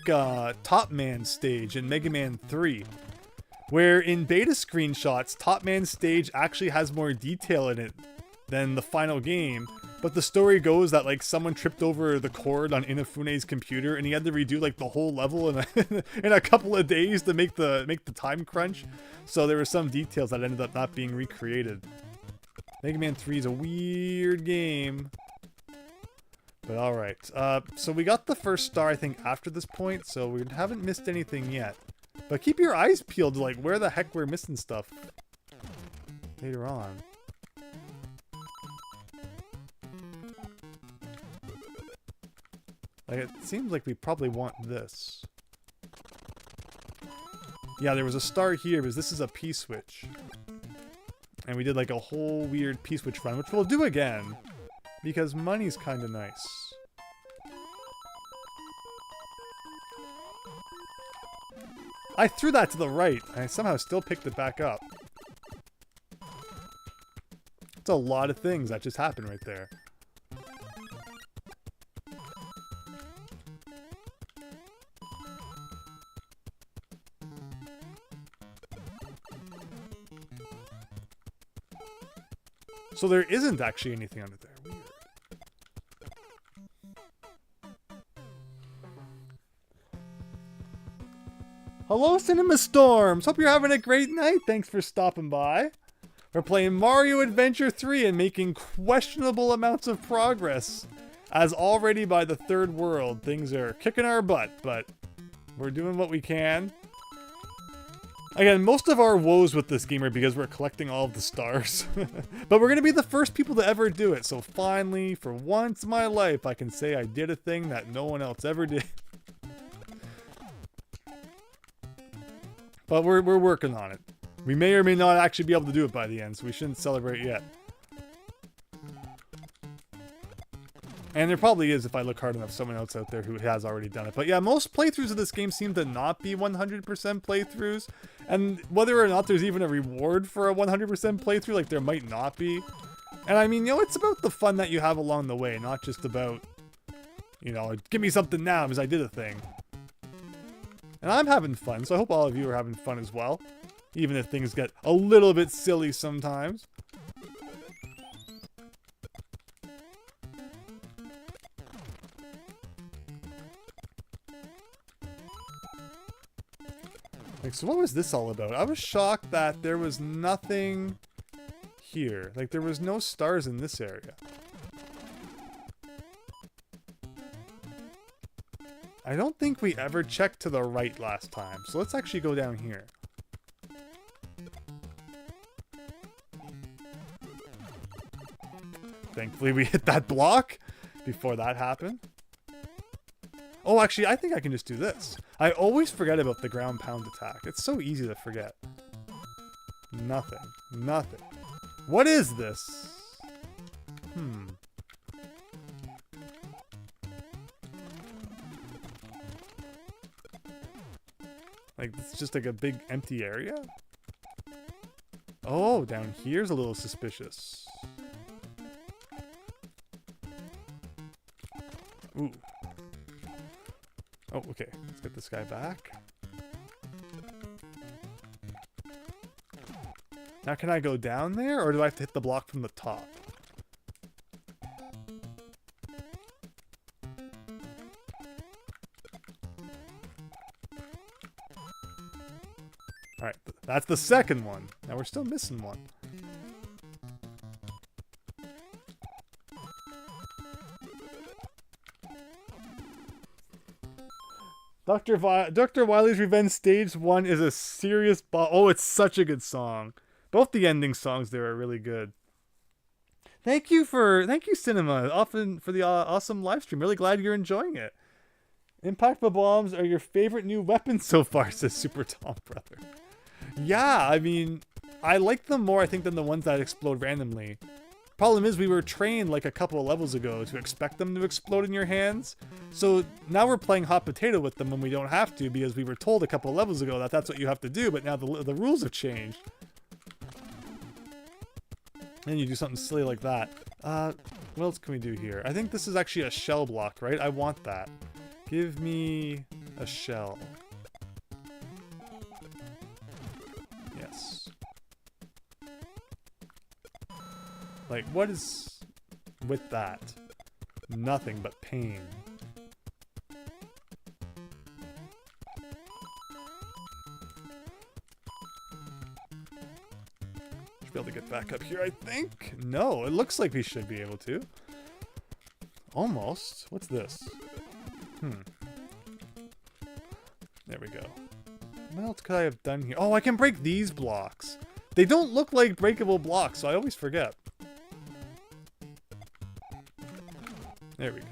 Top Man stage in Mega Man 3. Where in beta screenshots, Top Man stage actually has more detail in it than the final game, but the story goes that like someone tripped over the cord on Inafune's computer and he had to redo like the whole level in a couple of days to make the time crunch. So there were some details that ended up not being recreated. Mega Man 3 is a weird game. But alright, so we got the first star I think after this point, so we haven't missed anything yet. But keep your eyes peeled to like where the heck we're missing stuff later on. Like, it seems like we probably want this. Yeah, there was a star here because this is a P-switch. And we did like a whole weird P-switch run, which we'll do again. Because money's kind of nice. I threw that to the right, and I somehow still picked it back up. It's a lot of things that just happened right there. So there isn't actually anything under there. Weird. Hello, Cinema Storms! Hope you're having a great night. Thanks for stopping by. We're playing Mario Adventure 3 and making questionable amounts of progress. As already by the third world, things are kicking our butt, but we're doing what we can. Again, most of our woes with this game are because we're collecting all of the stars. But we're going to be the first people to ever do it. So finally, for once in my life, I can say I did a thing that no one else ever did. But we're working on it. We may or may not actually be able to do it by the end, so we shouldn't celebrate yet. And there probably is, if I look hard enough, someone else out there who has already done it. But yeah, most playthroughs of this game seem to not be 100% playthroughs. And whether or not there's even a reward for a 100% playthrough, like there might not be. And I mean, you know, it's about the fun that you have along the way, not just about, you know, give me something now because I did a thing. And I'm having fun, so I hope all of you are having fun as well. Even if things get a little bit silly sometimes. Like, so what was this all about? I was shocked that there was nothing here. Like, there was no stars in this area. I don't think we ever checked to the right last time, so let's actually go down here. Thankfully we hit that block before that happened. Oh, actually, I think I can just do this. I always forget about the ground pound attack. It's so easy to forget. Nothing. Nothing. What is this? Like, it's just like a big empty area? Oh, down here's a little suspicious. Ooh. Oh, okay. Let's get this guy back. Now can I go down there, or do I have to hit the block from the top? Alright, that's the second one. Now we're still missing one. Dr. Wily's Revenge Stage 1 is a serious oh, it's such a good song. Both the ending songs there are really good. Thank you, Cinema, often for the awesome live stream. Really glad you're enjoying it. Impactful bombs are your favorite new weapon so far, says Super Tom Brother. Yeah, I mean, I like them more, I think, than the ones that explode randomly. Problem is, we were trained like a couple of levels ago to expect them to explode in your hands. So now we're playing hot potato with them when we don't have to, because we were told a couple of levels ago that that's what you have to do, but now the rules have changed. And you do something silly like that. What else can we do here? I think this is actually a shell block, right? I want that. Give me a shell. Yes. Like, what is with that? Nothing but pain. Should be able to get back up here, I think. No, it looks like we should be able to. Almost. What's this? There we go. What else could I have done here? Oh, I can break these blocks. They don't look like breakable blocks, so I always forget. There we go.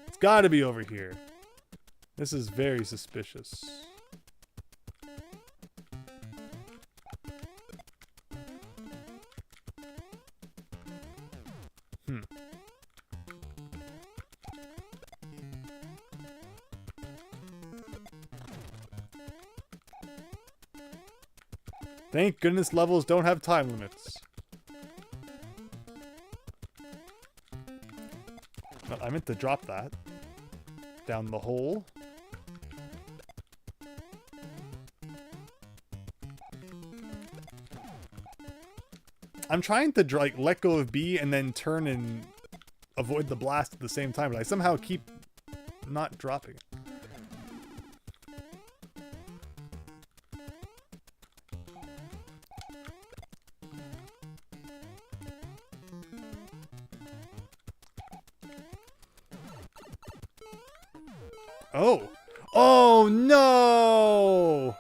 It's gotta be over here. This is very suspicious. Thank goodness levels don't have time limits. Well, I meant to drop that. Down the hole. I'm trying to like let go of B and then turn and avoid the blast at the same time, but I somehow keep not dropping it. Oh! Oh no!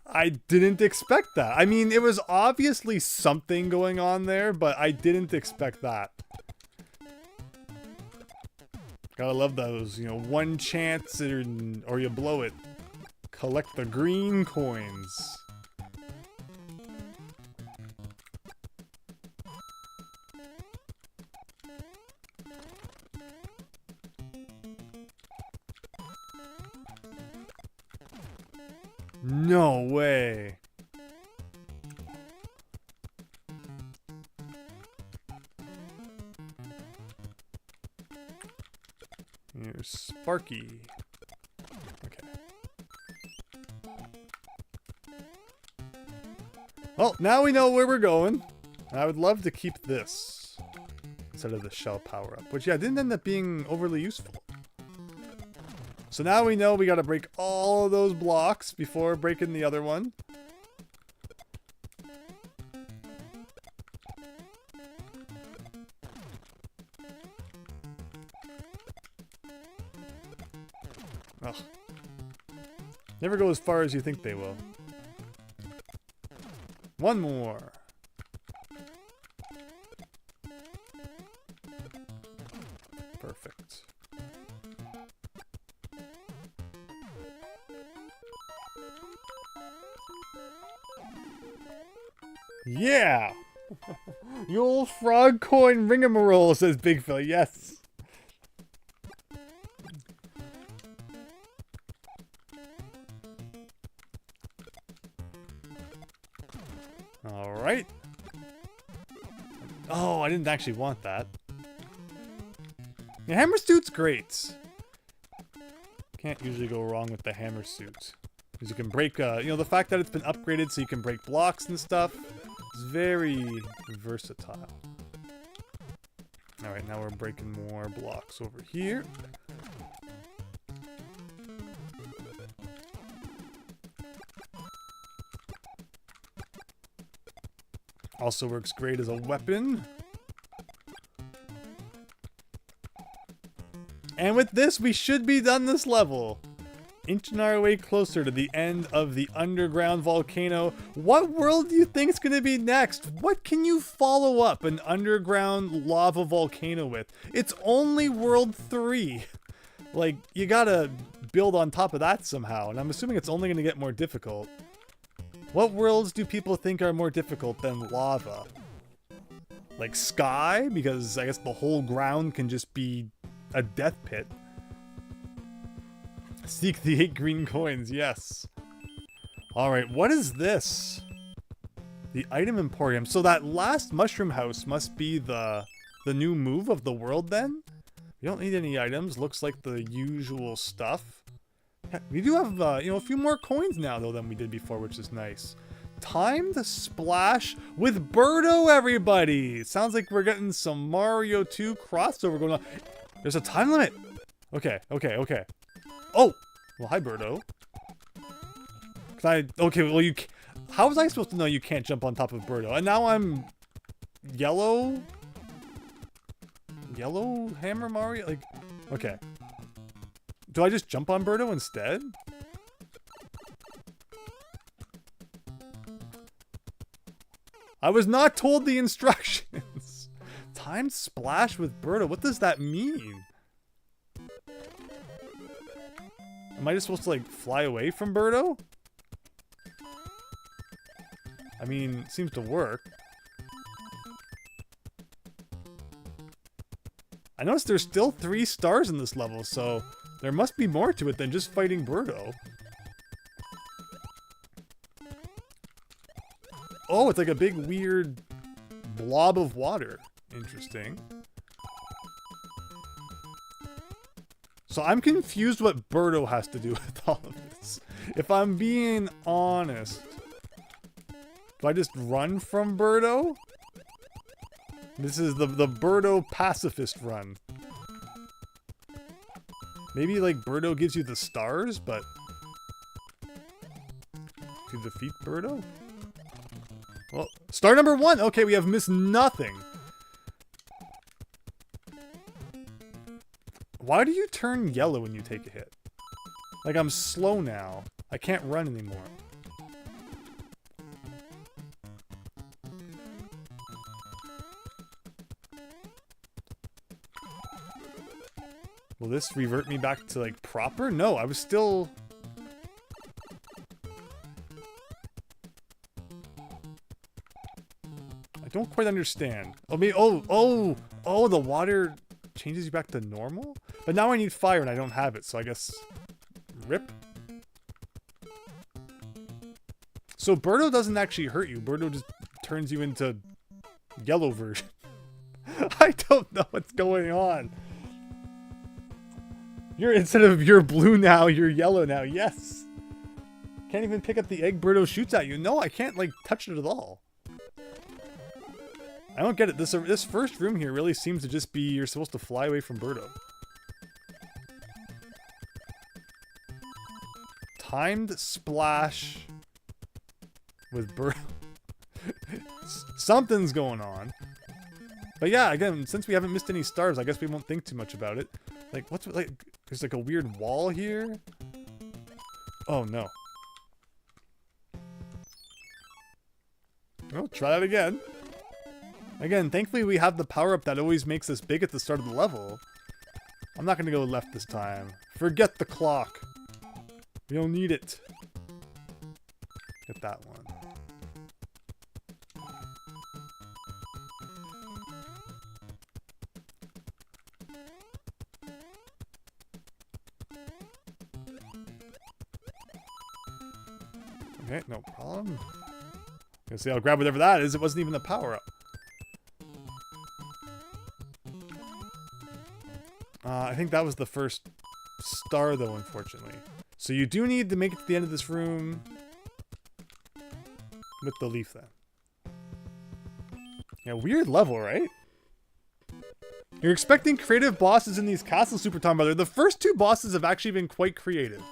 I didn't expect that. I mean, it was obviously something going on there, but I didn't expect that. Gotta love those, you know, one chance or you blow it. Collect the green coins. No way. Here's Sparky. Okay. Well, now we know where we're going. I would love to keep this instead of the shell power-up, which, yeah, didn't end up being overly useful. So now we know we gotta break all of those blocks before breaking the other one. Ugh. Never go as far as you think they will. One more. Perfect. Yeah! You old frog coin ringamarole, says Big Phil. Yes. Alright. Oh, I didn't actually want that. The hammer suit's great. Can't usually go wrong with the hammer suit. Because you can break, you know, the fact that it's been upgraded so you can break blocks and stuff is very versatile. Alright, now we're breaking more blocks over here. Also works great as a weapon. And with this, we should be done this level. Inching our way closer to the end of the underground volcano. What world do you think is going to be next? What can you follow up an underground lava volcano with? It's only world 3. Like, you gotta build on top of that somehow, and I'm assuming it's only going to get more difficult. What worlds do people think are more difficult than lava? Like sky? Because I guess the whole ground can just be a death pit. Seek the 8 green coins, yes. Alright, what is this? The item emporium. So that last mushroom house must be the new move of the world then? We don't need any items. Looks like the usual stuff. Yeah, we do have, you know, a few more coins now though than we did before, which is nice. Time to splash with Birdo, everybody! Sounds like we're getting some Mario 2 crossover going on. There's a time limit! Okay. Oh! Well, hi, Birdo. Okay, well, how was I supposed to know you can't jump on top of Birdo? And now I'm... Yellow Hammer Mario? Like, okay. Do I just jump on Birdo instead? I was not told the instructions. Time splash with Birdo. What does that mean? Am I just supposed to, like, fly away from Birdo? I mean, it seems to work. I noticed there's still 3 stars in this level, so there must be more to it than just fighting Birdo. Oh, it's like a big, weird blob of water. Interesting. So I'm confused what Birdo has to do with all of this. If I'm being honest. Do I just run from Birdo? This is the Birdo pacifist run. Maybe like Birdo gives you the stars, but to defeat Birdo? Well, star number 1! Okay, we have missed nothing. Why do you turn yellow when you take a hit? Like, I'm slow now. I can't run anymore. Will this revert me back to, like, proper? No, I was still... I don't quite understand. Oh, maybe, oh, the water changes you back to normal? But now I need fire and I don't have it, so I guess... Rip? So Birdo doesn't actually hurt you. Birdo just turns you into yellow version. I don't know what's going on. Instead of you're blue now, you're yellow now. Yes. Can't even pick up the egg Birdo shoots at you. No, I can't, like, touch it at all. I don't get it. This first room here really seems to just be you're supposed to fly away from Birdo. Timed splash with Birdo. Something's going on. But yeah, again, since we haven't missed any stars, I guess we won't think too much about it. Like, what's, like, there's like a weird wall here? Oh, no. Well, try that again. Again, thankfully we have the power-up that always makes us big at the start of the level. I'm not gonna go left this time. Forget the clock. We don't need it. Get that one. Okay, no problem. Gonna see, I'll grab whatever that is. It wasn't even a power-up. I think that was the first star, though, unfortunately. So you do need to make it to the end of this room with the leaf, then. Yeah, weird level, right? You're expecting creative bosses in these castles, Super Tom Brother. The first 2 bosses have actually been quite creative.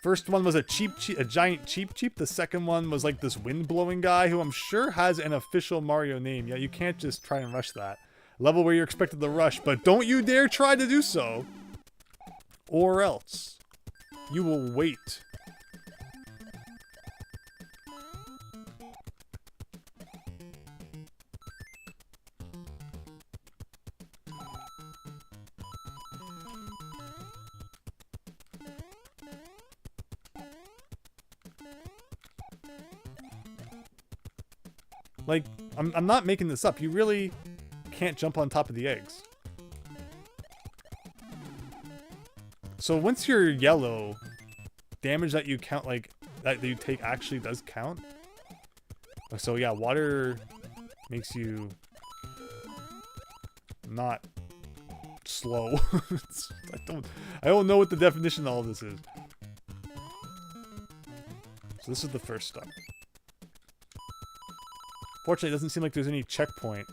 First one was a giant cheap. The second one was like this wind-blowing guy who I'm sure has an official Mario name. Yeah, you can't just try and rush that. Level where you're expected to rush, but don't you dare try to do so. Or else you will wait. Like, I'm not making this up. You really can't jump on top of the eggs. So once you're yellow, damage that you count, like, that you take actually does count. So yeah, water makes you not slow. I don't know what the definition of all this is. So this is the first stop. Fortunately, it doesn't seem like there's any checkpoint.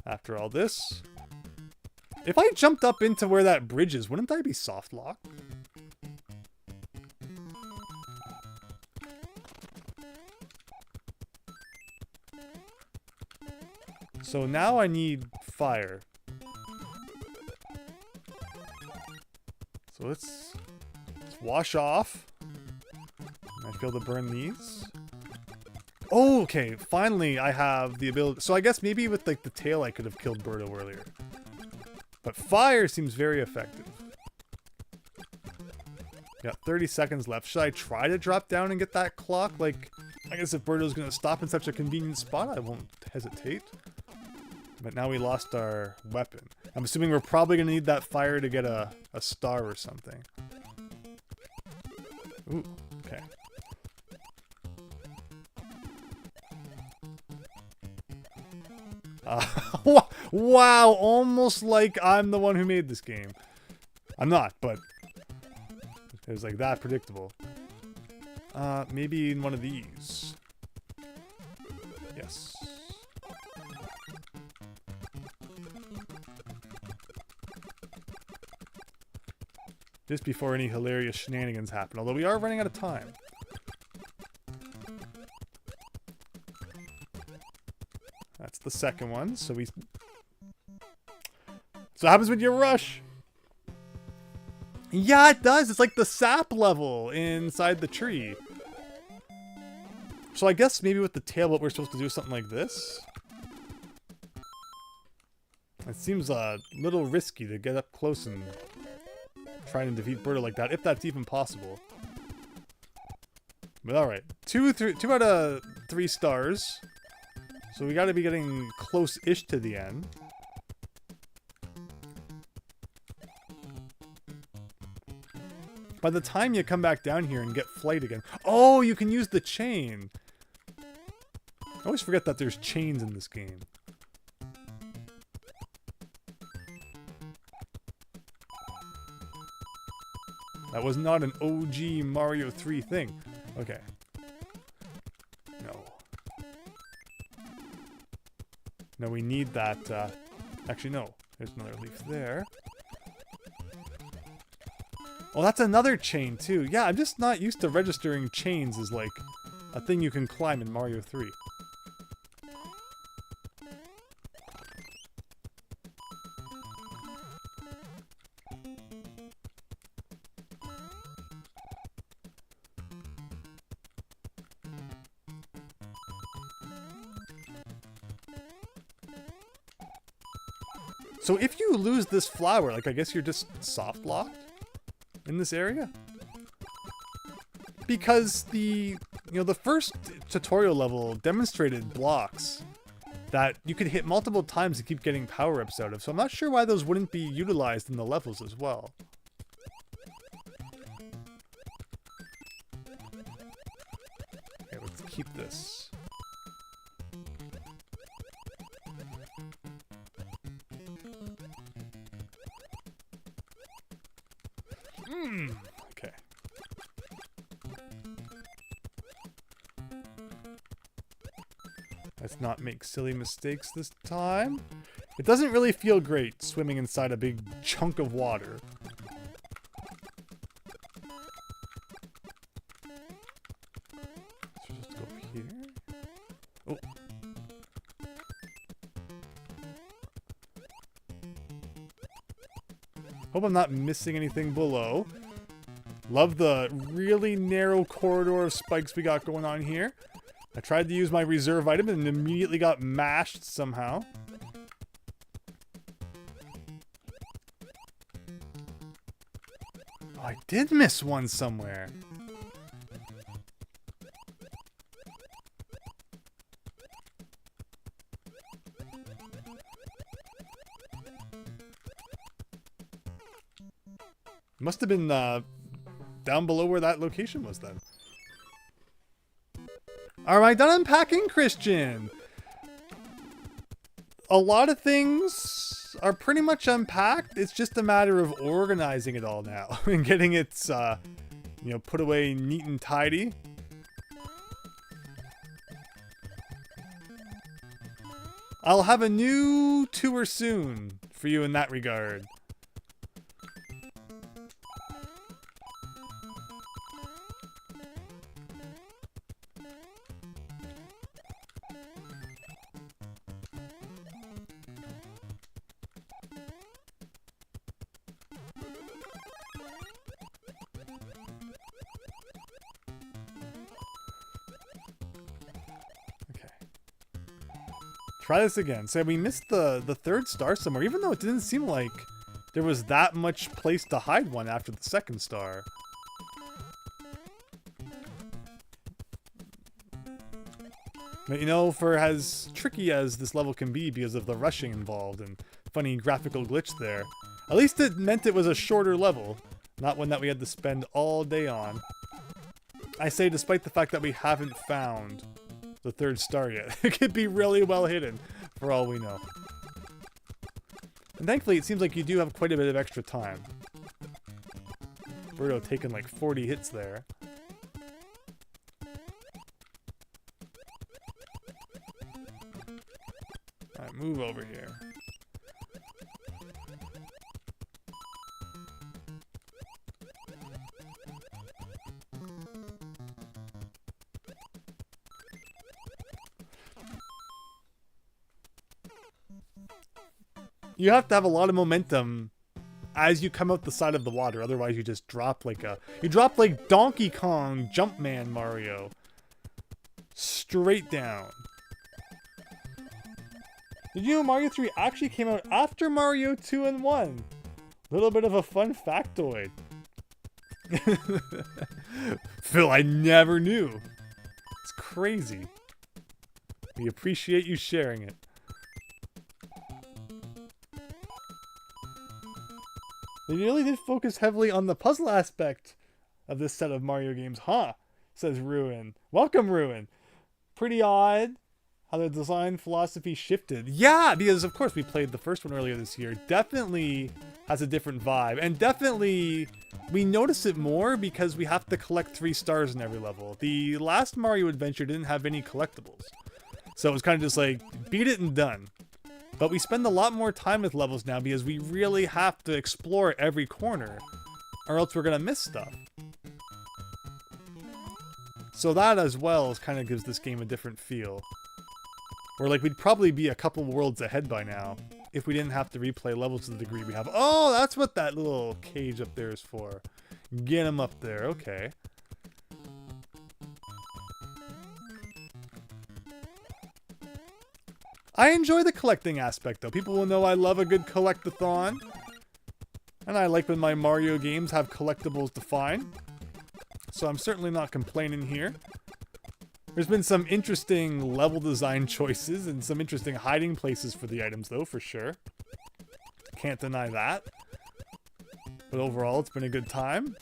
After all this. If I jumped up into where that bridge is, wouldn't I be soft locked? So now I need fire. So let's wash off. I feel to burn these. Oh, okay. Finally, I have the ability. So I guess maybe with like the tail, I could have killed Birdo earlier. But fire seems very effective. Got 30 seconds left. Should I try to drop down and get that clock? Like, I guess if Birdo's going to stop in such a convenient spot, I won't hesitate. But now we lost our weapon. I'm assuming we're probably going to need that fire to get a star or something. Ooh, okay. Wow, almost like I'm the one who made this game. I'm not, but it was like that predictable. Maybe in one of these. Yes. Just before any hilarious shenanigans happen, although we are running out of time. That's the second one, so we... So what happens when you rush? Yeah, it does. It's like the sap level inside the tree. So I guess maybe with the tail, what we're supposed to do is something like this. It seems a little risky to get up close and try and defeat Birdo like that, if that's even possible. But alright. 2 out of 3 stars. So we gotta be getting close-ish to the end. By the time you come back down here and get flight again... Oh, you can use the chain! I always forget that there's chains in this game. That was not an OG Mario 3 thing. Okay. No. No, we need that, Actually, no. There's another leaf there. Oh, that's another chain, too. Yeah, I'm just not used to registering chains as, like, a thing you can climb in Mario 3. So if you lose this flower, like, I guess you're just soft locked in this area? Because the first tutorial level demonstrated blocks that you could hit multiple times to keep getting power-ups out of. So I'm not sure why those wouldn't be utilized in the levels as well. Okay, let's keep this. Okay. Let's not make silly mistakes this time. It doesn't really feel great swimming inside a big chunk of water. So let's go up here. Oh. Hope I'm not missing anything below. Love the really narrow corridor of spikes we got going on here. I tried to use my reserve item and immediately got mashed somehow. Oh, I did miss one somewhere. Must have been down below where that location was then. Alright, done unpacking, Christian. A lot of things are pretty much unpacked. It's just a matter of organizing it all now and getting it, you know, put away neat and tidy. I'll have a new tour soon for you in that regard. Try this again. So we missed the third star somewhere, even though it didn't seem like there was that much place to hide one after the second star. But you know, for as tricky as this level can be because of the rushing involved and funny graphical glitch there, at least it meant it was a shorter level, not one that we had to spend all day on. I say despite the fact that we haven't found the third star yet. It could be really well hidden, for all we know. And thankfully, it seems like you do have quite a bit of extra time. Birdo taking like 40 hits there. Alright, move over here. You have to have a lot of momentum as you come out the side of the water, otherwise you just drop like you drop like Donkey Kong Jumpman Mario. Straight down. Did you know Mario 3 actually came out after Mario 2 and 1? Little bit of a fun factoid. Phil, I never knew. It's crazy. We appreciate you sharing it. They really did focus heavily on the puzzle aspect of this set of Mario games, huh? Says Ruin. Welcome, Ruin. Pretty odd how the design philosophy shifted. Yeah, because of course we played the first one earlier this year. Definitely has a different vibe. And definitely we notice it more because we have to collect 3 stars in every level. The last Mario Adventure didn't have any collectibles. So it was kind of just like, beat it and done. But we spend a lot more time with levels now because we really have to explore every corner, or else we're going to miss stuff. So that as well kind of gives this game a different feel. Where like we'd probably be a couple worlds ahead by now if we didn't have to replay levels to the degree we have. Oh, that's what that little cage up there is for. Get him up there, okay. I enjoy the collecting aspect though. People will know I love a good collect-a-thon. And I like when my Mario games have collectibles to find. So I'm certainly not complaining here. There's been some interesting level design choices and some interesting hiding places for the items though, for sure. Can't deny that. But overall, it's been a good time.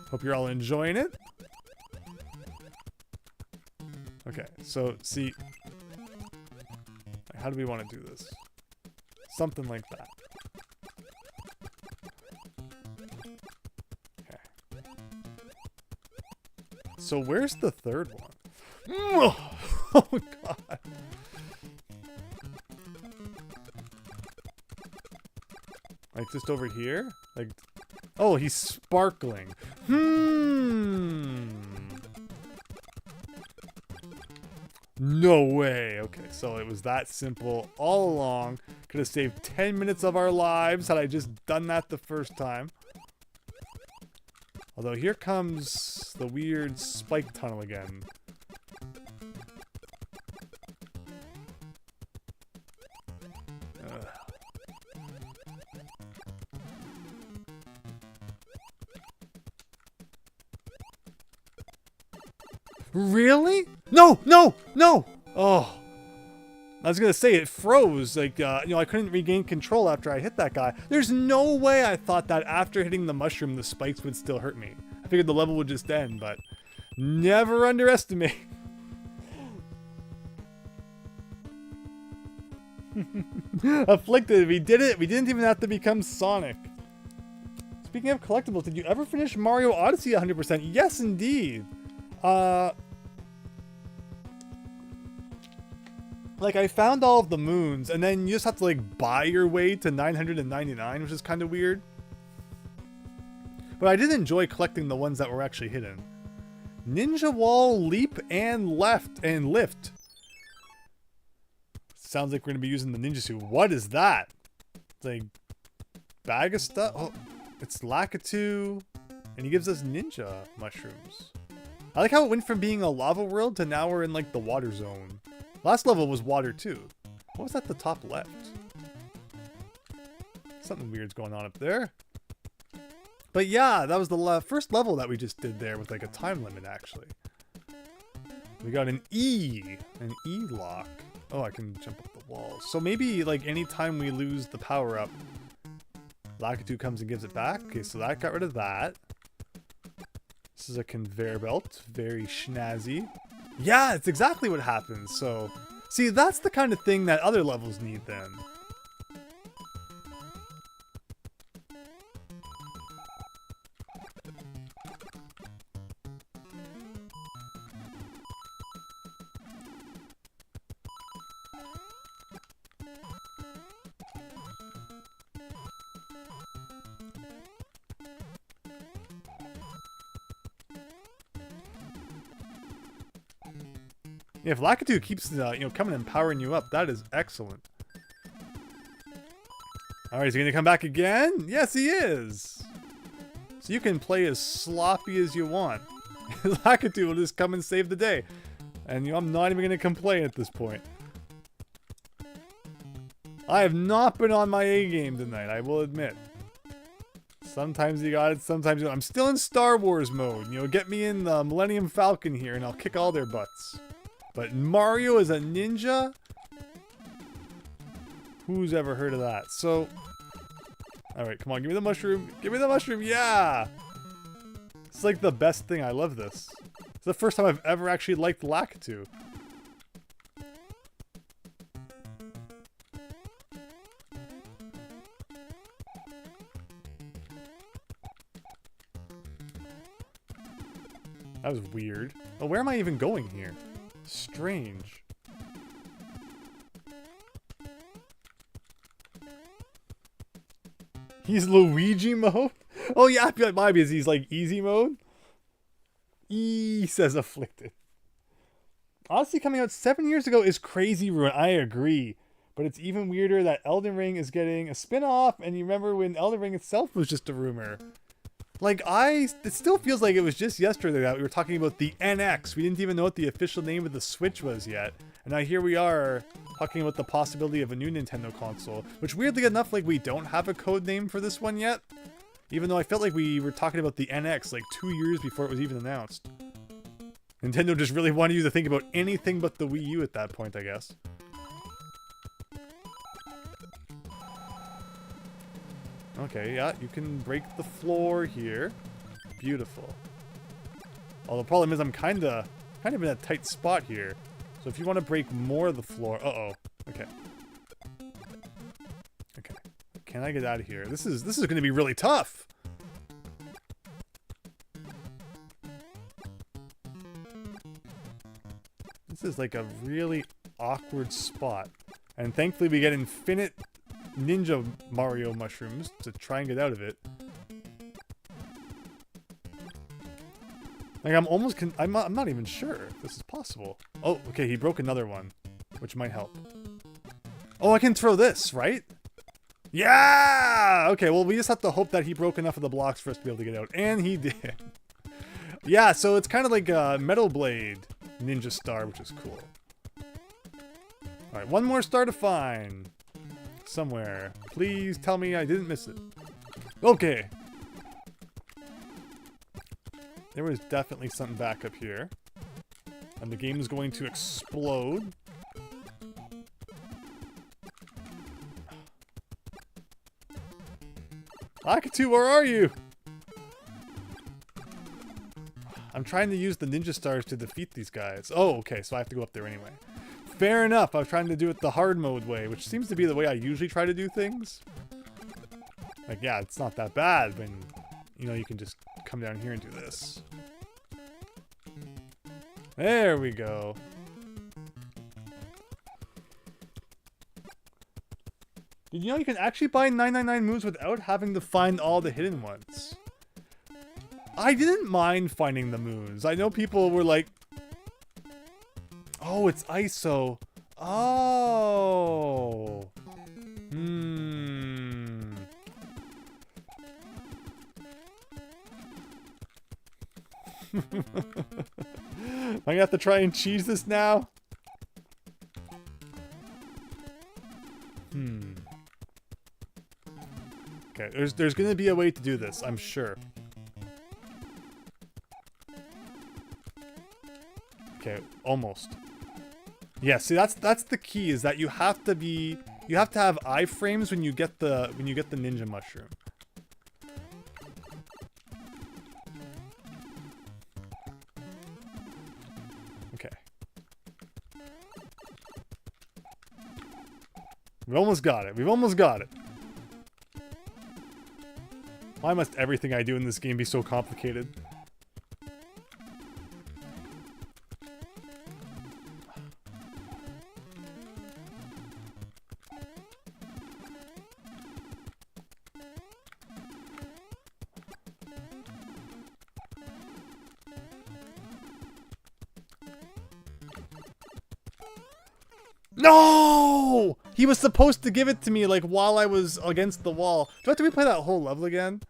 Hope you're all enjoying it. Okay, so, see, how do we want to do this? Something like that. Okay. So where's the third one? Oh, God. Like, just over here? Like, oh, he's sparkling. No way. Okay, so it was that simple all along. Could have saved 10 minutes of our lives had I just done that the first time. Although here comes the weird spike tunnel again. Really? No, no, no! Oh. I was gonna say, it froze. Like, I couldn't regain control after I hit that guy. There's no way I thought that after hitting the mushroom, the spikes would still hurt me. I figured the level would just end, but never underestimate. Afflicted, we did it. We didn't even have to become Sonic. Speaking of collectibles, did you ever finish Mario Odyssey 100%? Yes, indeed. Like, I found all of the moons, and then you just have to, like, buy your way to 999, which is kind of weird. But I did enjoy collecting the ones that were actually hidden. Ninja wall, leap, and lift. Sounds like we're going to be using the ninja suit. What is that? It's like, bag of stuff? Oh, it's Lakitu, and he gives us ninja mushrooms. I like how it went from being a lava world to now we're in, like, the water zone. Last level was water too. What was at the top left? Something weird's going on up there. But yeah, that was the first level that we just did there with like a time limit actually. We got an E lock. Oh, I can jump up the walls. So maybe like anytime we lose the power up, Lakitu comes and gives it back. Okay, so that got rid of that. This is a conveyor belt. Very schnazzy. Yeah, it's exactly what happens. So, see, that's the kind of thing that other levels need then. Yeah, if Lakitu keeps, coming and powering you up, that is excellent. Alright, is he gonna come back again? Yes, he is! So you can play as sloppy as you want. Lakitu will just come and save the day. And I'm not even gonna complain at this point. I have not been on my A game tonight, I will admit. Sometimes you got it, sometimes you don't. I'm still in Star Wars mode. Get me in the Millennium Falcon here and I'll kick all their butts. But Mario is a ninja? Who's ever heard of that? So, alright, come on, give me the mushroom. Give me the mushroom, yeah! It's like the best thing, I love this. It's the first time I've ever actually liked Lakitu. That was weird. Oh, where am I even going here? Strange. He's Luigi mode? Oh yeah, I feel like mine is he's like easy mode. Says Afflicted. Honestly, coming out 7 years ago is crazy, Ruin. I agree. But it's even weirder that Elden Ring is getting a spin-off, and you remember when Elden Ring itself was just a rumor. Like, it still feels like it was just yesterday that we were talking about the NX. We didn't even know what the official name of the Switch was yet. And now here we are, talking about the possibility of a new Nintendo console. Which, weirdly enough, like, we don't have a code name for this one yet. Even though I felt like we were talking about the NX, like, 2 years before it was even announced. Nintendo just really wanted you to think about anything but the Wii U at that point, I guess. Okay, yeah, you can break the floor here. Beautiful. Although the problem is I'm kind of in a tight spot here. So if you want to break more of the floor... Uh-oh. Okay. Okay. Can I get out of here? This is going to be really tough. This is like a really awkward spot. And thankfully we get infinite Ninja Mario mushrooms to try and get out of it. Like, I'm not even sure if this is possible. Oh, okay, he broke another one, which might help. Oh, I can throw this, right? Yeah! Okay, well, we just have to hope that he broke enough of the blocks for us to be able to get out. And he did. Yeah, so it's kind of like a Metal Blade Ninja Star, which is cool. Alright, one more star to find. Somewhere. Please tell me I didn't miss it. Okay. There was definitely something back up here. And the game is going to explode. Akatu, where are you? I'm trying to use the ninja stars to defeat these guys. Oh, okay, so I have to go up there anyway. Fair enough, I was trying to do it the hard mode way, which seems to be the way I usually try to do things. Like, yeah, it's not that bad when, you know, you can just come down here and do this. There we go. Did you know you can actually buy 999 moves without having to find all the hidden ones? I didn't mind finding the moves. I know people were like, oh, it's ISO. Oh. Am I gonna have to try and cheese this now? Okay, there's gonna be a way to do this, I'm sure. Okay, almost. Yeah, see that's the key, is that you have to have iframes when you get the ninja mushroom. Okay. We almost got it. We've almost got it. Why must everything I do in this game be so complicated? No! He was supposed to give it to me, like, while I was against the wall. Do I have to replay that whole level again?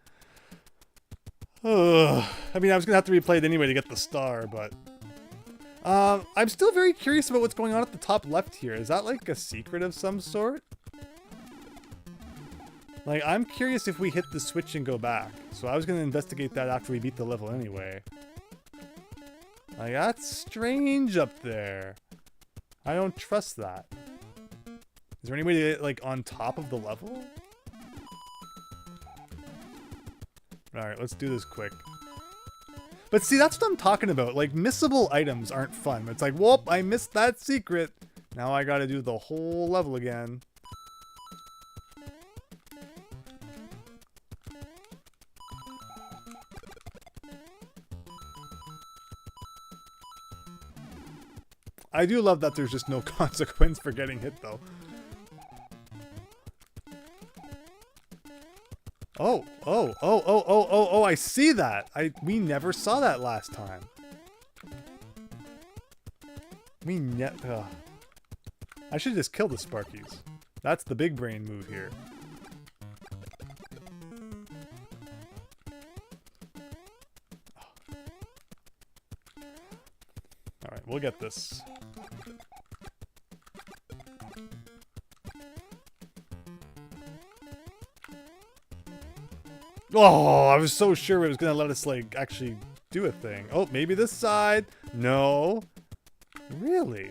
Ugh. I mean, I was gonna have to replay it anyway to get the star, but... I'm still very curious about what's going on at the top left here. Is that, like, a secret of some sort? Like, I'm curious if we hit the switch and go back. So I was gonna investigate that after we beat the level anyway. Like, that's strange up there. I don't trust that. Is there any way to get, like, on top of the level? Alright, let's do this quick. But see, that's what I'm talking about. Like, missable items aren't fun. It's like, whoop, I missed that secret. Now I gotta do the whole level again. I do love that there's just no consequence for getting hit, though. Oh, I see that. We never saw that last time. I should just kill the Sparkies. That's the big brain move here. Alright, we'll get this. Oh, I was so sure it was gonna let us, like, actually do a thing. Oh, maybe this side? No. Really?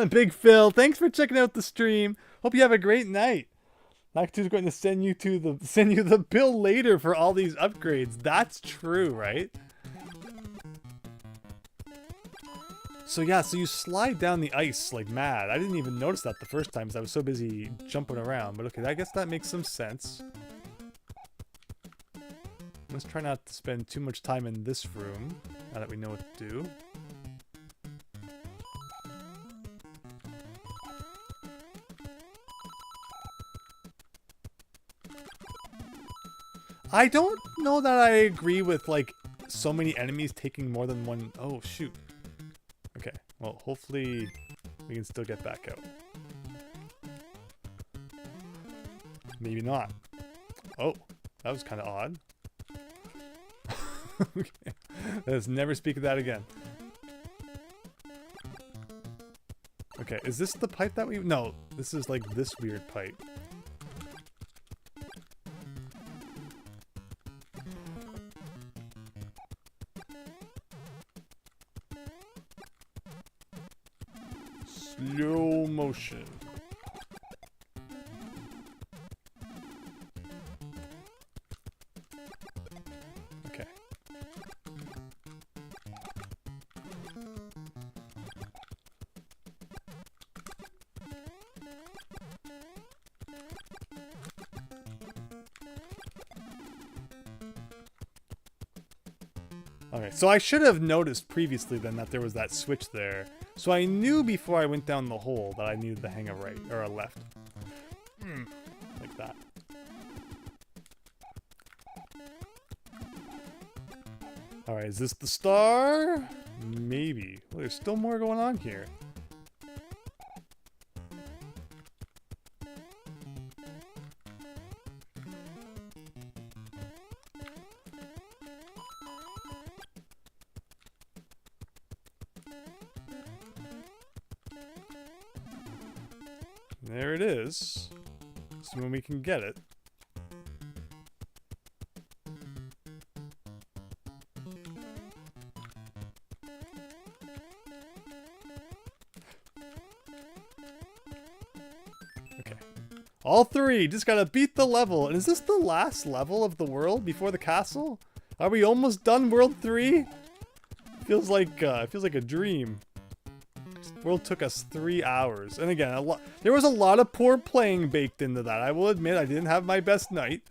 Big Phil, thanks for checking out the stream. Hope you have a great night. Nakatu's going to send you the bill later for all these upgrades. That's true, right? So yeah, so you slide down the ice like mad. I didn't even notice that the first time because I was so busy jumping around. But okay, I guess that makes some sense. Let's try not to spend too much time in this room, now that we know what to do. I don't know that I agree with, like, so many enemies taking more than one... Oh, shoot. Okay, well, hopefully we can still get back out. Maybe not. Oh, that was kind of odd. Okay. Let's never speak of that again. Okay, is this the pipe that we... No, this is like this weird pipe. Slow motion. Okay. Okay, so I should have noticed previously then that there was that switch there. So I knew before I went down the hole that I needed to hang a right, or a left. Like that. Alright, is this the star? Maybe. Well, there's still more going on here. There it is. So when we can get it. Okay. All three. Just gotta beat the level. And is this the last level of the world before the castle? Are we almost done World 3? Feels like a dream. World took us 3 hours, and again, there was a lot of poor playing baked into that. I will admit I didn't have my best night.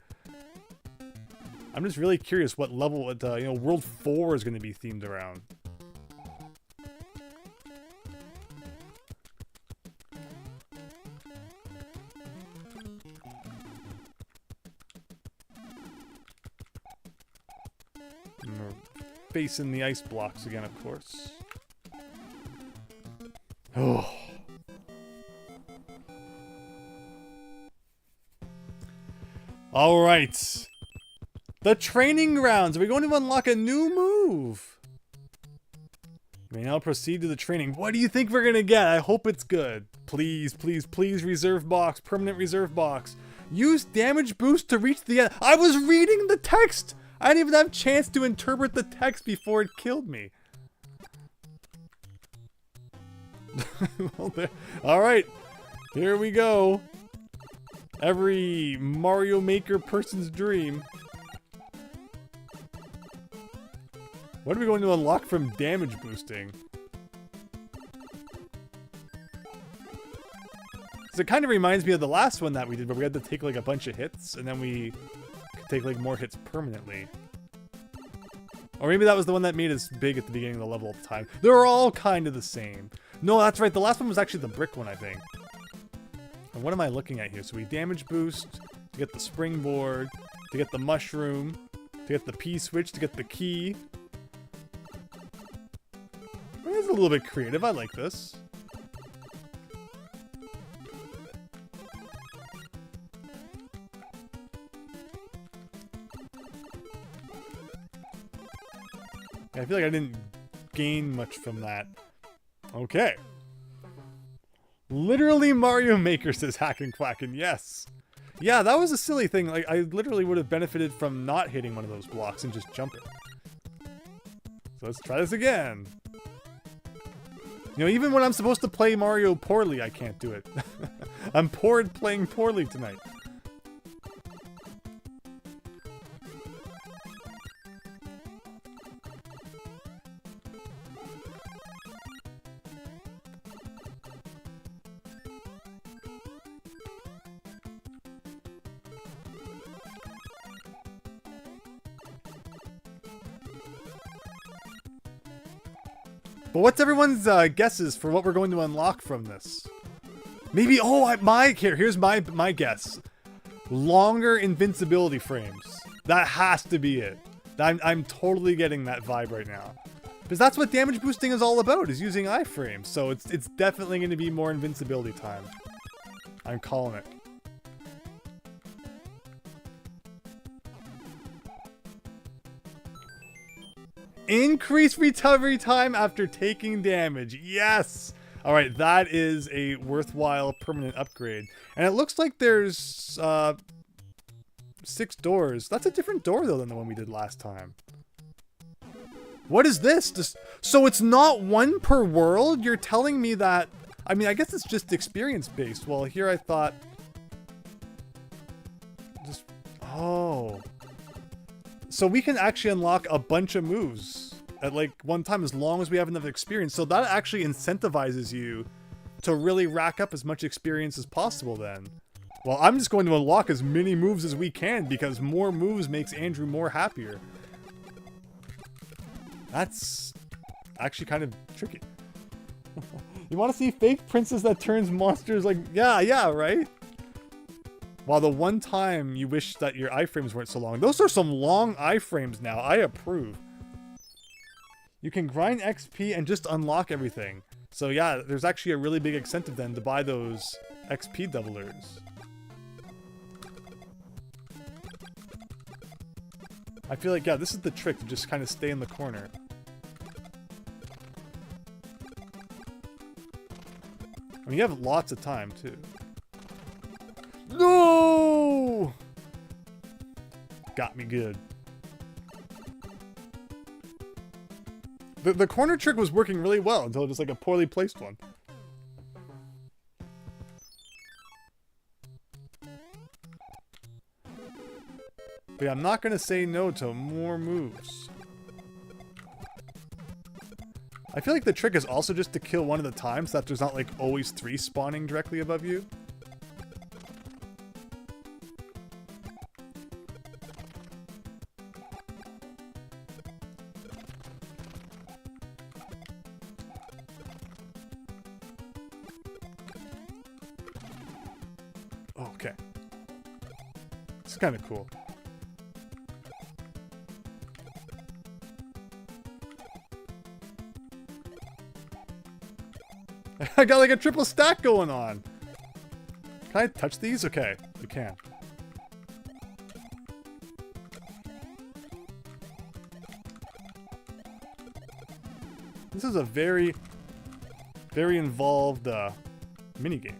I'm just really curious what level World 4 is going to be themed around. And we're facing the ice blocks again, of course. Oh. All right. The training grounds. Are we going to unlock a new move? We may now proceed to the training. What do you think we're going to get? I hope it's good. Please, please, please, reserve box. Permanent reserve box. Use damage boost to reach the end. I was reading the text. I didn't even have a chance to interpret the text before it killed me. Well, all right, here we go. Every Mario Maker person's dream. What are we going to unlock from damage boosting? So it kind of reminds me of the last one that we did, where we had to take like a bunch of hits, and then we could take like more hits permanently. Or maybe that was the one that made us big at the beginning of the level at the time. They're all kind of the same. No, that's right. The last one was actually the brick one, I think. And what am I looking at here? So we damage boost to get the springboard, to get the mushroom, to get the P-switch, to get the key. It's a little bit creative. I like this. I feel like I didn't gain much from that. Okay. Literally Mario Maker says hackin' quackin', yes. Yeah, that was a silly thing. Like, I literally would have benefited from not hitting one of those blocks and just jumping. So let's try this again. You know, even when I'm supposed to play Mario poorly, I can't do it. I'm poor at playing poorly tonight. But what's everyone's guesses for what we're going to unlock from this? Maybe, oh, here's my guess. Longer invincibility frames. That has to be it. I'm totally getting that vibe right now. Because that's what damage boosting is all about, is using iframes. So it's definitely going to be more invincibility time. I'm calling it. Increase recovery time after taking damage. Yes! Alright, that is a worthwhile permanent upgrade. And it looks like there's 6 doors. That's a different door though than the one we did last time. What is this? So it's not 1 per world? You're telling me that... I mean, I guess it's just experience-based. Well, here I thought... Oh. So we can actually unlock a bunch of moves at like one time as long as we have enough experience. So that actually incentivizes you to really rack up as much experience as possible then. Well, I'm just going to unlock as many moves as we can because more moves makes Andrew more happier. That's actually kind of tricky. You want to see fake princess that turns monsters like... Yeah, right? While the one time you wish that your iframes weren't so long. Those are some long iframes now. I approve. You can grind XP and just unlock everything. So yeah, there's actually a really big incentive then to buy those XP doublers. I feel like, yeah, this is the trick, to just kind of stay in the corner. I mean, you have lots of time, too. No! Got me good. The corner trick was working really well until it was like a poorly placed one. But yeah, I'm not going to say no to more moves. I feel like the trick is also just to kill one at a time so that there's not like always 3 spawning directly above you. Okay. It's kind of cool. I got like a triple stack going on. Can I touch these? Okay, we can. This is a very, very involved minigame.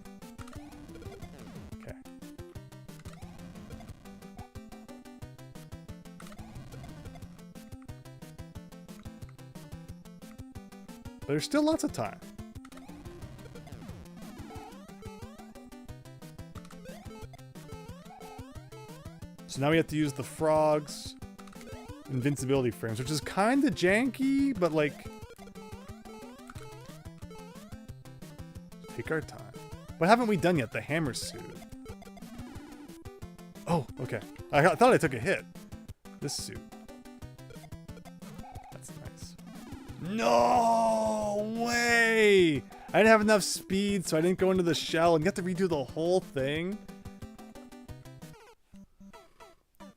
Okay. But there's still lots of time. So now we have to use the frog's invincibility frames, which is kind of janky, but like... Take our time. What haven't we done yet? The hammer suit. Oh, okay. I thought I took a hit. This suit. That's nice. No way! I didn't have enough speed, so I didn't go into the shell, and you have to redo the whole thing.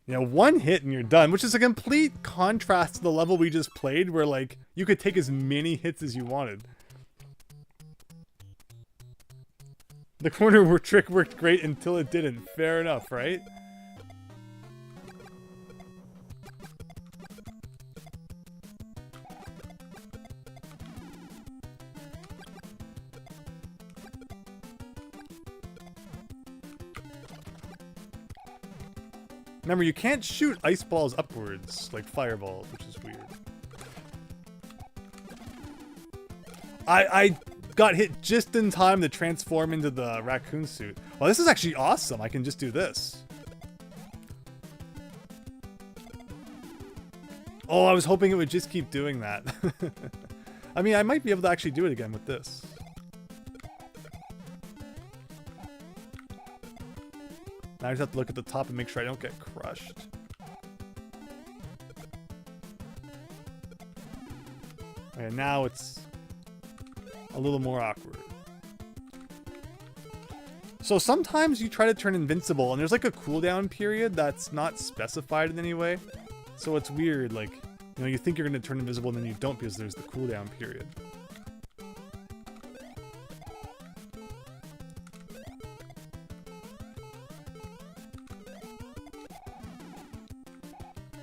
You know, 1 hit and you're done, which is a complete contrast to the level we just played where, like, you could take as many hits as you wanted. The corner trick worked great until it didn't. Fair enough, right? Remember, you can't shoot ice balls upwards, like fireballs, which is weird. I got hit just in time to transform into the raccoon suit. Well, this is actually awesome. I can just do this. Oh, I was hoping it would just keep doing that. I mean, I might be able to actually do it again with this. Now I just have to look at the top and make sure I don't get crushed. Okay, now it's a little more awkward. So sometimes you try to turn invincible and there's like a cooldown period that's not specified in any way. So it's weird, like, you know, you think you're going to turn invisible and then you don't because there's the cooldown period.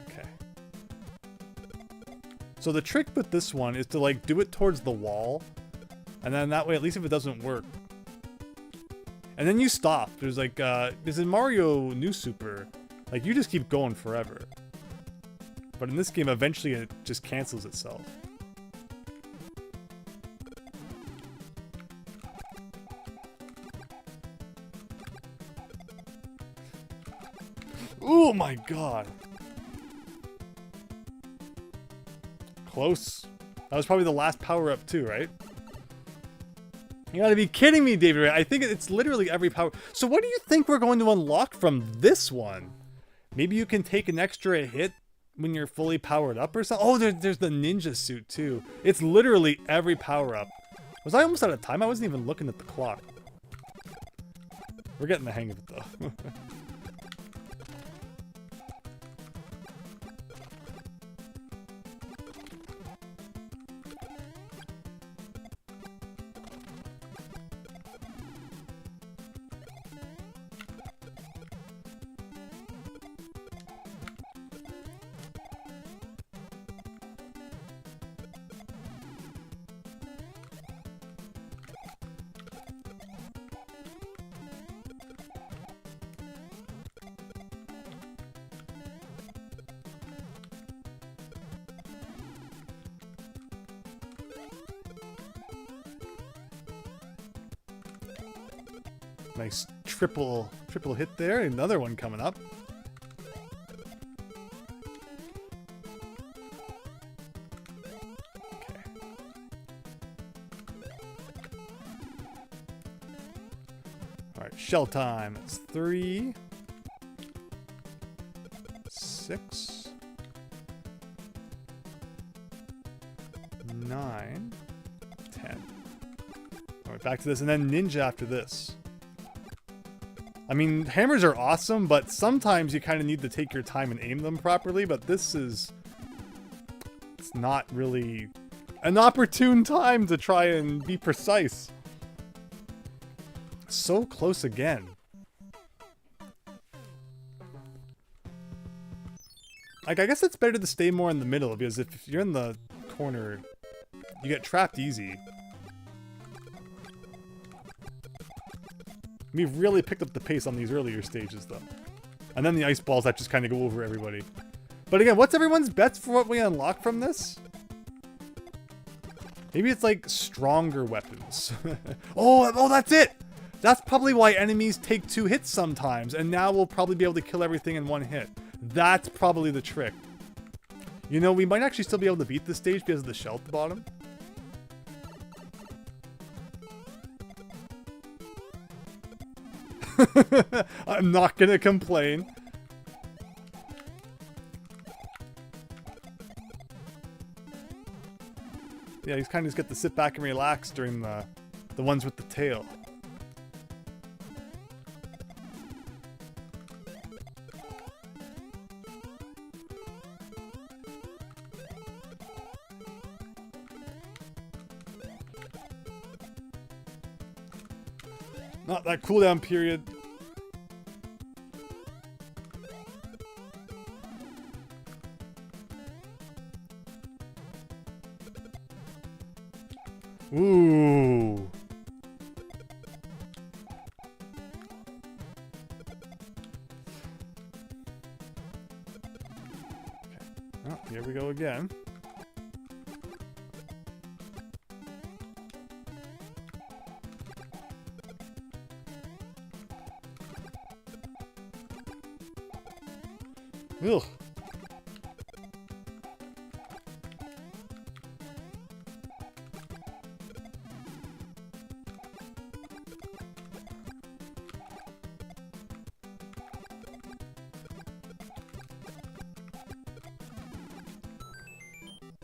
Okay. So the trick with this one is to like do it towards the wall. And then that way, at least if it doesn't work. And then you stop. There's like, because in Mario New Super, like you just keep going forever. But in this game, eventually it just cancels itself. Oh my god. Close. That was probably the last power-up too, right? You gotta be kidding me, David. I think it's literally every power. So what do you think we're going to unlock from this one? Maybe you can take an extra hit when you're fully powered up or something? Oh, there's the ninja suit too. It's literally every power-up. Was I almost out of time? I wasn't even looking at the clock. We're getting the hang of it though. Nice triple hit there. Another one coming up. Okay. All right, shell time. It's 3, 6, 9, 10. All right, back to this, and then ninja after this. I mean, hammers are awesome, but sometimes you kind of need to take your time and aim them properly, but this is... It's not really an opportune time to try and be precise. So close again. Like, I guess it's better to stay more in the middle, because if you're in the corner, you get trapped easy. We've really picked up the pace on these earlier stages, though. And then the ice balls that just kind of go over everybody. But again, what's everyone's bets for what we unlock from this? Maybe it's like stronger weapons. Oh, that's it! That's probably why enemies take 2 hits sometimes, and now we'll probably be able to kill everything in 1 hit. That's probably the trick. You know, we might actually still be able to beat this stage because of the shell at the bottom. I'm not gonna complain. Yeah, he's kind of just get to sit back and relax during the ones with the tail. Not that cooldown period. Ooh. Okay. Oh, here we go again. Ugh.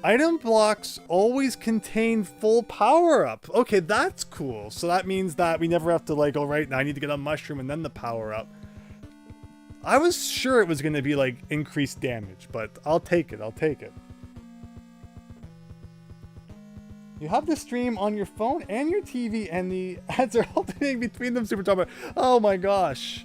Item blocks always contain full power-up. Okay, that's cool. So that means that we never have to like, all right, now I need to get a mushroom and then the power-up. I was sure it was going to be like increased damage, but I'll take it. I'll take it. You have the stream on your phone and your TV, and the ads are alternating between them. Super top. Oh my gosh.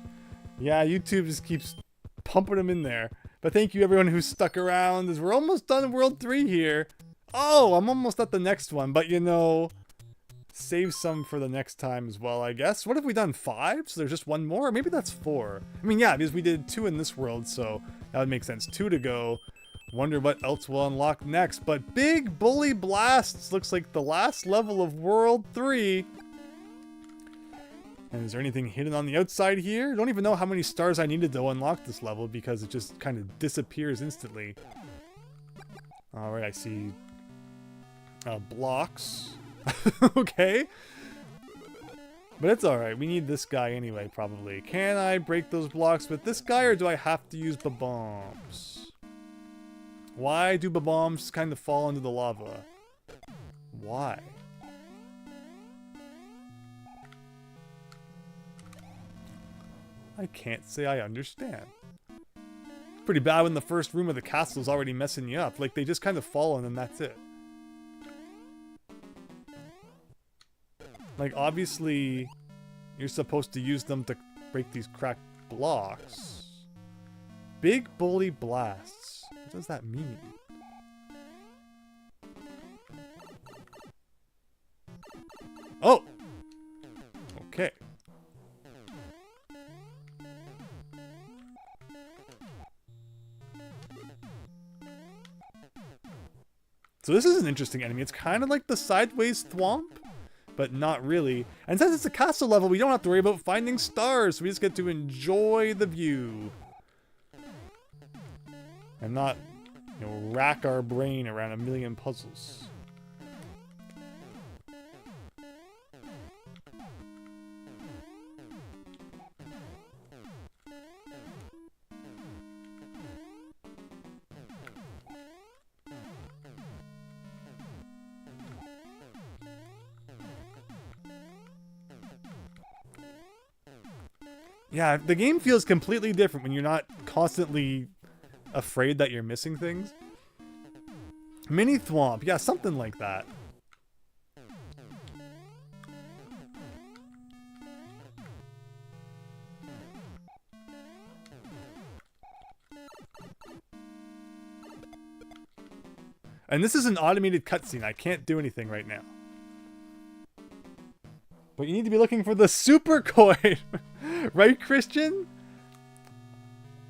Yeah, YouTube just keeps pumping them in there. But thank you everyone who's stuck around, as we're almost done World 3 here. Oh, I'm almost at the next one, but you know, save some for the next time as well, I guess. What have we done? 5? So there's just one more? Or maybe that's 4. I mean, yeah, because we did 2 in this world, so that would make sense. 2 to go. Wonder what else we'll unlock next. But Big Bully Blasts looks like the last level of World 3. And is there anything hidden on the outside here? I don't even know how many stars I needed to unlock this level because it just kind of disappears instantly. Alright, I see blocks. Okay. But it's alright. We need this guy anyway, probably. Can I break those blocks with this guy, or do I have to use the bombs? Why do the bombs kind of fall into the lava? Why? I can't say I understand. Pretty bad when the first room of the castle is already messing you up. Like, they just kind of fall and then that's it. Like, obviously, you're supposed to use them to break these cracked blocks. Big Bully Blasts. What does that mean? Oh! Okay. So this is an interesting enemy. It's kind of like the sideways thwomp, but not really. And since it's a castle level, we don't have to worry about finding stars. So we just get to enjoy the view. And not, you know, rack our brain around a million puzzles. Yeah, the game feels completely different when you're not constantly afraid that you're missing things. Mini Thwomp, yeah, something like that. And this is an automated cutscene. I can't do anything right now. But you need to be looking for the super coin. Right, Christian?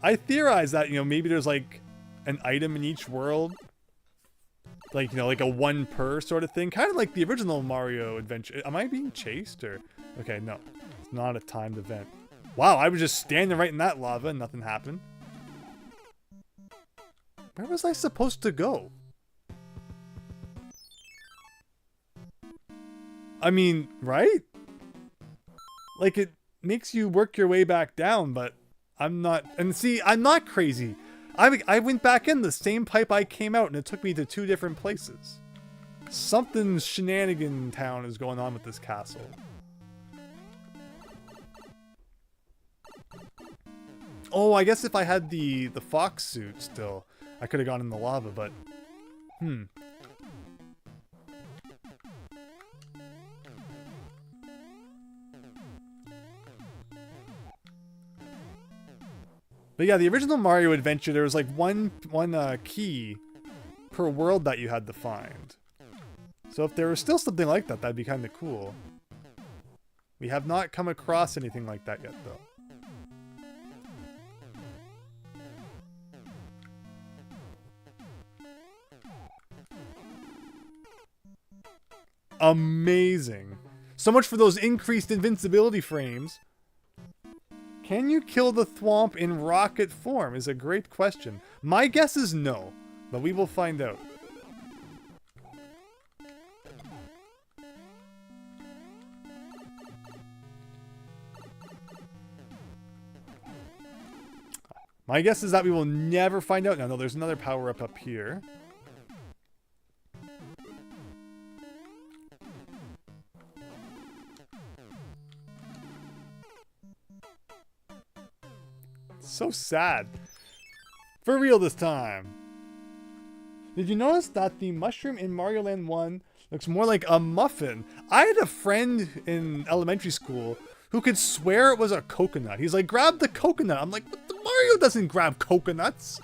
I theorize that, you know, maybe there's like an item in each world. Like, you know, like a 1 per sort of thing. Kind of like the original Mario adventure. Am I being chased or? Okay, no. It's not a timed event. Wow, I was just standing right in that lava and nothing happened. Where was I supposed to go? I mean, right? Like, it makes you work your way back down, but I'm not... And see, I'm not crazy. I went back in the same pipe I came out, and it took me to 2 different places. Something shenanigan town is going on with this castle. Oh, I guess if I had the fox suit still, I could have gone in the lava, but... But yeah, the original Mario adventure, there was like one key per world that you had to find. So if there was still something like that, that'd be kind of cool. We have not come across anything like that yet, though. Amazing. So much for those increased invincibility frames. Can you kill the Thwomp in rocket form is a great question. My guess is no, but we will find out. My guess is that we will never find out. No, there's another power-up up here. So sad. For real this time. Did you notice that the mushroom in Mario Land 1 looks more like a muffin? I had a friend in elementary school who could swear it was a coconut. He's like, grab the coconut. I'm like, but the Mario doesn't grab coconuts.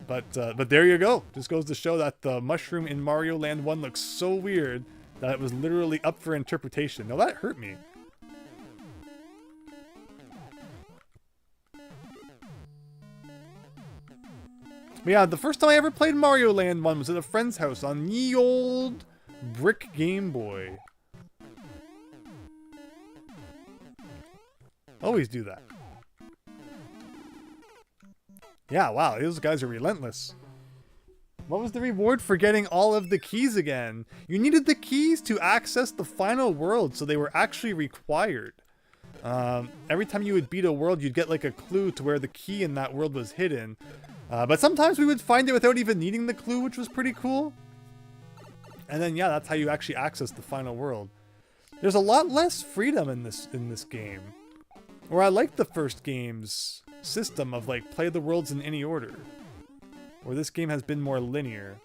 But there you go. Just goes to show that the mushroom in Mario Land 1 looks so weird that it was literally up for interpretation. Now that hurt me. But yeah, the first time I ever played Mario Land 1 was at a friend's house on ye old brick Game Boy. Always do that. Yeah, wow, those guys are relentless. What was the reward for getting all of the keys again? You needed the keys to access the final world, so they were actually required. Every time you would beat a world, you'd get like a clue to where the key in that world was hidden. But sometimes we would find it without even needing the clue, which was pretty cool. And then, yeah, that's how you actually access the final world. There's a lot less freedom in this game. Or I like the first game's system of like play the worlds in any order. Or this game has been more linear.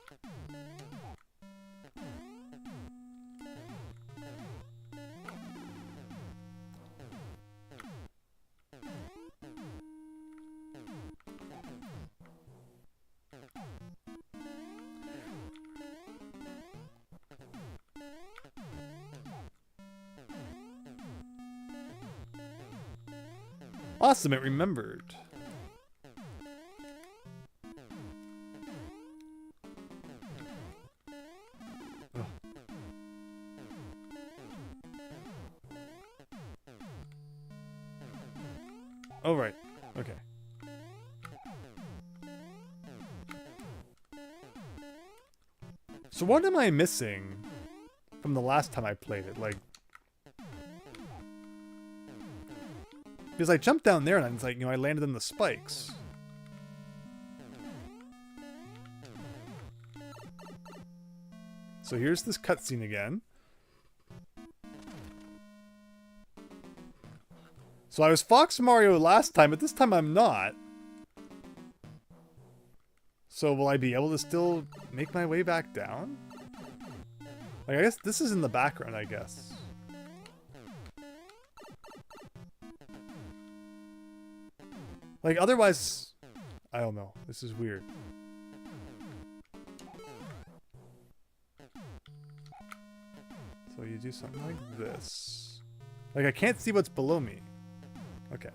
Awesome, it remembered. Ugh. Oh, right. Okay. So what am I missing from the last time I played it? Like, because I jumped down there and I was like, you know, I landed in the spikes. So here's this cutscene again. So I was Fox Mario last time, but this time I'm not. So will I be able to still make my way back down? Like, I guess this is in the background, I guess. Like, otherwise, I don't know. This is weird. So you do something like this. Like, I can't see what's below me. Okay.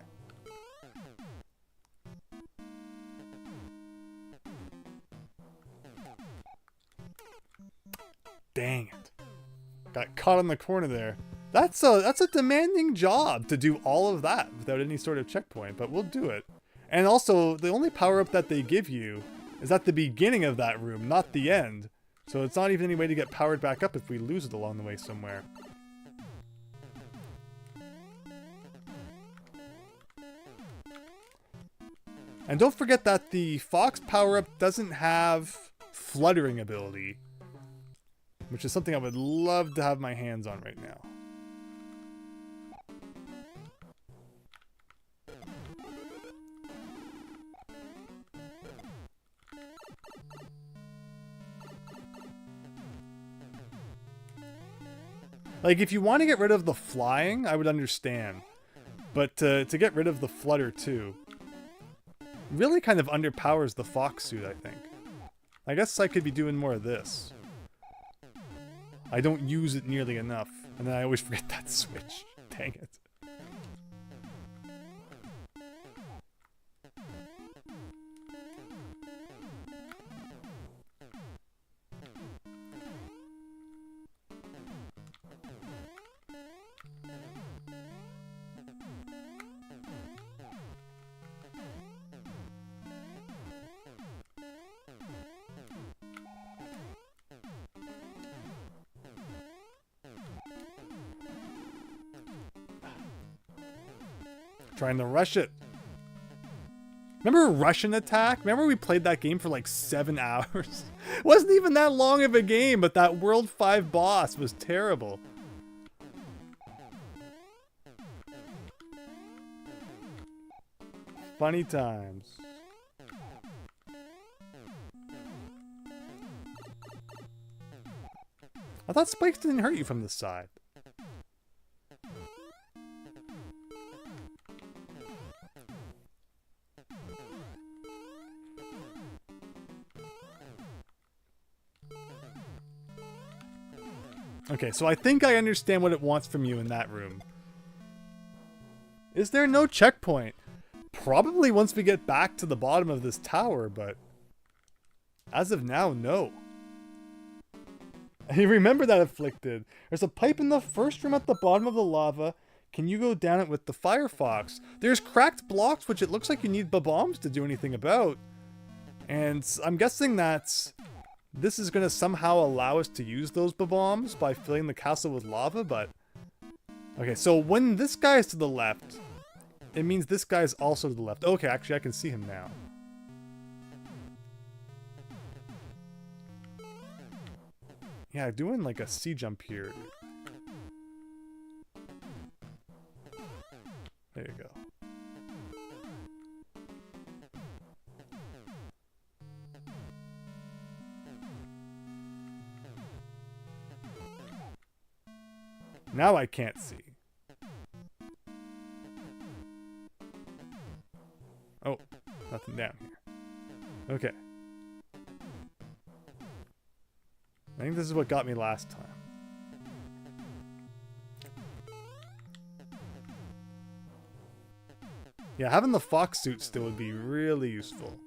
Dang it. Got caught in the corner there. That's a demanding job to do all of that without any sort of checkpoint, but we'll do it. And also, the only power-up that they give you is at the beginning of that room, not the end. So it's not even any way to get powered back up if we lose it along the way somewhere. And don't forget that the Fox power-up doesn't have fluttering ability, which is something I would love to have my hands on right now. Like, if you want to get rid of the flying, I would understand. But to get rid of the flutter, too, really kind of underpowers the Fox suit, I think. I guess I could be doing more of this. I don't use it nearly enough, and then I always forget that switch. Dang it. Trying to rush it. Remember Russian Attack? Remember we played that game for like 7 hours? It wasn't even that long of a game, but that World 5 boss was terrible. Funny times. I thought spikes didn't hurt you from the side. Okay, so I think I understand what it wants from you in that room. Is there no checkpoint? Probably once we get back to the bottom of this tower, but as of now, no. You remember that, Afflicted. There's a pipe in the first room at the bottom of the lava. Can you go down it with the Firefox? There's cracked blocks, which it looks like you need bombs to do anything about. And I'm guessing that this is going to somehow allow us to use those bombs by filling the castle with lava, but... Okay, so when this guy is to the left, it means this guy is also to the left. Okay, actually I can see him now. Yeah, doing like a C jump here. There you go. Now I can't see. Oh, nothing down here. Okay. I think this is what got me last time. Yeah, having the fox suit still would be really useful.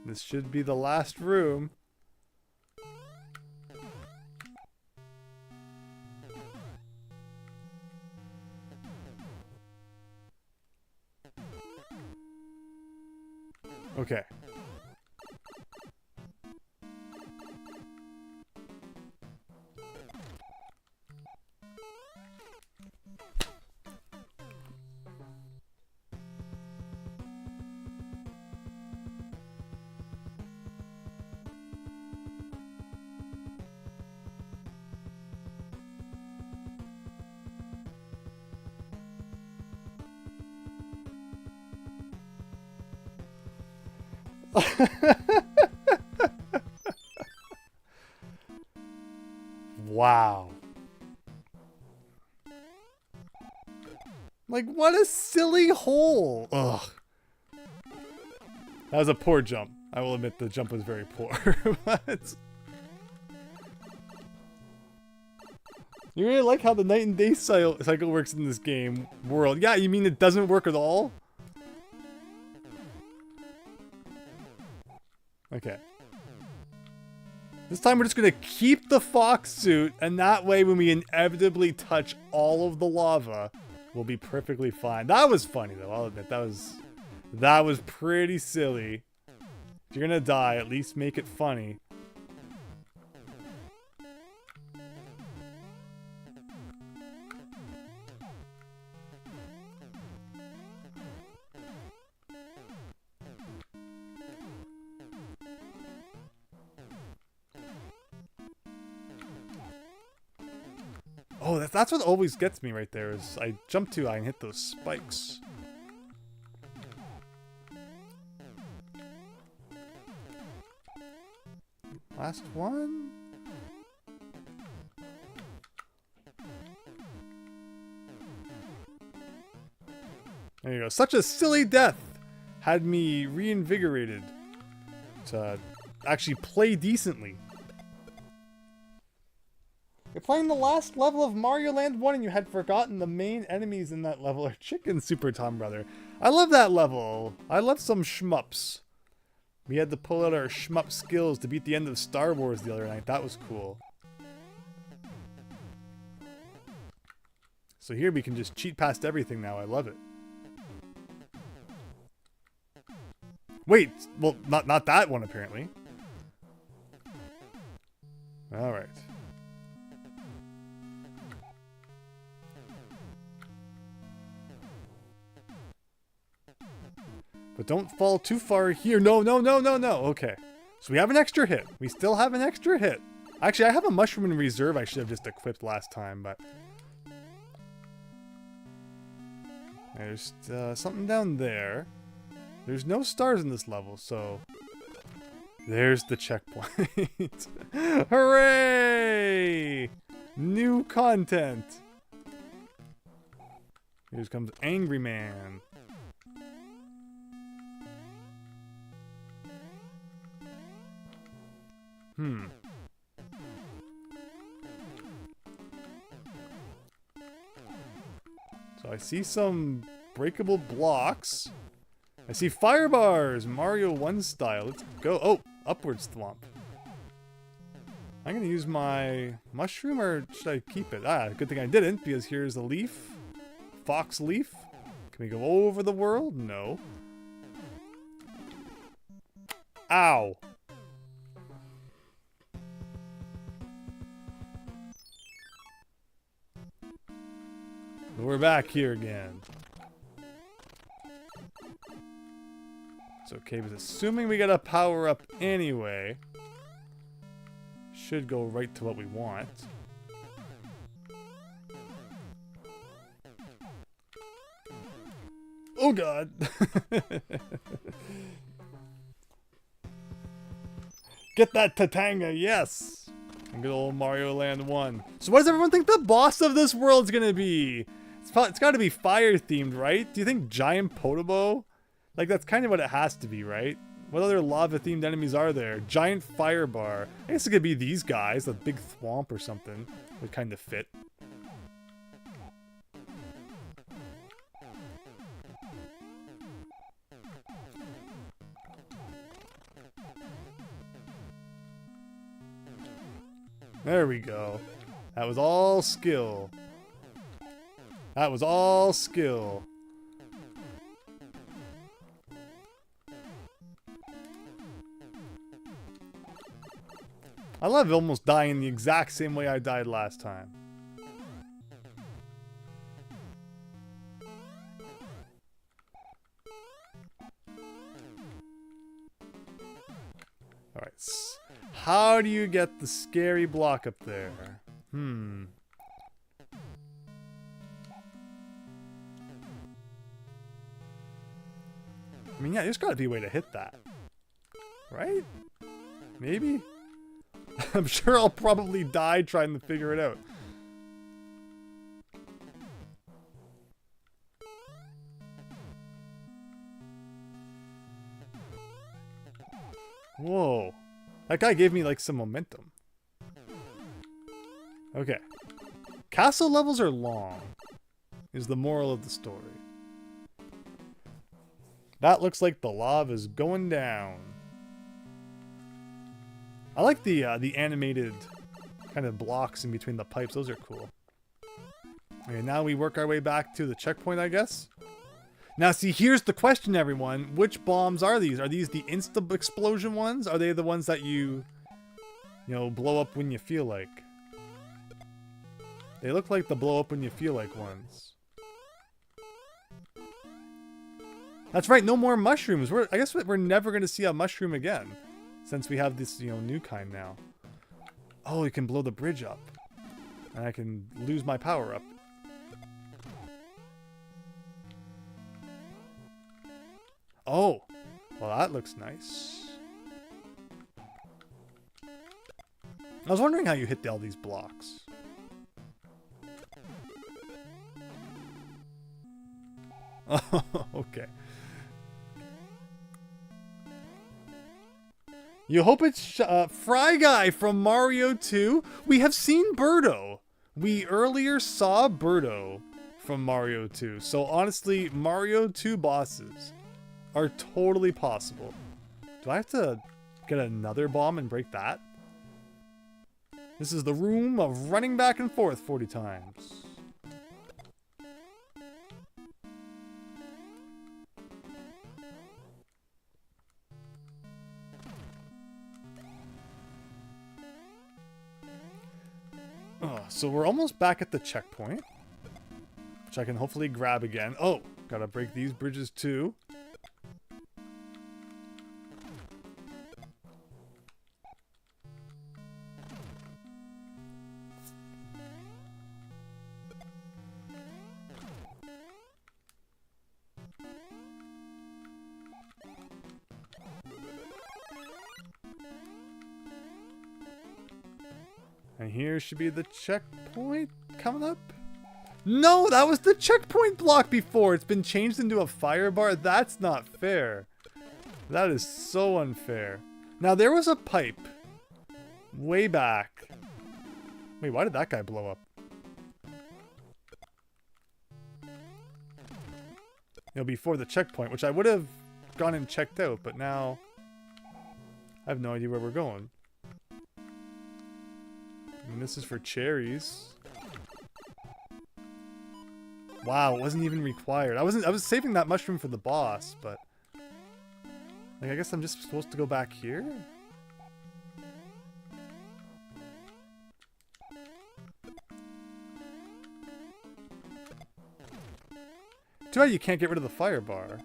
This should be the last room. Okay. Wow. Like, what a silly hole. Ugh. That was a poor jump. I will admit the jump was very poor. But you really like how the night and day cycle works in this game world. Yeah, you mean it doesn't work at all? Okay. This time we're just going to keep the fox suit, and that way when we inevitably touch all of the lava, we'll be perfectly fine. That was funny though, I'll admit. That was pretty silly. If you're going to die, at least make it funny. Oh, that's what always gets me right there, is I jump too high and hit those spikes. Last one? There you go. Such a silly death had me reinvigorated to actually play decently. You're playing the last level of Mario Land 1 and you had forgotten the main enemies in that level are chickens, Super Tom Brother. I love that level. I love some shmups. We had to pull out our shmup skills to beat the end of Star Wars the other night. That was cool. So here we can just cheat past everything now. I love it. Wait, well, not that one apparently. All right. But don't fall too far here. No, no, no, no, no. Okay. So we have an extra hit. We still have an extra hit. Actually, I have a mushroom in reserve I should have just equipped last time, but... There's something down there. There's no stars in this level, so... There's the checkpoint. Hooray! New content. Here comes Angry Man. So I see some breakable blocks. I see fire bars, Mario 1 style. Let's go. Oh, upwards thwomp. I'm gonna use my mushroom, or should I keep it? Ah, good thing I didn't, because here's a leaf. Fox leaf. Can we go over the world? No. Ow. We're back here again. It's okay, but assuming we got a power up anyway, should go right to what we want. Oh god! Get that Tatanga, yes! And good old Mario Land 1. So what does everyone think the boss of this world's gonna be? It's gotta be fire themed, right? Do you think Giant Podobo? Like, that's kind of what it has to be, right? What other lava themed enemies are there? Giant fire bar. I guess it could be these guys, a big thwomp or something. Would kind of fit. There we go. That was all skill. That was all skill. I love almost dying the exact same way I died last time. Alright. How do you get the scary block up there? I mean, yeah, there's gotta be a way to hit that. Right? Maybe? I'm sure I'll probably die trying to figure it out. Whoa. That guy gave me like some momentum. Okay. Castle levels are long, is the moral of the story. That looks like the lava is going down. I like the animated kind of blocks in between the pipes. Those are cool. Okay, now we work our way back to the checkpoint, I guess. Now, see, here's the question, everyone. Which bombs are these? Are these the insta-explosion ones? Are they the ones that you know, blow up when you feel like? They look like the blow up when you feel like ones. That's right, no more mushrooms. I guess we're never going to see a mushroom again. Since we have this, you know, new kind now. Oh, you can blow the bridge up. And I can lose my power up. Oh, well that looks nice. I was wondering how you hit all these blocks. Oh, okay. You hope it's Fry Guy from Mario 2. We have seen Birdo. We earlier saw Birdo from Mario 2. So honestly, Mario 2 bosses are totally possible. Do I have to get another bomb and break that? This is the room of running back and forth 40 times. So we're almost back at the checkpoint, which I can hopefully grab again. Oh, gotta break these bridges too. And here should be the checkpoint coming up. No, that was the checkpoint block before. It's been changed into a fire bar. That's not fair. That is so unfair. Now, there was a pipe way back. Wait, why did that guy blow up? You know, before the checkpoint, which I would have gone and checked out, but now I have no idea where we're going. And this is for cherries. Wow, it wasn't even required. I was saving that mushroom for the boss, but like I guess I'm just supposed to go back here? Too bad you can't get rid of the fire bar.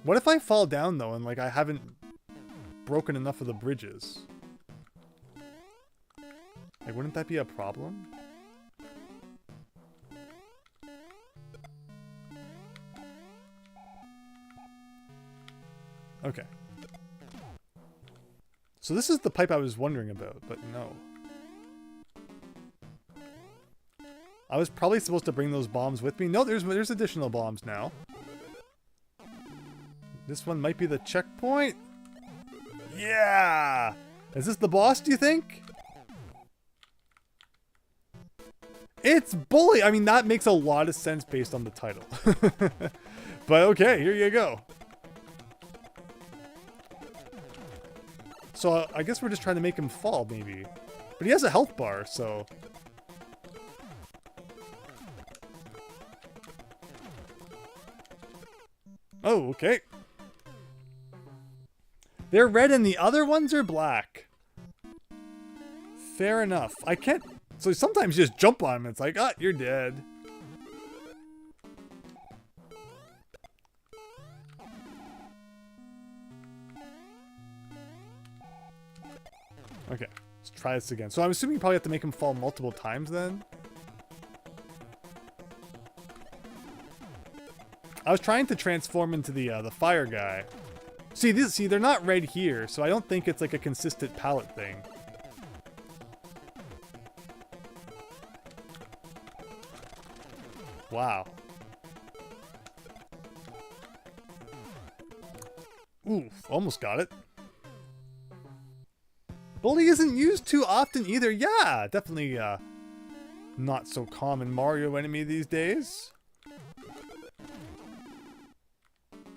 What if I fall down though and like I haven't broken enough of the bridges? Like, wouldn't that be a problem? Okay. So this is the pipe I was wondering about, but no. I was probably supposed to bring those bombs with me. No, there's additional bombs now. This one might be the checkpoint. Yeah! Is this the boss, do you think? It's Bully! I mean, that makes a lot of sense based on the title. But okay, here you go. So I guess we're just trying to make him fall, maybe. But he has a health bar, so... Oh, okay. They're red and the other ones are black. Fair enough. I can't... So sometimes you just jump on him and it's like, ah, you're dead. Okay, let's try this again. So I'm assuming you probably have to make him fall multiple times then? I was trying to transform into the fire guy. See, they're not red here, so I don't think it's like a consistent palette thing. Wow. Ooh, almost got it. Bully isn't used too often either. Yeah, definitely not so common Mario enemy these days.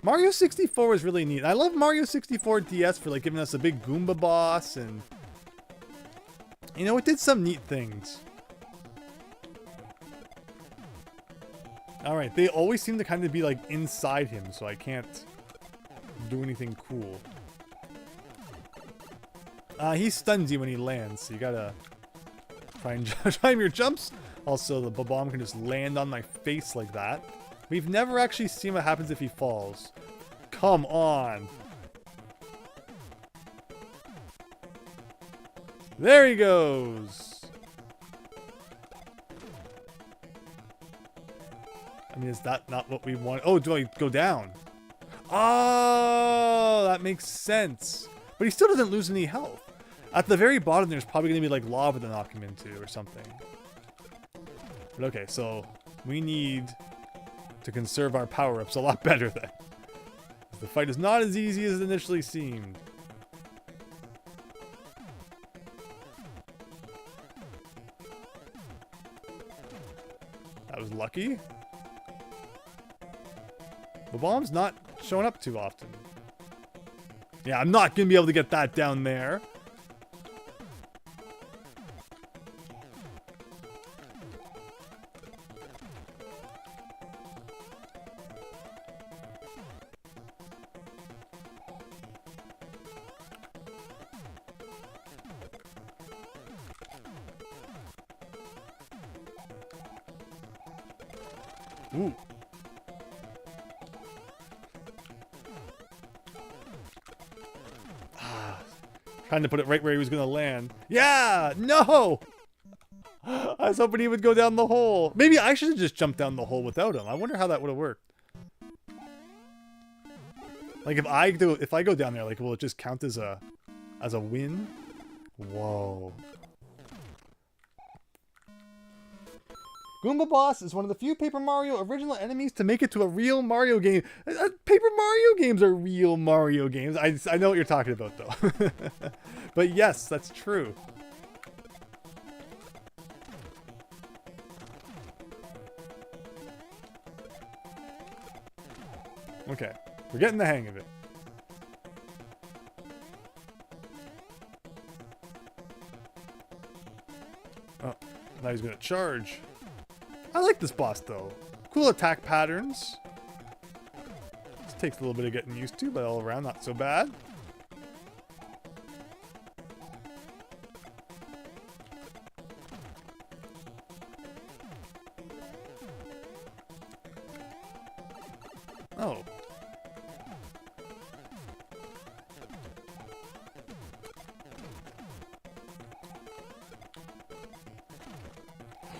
Mario 64 is really neat. I love Mario 64 DS for like giving us a big Goomba boss, and you know, it did some neat things. Alright, they always seem to kind of be like inside him, so I can't do anything cool. He stuns you when he lands, so you gotta try and time your jumps. Also, the bomb can just land on my face like that. We've never actually seen what happens if he falls. Come on. There he goes. I mean, is that not what we want? Oh, do I go down? Oh, that makes sense. But he still doesn't lose any health. At the very bottom, there's probably going to be like lava to knock him into or something. But okay, so we need to conserve our power-ups a lot better then. The fight is not as easy as it initially seemed. That was lucky. The bomb's not showing up too often. Yeah, I'm not going to be able to get that down there. Ooh. Trying to put it right where he was going to land. Yeah! No! I was hoping he would go down the hole. Maybe I should have just jumped down the hole without him. I wonder how that would have worked. Like if I go down there, like will it just count as a win? Whoa. Goomba Boss is one of the few Paper Mario original enemies to make it to a real Mario game. Paper Mario games are real Mario games. I know what you're talking about, though. But yes, that's true. Okay, we're getting the hang of it. Oh, now he's gonna charge. I like this boss, though. Cool attack patterns. This takes a little bit of getting used to, but all around, not so bad. Oh.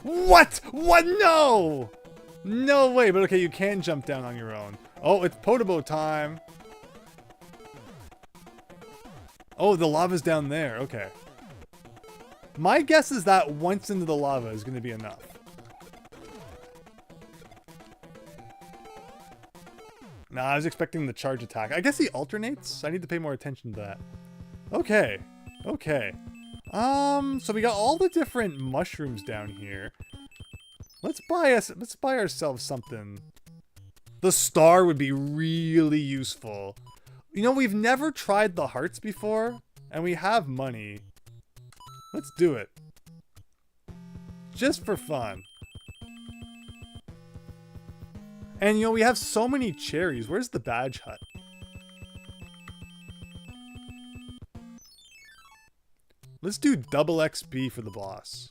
What? What? No! No way, but okay, you can jump down on your own. Oh, it's Podobo time. Oh, the lava's down there. Okay. My guess is that once into the lava is going to be enough. Nah, I was expecting the charge attack. I guess he alternates? I need to pay more attention to that. Okay. Okay. So we got all the different mushrooms down here. Let's buy ourselves something. The star would be really useful. You know, we've never tried the hearts before, and we have money. Let's do it. Just for fun. And you know, we have so many cherries. Where's the badge hut? Let's do double XP for the boss.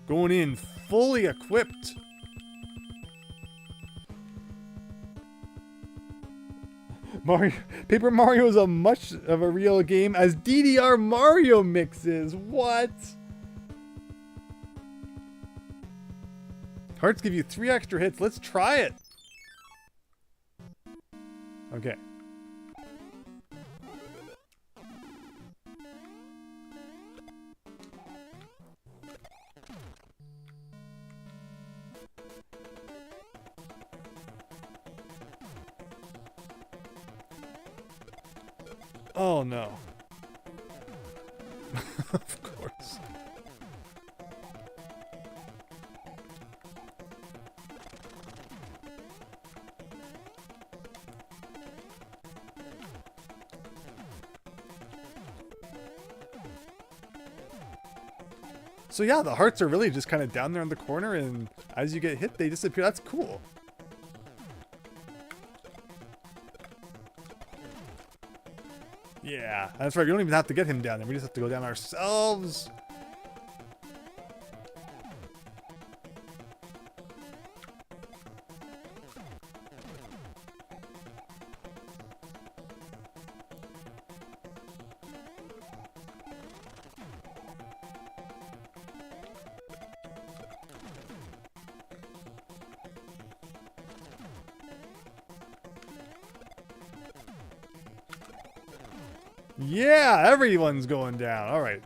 Going in fully equipped. Paper Mario is as much of a real game as DDR Mario mixes. What? Hearts give you 3 extra hits. Let's try it. Okay. Oh no. Of course. So yeah, the hearts are really just kind of down there in the corner, and as you get hit, they disappear. That's cool. Yeah, that's right. We don't even have to get him down there. We just have to go down ourselves. Yeah, everyone's going down. All right.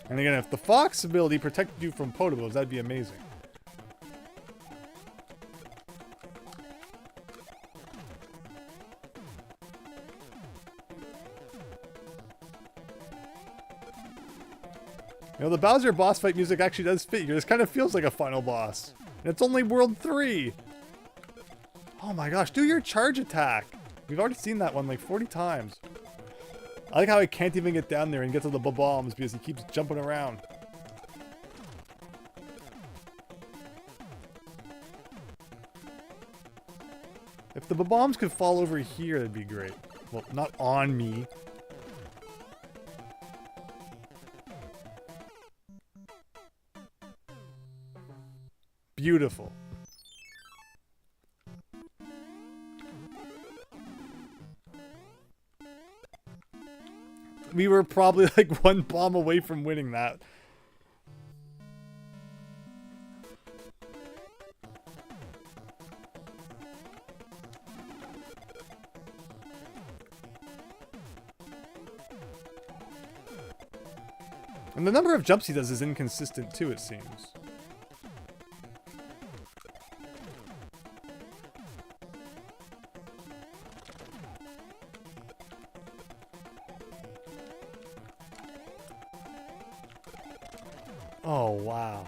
And again, if the Fox ability protected you from Podobos, that'd be amazing. You know, the Bowser boss fight music actually does fit you. This kind of feels like a final boss. And it's only World 3. Oh my gosh, do your charge attack. We've already seen that one like 40 times. I like how I can't even get down there and get to the bombs because he keeps jumping around. If the bombs could fall over here, that'd be great. Well, not on me. Beautiful. We were probably like one bomb away from winning that. And the number of jumps he does is inconsistent too, it seems. Oh, wow.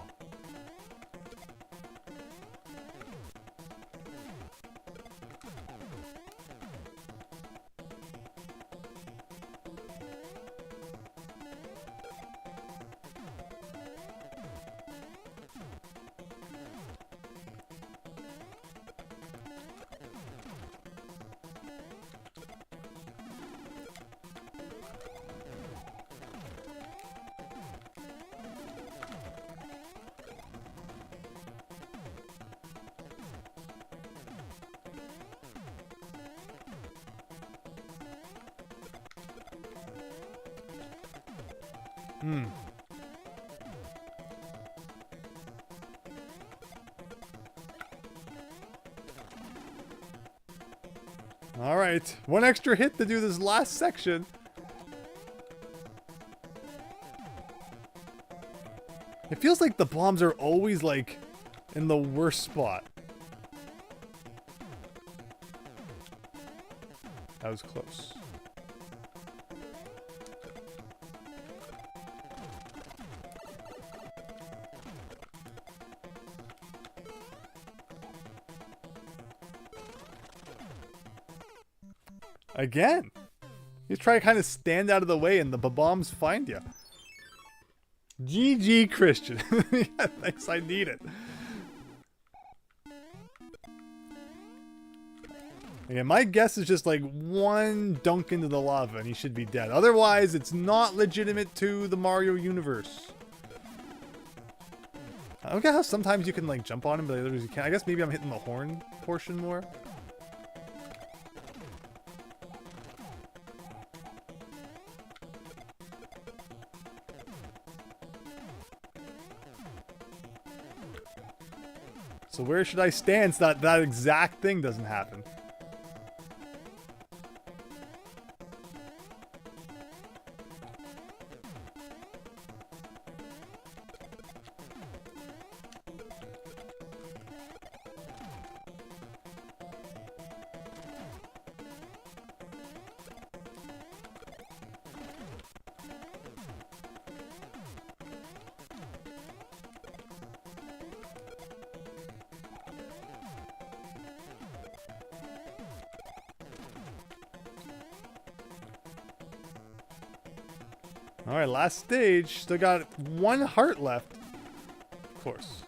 Alright, one extra hit to do this last section. It feels like the bombs are always, like, in the worst spot. That was close. Again, you try to kind of stand out of the way and the bombs find you. GG, Christian. Yeah, thanks, I need it. Again, my guess is just like one dunk into the lava and he should be dead. Otherwise, it's not legitimate to the Mario universe. I don't get how sometimes you can like jump on him, but others you can't. I guess maybe I'm hitting the horn portion more. So where should I stand so that exact thing doesn't happen? Alright, last stage. Still got one heart left. Of course.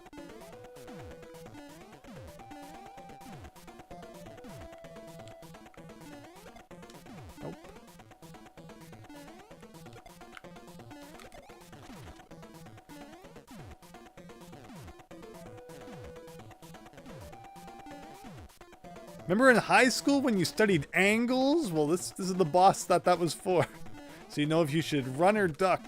Nope. Remember in high school when you studied angles? Well, this is the boss that was for. So you know if you should run or duck.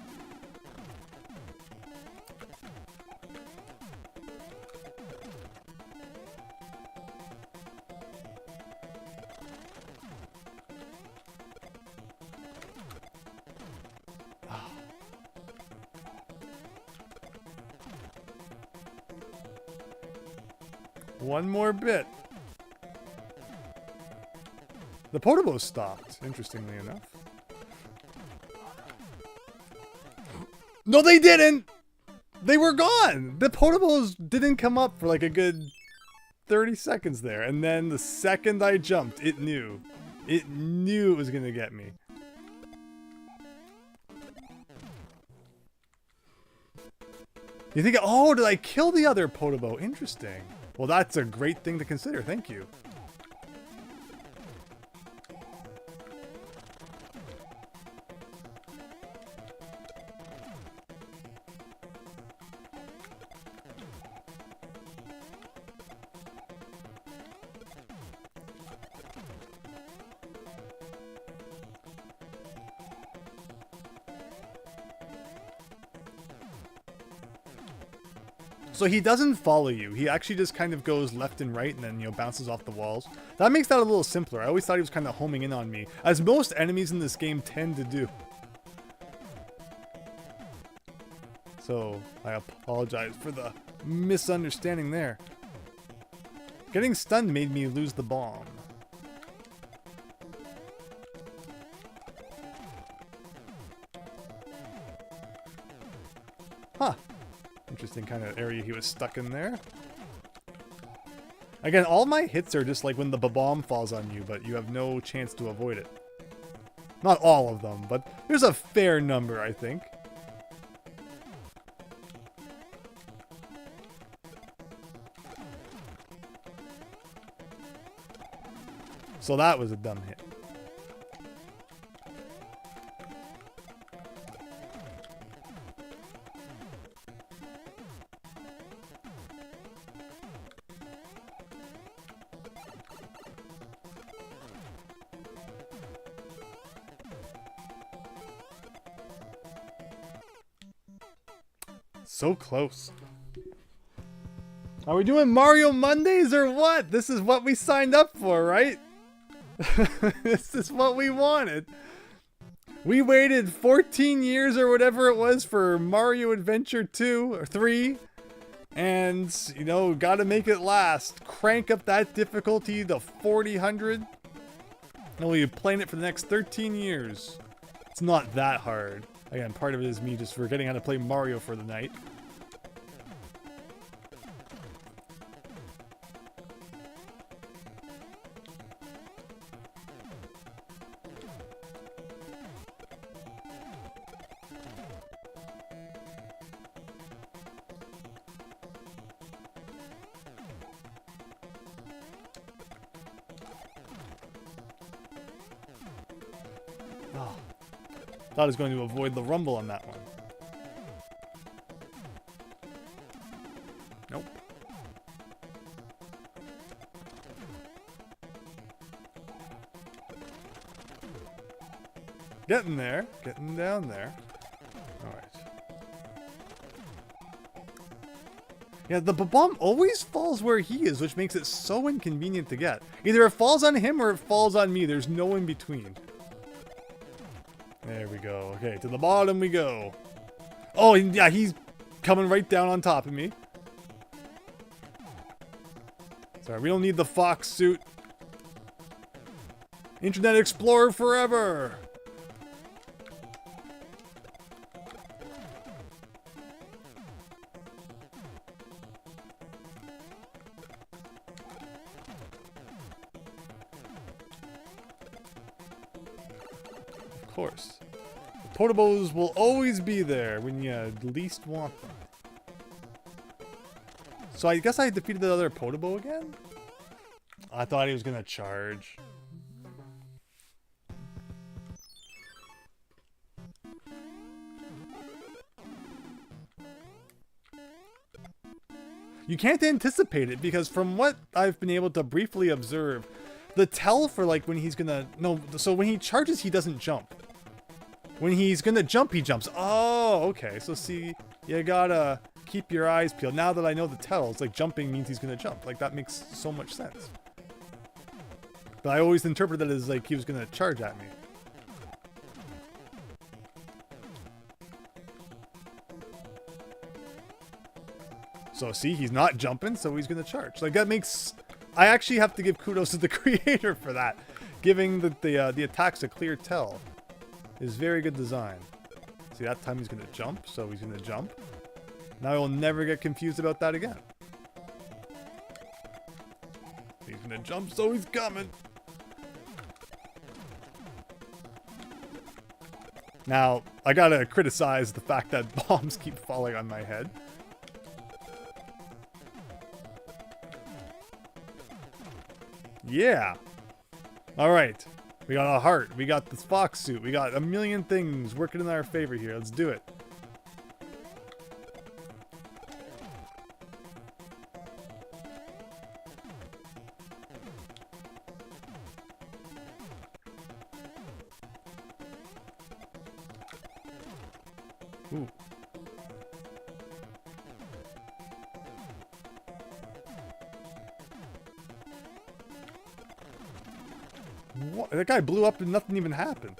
One more bit. The Podobo stopped, interestingly enough. No, they didn't! They were gone! The Podobos didn't come up for like a good 30 seconds there. And then the second I jumped, it knew. It knew it was gonna get me. You think, oh, did I kill the other Podobo? Interesting. Well, that's a great thing to consider. Thank you. So he doesn't follow you. He actually just kind of goes left and right and then, you know, bounces off the walls. That makes that a little simpler. I always thought he was kind of homing in on me, as most enemies in this game tend to do. So I apologize for the misunderstanding there. Getting stunned made me lose the bomb. Huh. Interesting kind of area he was stuck in there. Again, all my hits are just like when the bomb falls on you, but you have no chance to avoid it. Not all of them, but there's a fair number, I think. So that was a dumb hit. So close. Are we doing Mario Mondays or what? This is what we signed up for, right? This is what we wanted. We waited 14 years or whatever it was for Mario Adventure 2 or 3. And, you know, gotta make it last. Crank up that difficulty to 4000. And we'll be playing it for the next 13 years. It's not that hard. Again, part of it is me just forgetting how to play Mario for the night. Oh. Thought I was going to avoid the rumble on that one. Nope. Getting there. Getting down there. Alright. Yeah, the bomb always falls where he is, which makes it so inconvenient to get. Either it falls on him or it falls on me. There's no in between. There we go. Okay, to the bottom we go. Oh, yeah, he's coming right down on top of me. Sorry, we don't need the fox suit. Internet Explorer forever! Of course. Potabos will always be there when you least want them. So I guess I defeated the other Potabo again? I thought he was gonna charge. You can't anticipate it because from what I've been able to briefly observe, the tell for like when he's gonna... No, so when he charges, he doesn't jump. When he's gonna jump, he jumps. Oh, okay. So see, you gotta keep your eyes peeled. Now that I know the tell, it's like jumping means he's gonna jump. Like that makes so much sense. But I always interpreted that as like he was gonna charge at me. So see, he's not jumping, so he's gonna charge. Like that makes... I actually have to give kudos to the creator for that. Giving the attacks a clear tell is very good design. See, that time he's gonna jump, so he's gonna jump. Now I will never get confused about that again. He's gonna jump, so he's coming. Now, I gotta criticize the fact that bombs keep falling on my head. Yeah. Alright. We got a heart. We got this fox suit. We got a million things working in our favor here. Let's do it. Ooh. What? That guy blew up and nothing even happened.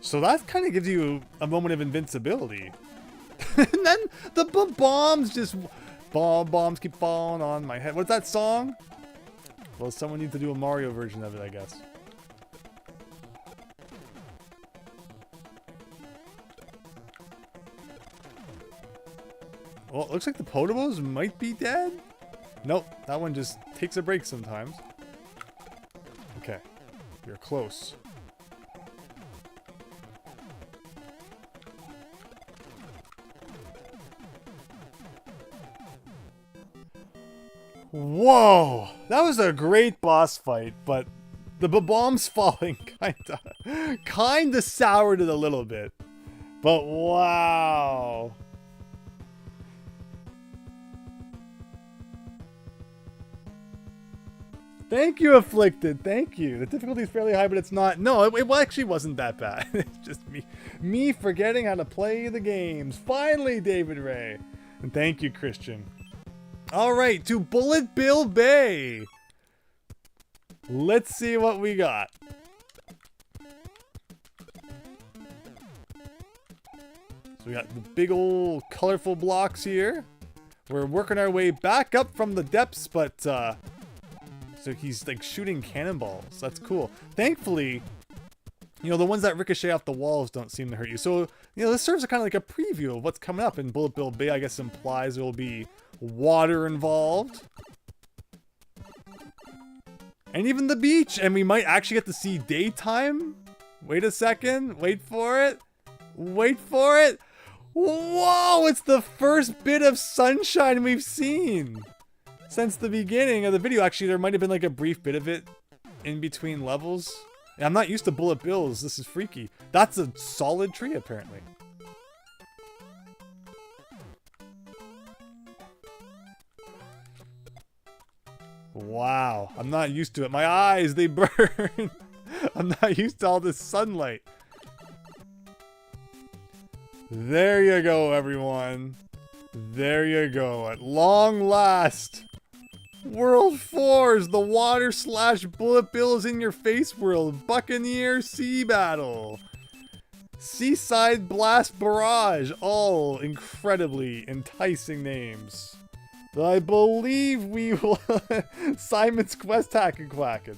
So that kind of gives you a moment of invincibility. And then the bombs just... Bombs keep falling on my head. What's that song? Well, someone needs to do a Mario version of it, I guess. Well, it looks like the Potobos might be dead. Nope, that one just takes a break sometimes. Okay, you're close. Whoa! That was a great boss fight, but the bombs falling kinda soured it a little bit. But wow! Thank you, Afflicted. Thank you. The difficulty is fairly high, but it's not. No, it actually wasn't that bad. It's just me forgetting how to play the games. Finally, David Ray. And thank you, Christian. All right, to Bullet Bill Bay. Let's see what we got. So we got the big old colorful blocks here. We're working our way back up from the depths, but so he's like shooting cannonballs. That's cool. Thankfully, you know, the ones that ricochet off the walls don't seem to hurt you. So, you know, this serves kind of like a preview of what's coming up in Bullet Bill Bay. I guess implies there will be water involved. And even the beach. And we might actually get to see daytime. Wait a second. Wait for it. Wait for it. Whoa! It's the first bit of sunshine we've seen since the beginning of the video. Actually, there might have been like a brief bit of it in between levels. And I'm not used to bullet bills. This is freaky. That's a solid tree, apparently. Wow. I'm not used to it. My eyes, they burn. I'm not used to all this sunlight. There you go, everyone. There you go. At long last. World 4's the water / bullet bills in your face world. Buccaneer Sea Battle. Seaside Blast Barrage. All incredibly enticing names. I believe we will... Simon's Quest Hackin' Quackin'.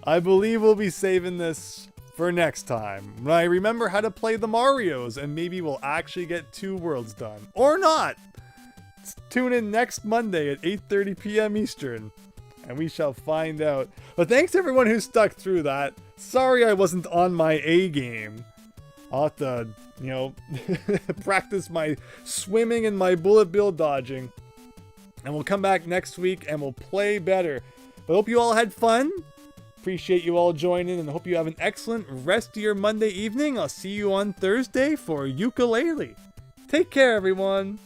I believe we'll be saving this for next time, when I remember how to play the Marios, and maybe we'll actually get 2 worlds done. Or not! Tune in next Monday at 8:30 p.m. Eastern, and we shall find out. But thanks to everyone who stuck through that. Sorry I wasn't on my A game. I'll have to, you know, practice my swimming and my bullet bill dodging. And we'll come back next week and we'll play better. But I hope you all had fun. Appreciate you all joining, and hope you have an excellent rest of your Monday evening. I'll see you on Thursday for Yooka-Laylee. Take care, everyone.